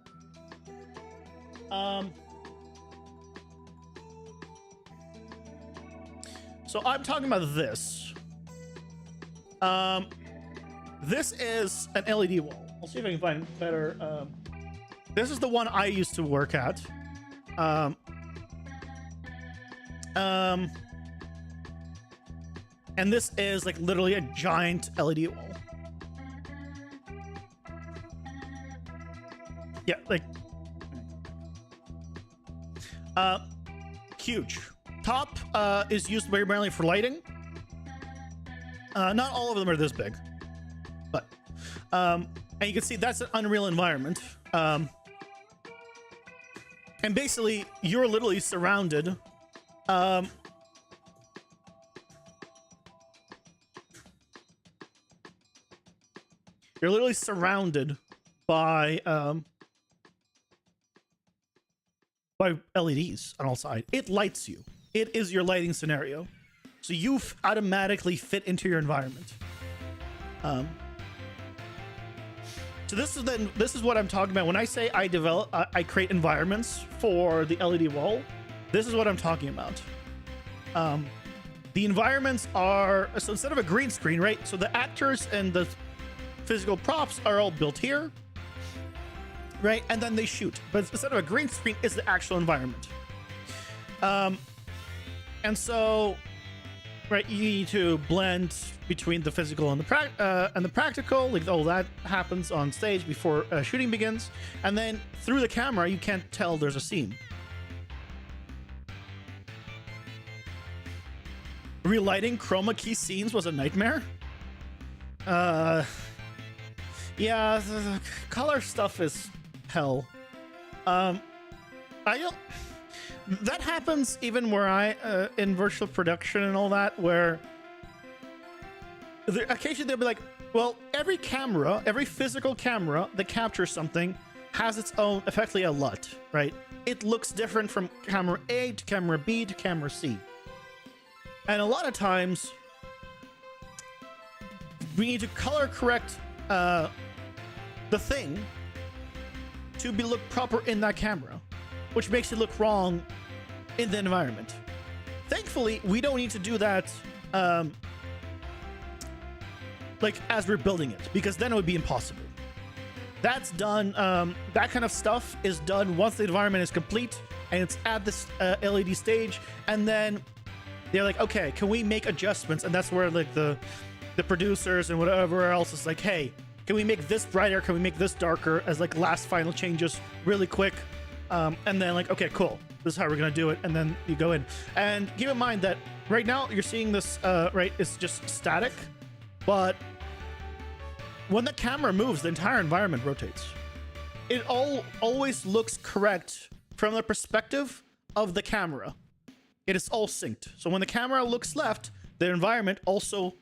So I'm talking about this. This is an LED wall. I'll see if I can find better. This is the one I used to work at. And this is like literally a giant LED wall. Yeah, like huge. Top is used primarily for lighting. Not all of them are this big, but and you can see that's an Unreal environment. And basically, you're literally surrounded. You're literally surrounded by LEDs on all sides. It lights you. It is your lighting scenario. So you automatically fit into your environment. So this is what I'm talking about when I say I create environments for the LED wall. This is what I'm talking about. The environments are, so instead of a green screen, right? So the actors and the physical props are all built here, right? And then they shoot. But instead of a green screen, is the actual environment. And so, right, you need to blend between the physical and the practical. Like all that happens on stage before shooting begins, and then through the camera, you can't tell there's a scene. Relighting chroma key scenes was a nightmare. Yeah, the color stuff is hell. I don't. That happens even where I in virtual production and all that, where occasionally they'll be like, well, every camera, every physical camera that captures something has its own, effectively a LUT, right? It looks different from camera A to camera B to camera C. And a lot of times we need to color correct the thing to be look proper in that camera, which makes it look wrong in the environment. Thankfully, we don't need to do that like as we're building it, because then it would be impossible. That's done, that kind of stuff is done once the environment is complete and it's at this LED stage, and then they're like, okay, can we make adjustments? And that's where like the producers and whatever else is like, hey, can we make this brighter? Can we make this darker as like last final changes really quick? And then like, okay, cool. This is how we're going to do it. And then you go in. And keep in mind that right now you're seeing this, right, it's just static. But when the camera moves, the entire environment rotates. It always looks correct from the perspective of the camera. It is all synced. So when the camera looks left, the environment also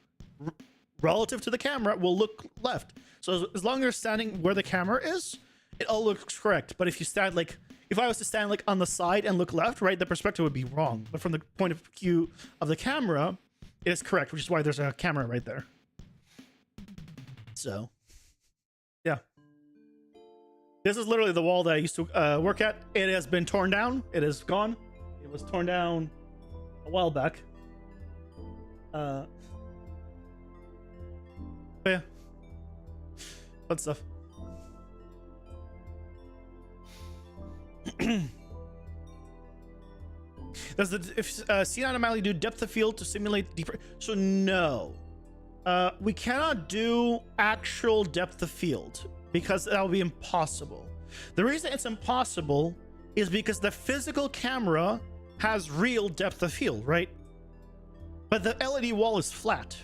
relative to the camera will look left. So as long as you're standing where the camera is, it all looks correct. But if you stand like, if I was to stand like on the side and look left, right, the perspective would be wrong. But from the point of view of the camera, it is correct, which is why there's a camera right there. So, yeah. This is literally the wall that I used to work at. It has been torn down. It is gone. It was torn down a while back. But yeah. Fun stuff. Does the scene automatically do depth of field to simulate deeper? So no. We cannot do actual depth of field because that would be impossible. The reason it's impossible is because the physical camera has real depth of field, right? But the LED wall is flat,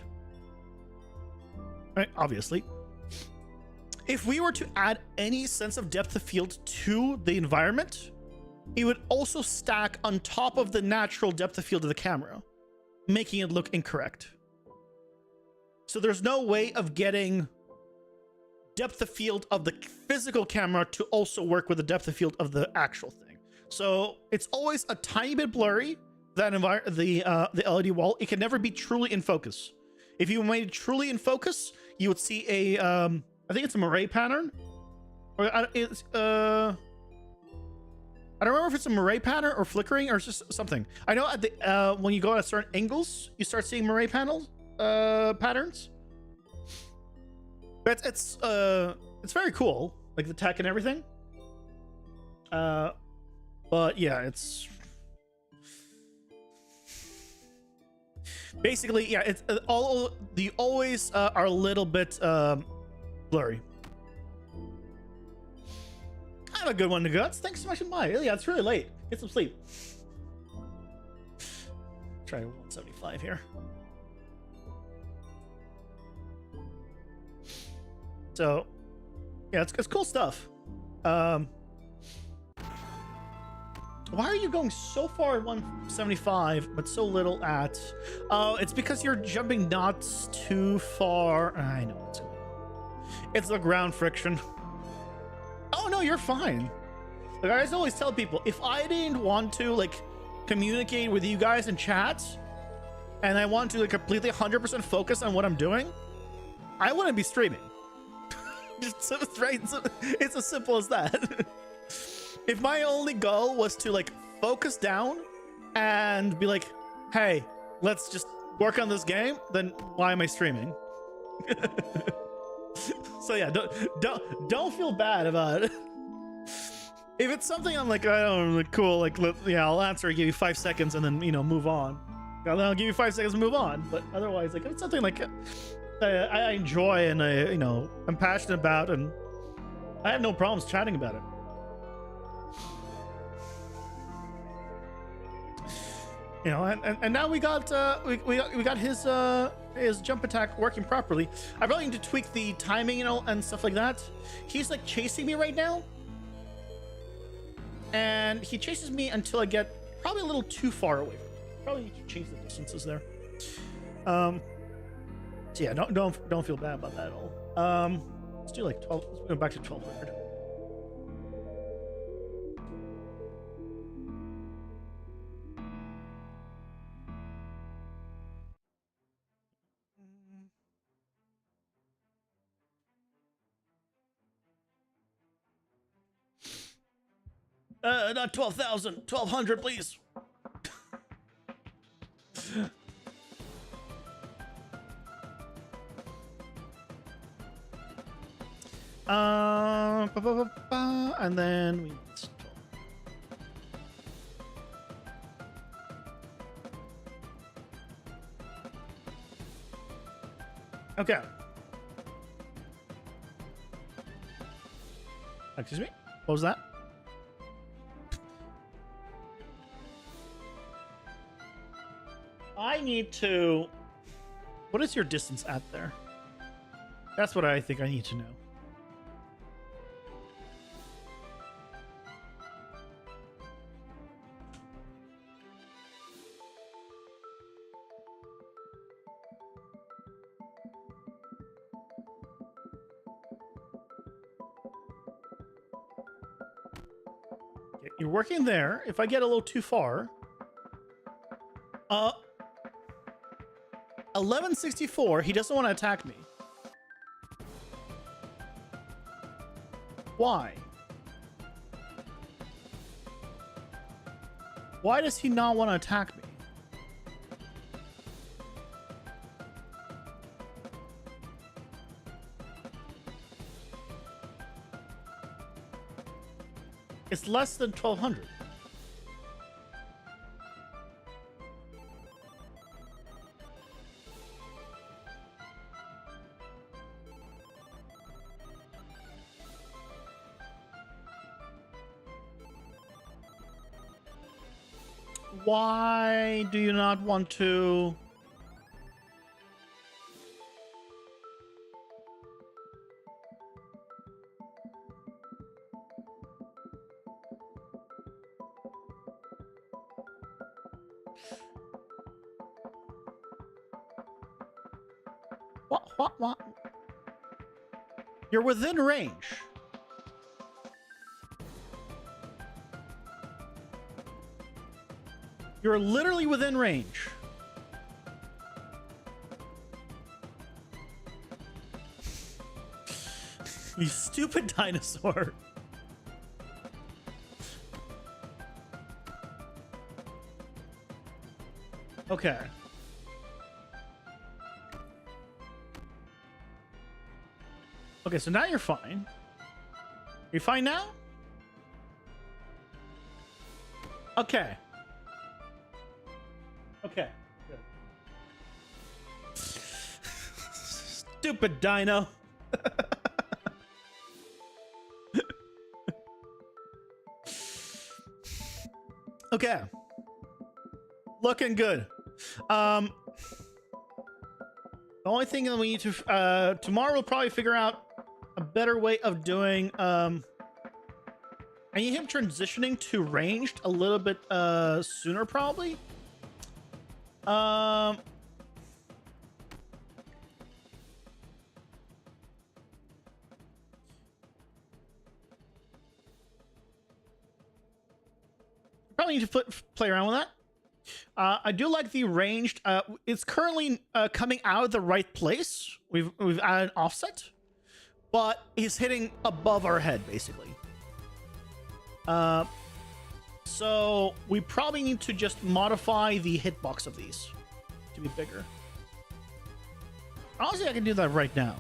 right? Obviously. If we were to add any sense of depth of field to the environment, it would also stack on top of the natural depth of field of the camera, making it look incorrect. So there's no way of getting depth of field of the physical camera to also work with the depth of field of the actual thing. So it's always a tiny bit blurry, that the LED wall. It can never be truly in focus. If you made it truly in focus, you would see a I think it's a moire pattern, or it's I don't remember if it's a moire pattern or flickering or just something. I know at the when you go at certain angles, you start seeing moire panels patterns. But it's very cool, like the tech and everything. But yeah, it's basically, yeah, it's all the always are a little bit blurry. I have a good one to guts. Thanks so much for my. Yeah, it's really late. Get some sleep. Try 175 here. So, yeah, it's cool stuff. Why are you going so far at 175 but so little at? Oh, it's because you're jumping not too far. I know what's going on. It's the ground friction. no, you're fine. Like, I just always tell people, if I didn't want to like communicate with you guys in chats, and I want to like completely 100% focus on what I'm doing, I wouldn't be streaming. Just right. It's as simple as that. If my only goal was to like focus down and be like, hey, let's just work on this game, then why am I streaming? So yeah, don't feel bad about it. If it's something I'm like, I don't know, like, cool, like, yeah, I'll answer, give you 5 seconds, and then, you know, move on. I'll give you 5 seconds and move on. But otherwise, like, if it's something like I enjoy and I, you know, I'm passionate about, and I have no problems chatting about it. You know, and now we got his jump attack working properly. I probably need to tweak the timing and stuff like that. He's like chasing me right now, and he chases me until I get probably a little too far away from him. Probably need to change the distances there. So yeah, don't feel bad about that at all. Let's do like 12. Let's go back to 1200. Not 12,000, 1,200, please. And then we okay. Excuse me? What was that? I need to... What is your distance at there? That's what I think I need to know. Okay, you're working there. If I get a little too far... 1164, he doesn't want to attack me. Why? Why does he not want to attack me? It's less than 1,200. Why do you not want to? What? You're within range. You're literally within range. You stupid dinosaur. Okay. Okay, so now you're fine. You're fine now? Okay. Okay. Good. Stupid dino. Okay. Looking good. The only thing that we need to tomorrow we'll probably figure out a better way of doing I need him transitioning to ranged a little bit sooner probably. probably need to play around with that. I do like the ranged. It's currently coming out of the right place. We've added an offset, but he's hitting above our head basically. So we probably need to just modify the hitbox of these to be bigger. Honestly, I can do that right now.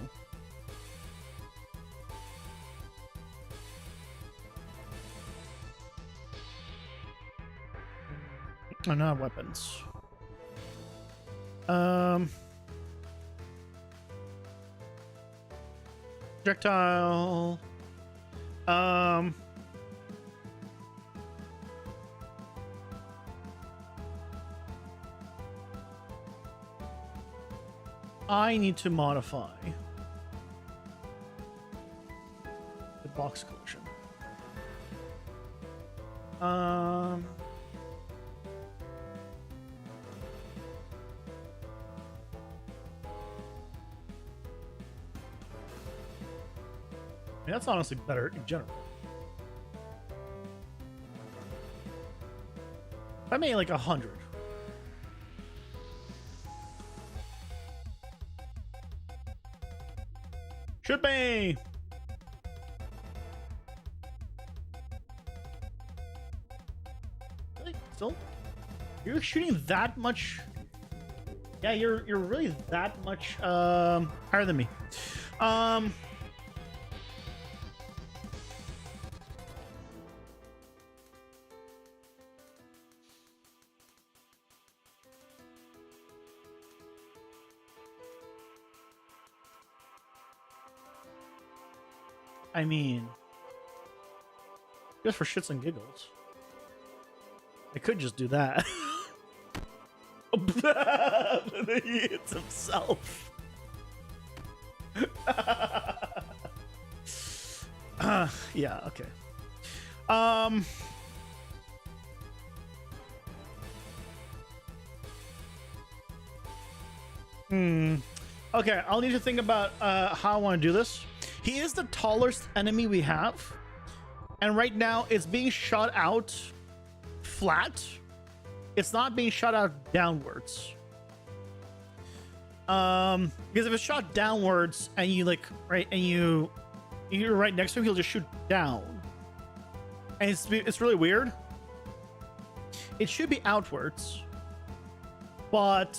Oh, not weapons. Projectile. I need to modify the box collection. That's honestly better in general. I made like 100. Should be. Really? Still? You're shooting that much? Yeah, you're really that much higher than me. I mean, just for shits and giggles, I could just do that. He hits himself. Yeah, okay. Okay, I'll need to think about how I want to do this. He is the tallest enemy we have, and right now it's being shot out flat. It's not being shot out downwards. Because if it's shot downwards and you like you're right next to him, he'll just shoot down, and it's really weird. It should be outwards, but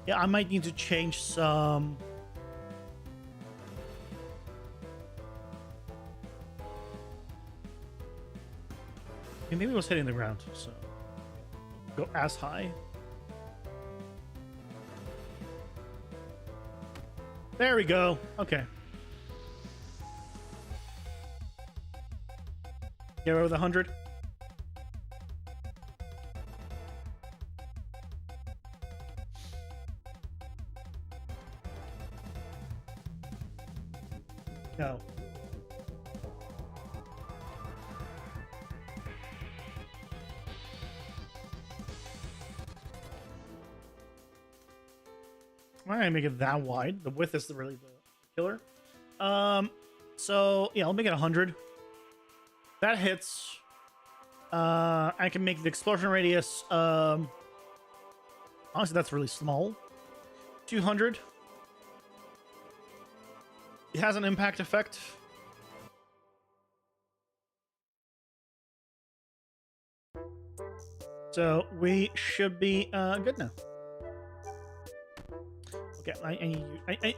yeah, I might need to change some. Maybe it was hitting the ground, so go as high. There we go. Okay. Get over the 100. No. I'm not gonna make it that wide. The width is really the killer. So yeah, I'll make it 100. That hits. I can make the explosion radius. Honestly, that's really small. 200. It has an impact effect. So we should be good now. Okay,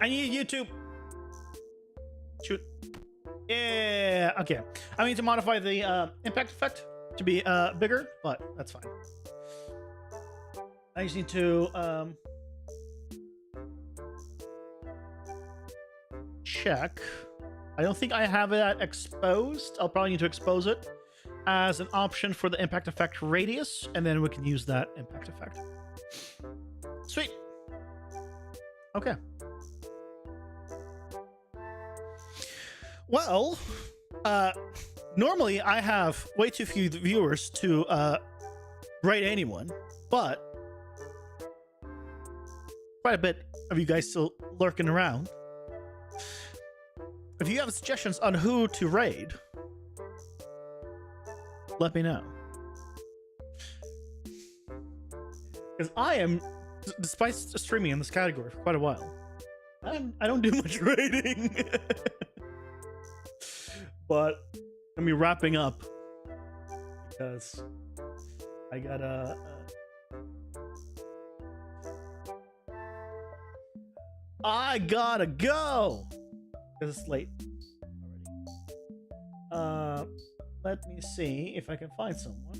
I need you to shoot. Yeah, okay. I need to modify the impact effect to be bigger, but that's fine. I just need to check. I don't think I have that exposed. I'll probably need to expose it as an option for the impact effect radius, and then we can use that impact effect. Sweet. Okay. Well, normally I have way too few viewers to rate anyone, but quite a bit of you guys still lurking around. if you have suggestions on who to raid, let me know. Because I am, despite streaming in this category for quite a while, I don't do much raiding. But I'm be wrapping up because I gotta. I gotta go because it's late already. Let me see if I can find someone.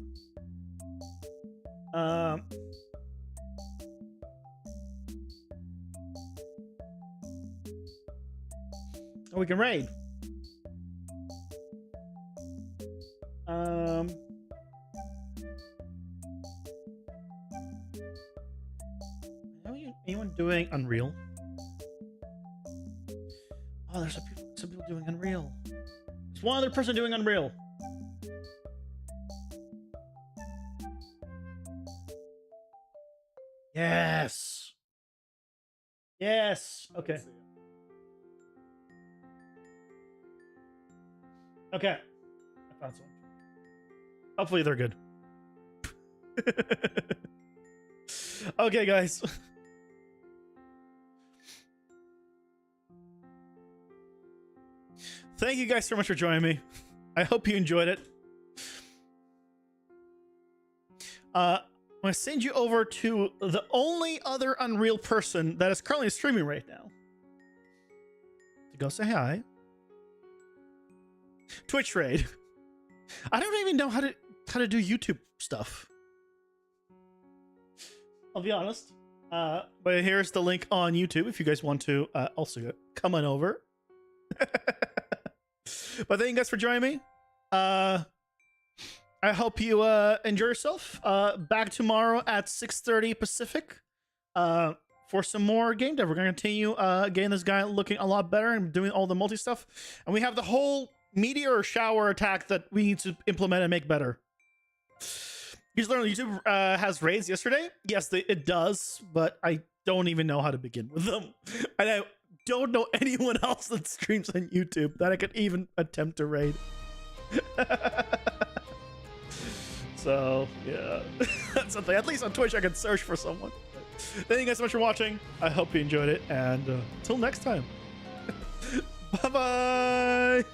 We can raid. Anyone doing Unreal? Oh, there's some people doing Unreal. There's one other person doing Unreal. Yes. Yes. Okay. Okay. I found someone. Hopefully they're good. Okay, guys. Thank you guys so much for joining me. I hope you enjoyed it. I'm going to send you over to the only other Unreal person that is currently streaming right now. To go say hi. Twitch raid. I don't even know how to do YouTube stuff. I'll be honest. But here's the link on YouTube if you guys want to also come on over. But thank you guys for joining me. I hope you enjoy yourself. Back tomorrow at 6:30 Pacific for some more game dev. We're going to continue getting this guy looking a lot better and doing all the multi stuff. And we have the whole meteor shower attack that we need to implement and make better. You just learned YouTube has raids yesterday. Yes, it does, but I don't even know how to begin with them. And I don't know anyone else that streams on YouTube that I could even attempt to raid. So, yeah. That's something. At least on Twitch, I can search for someone. Thank you guys so much for watching. I hope you enjoyed it. And until next time. Bye-bye.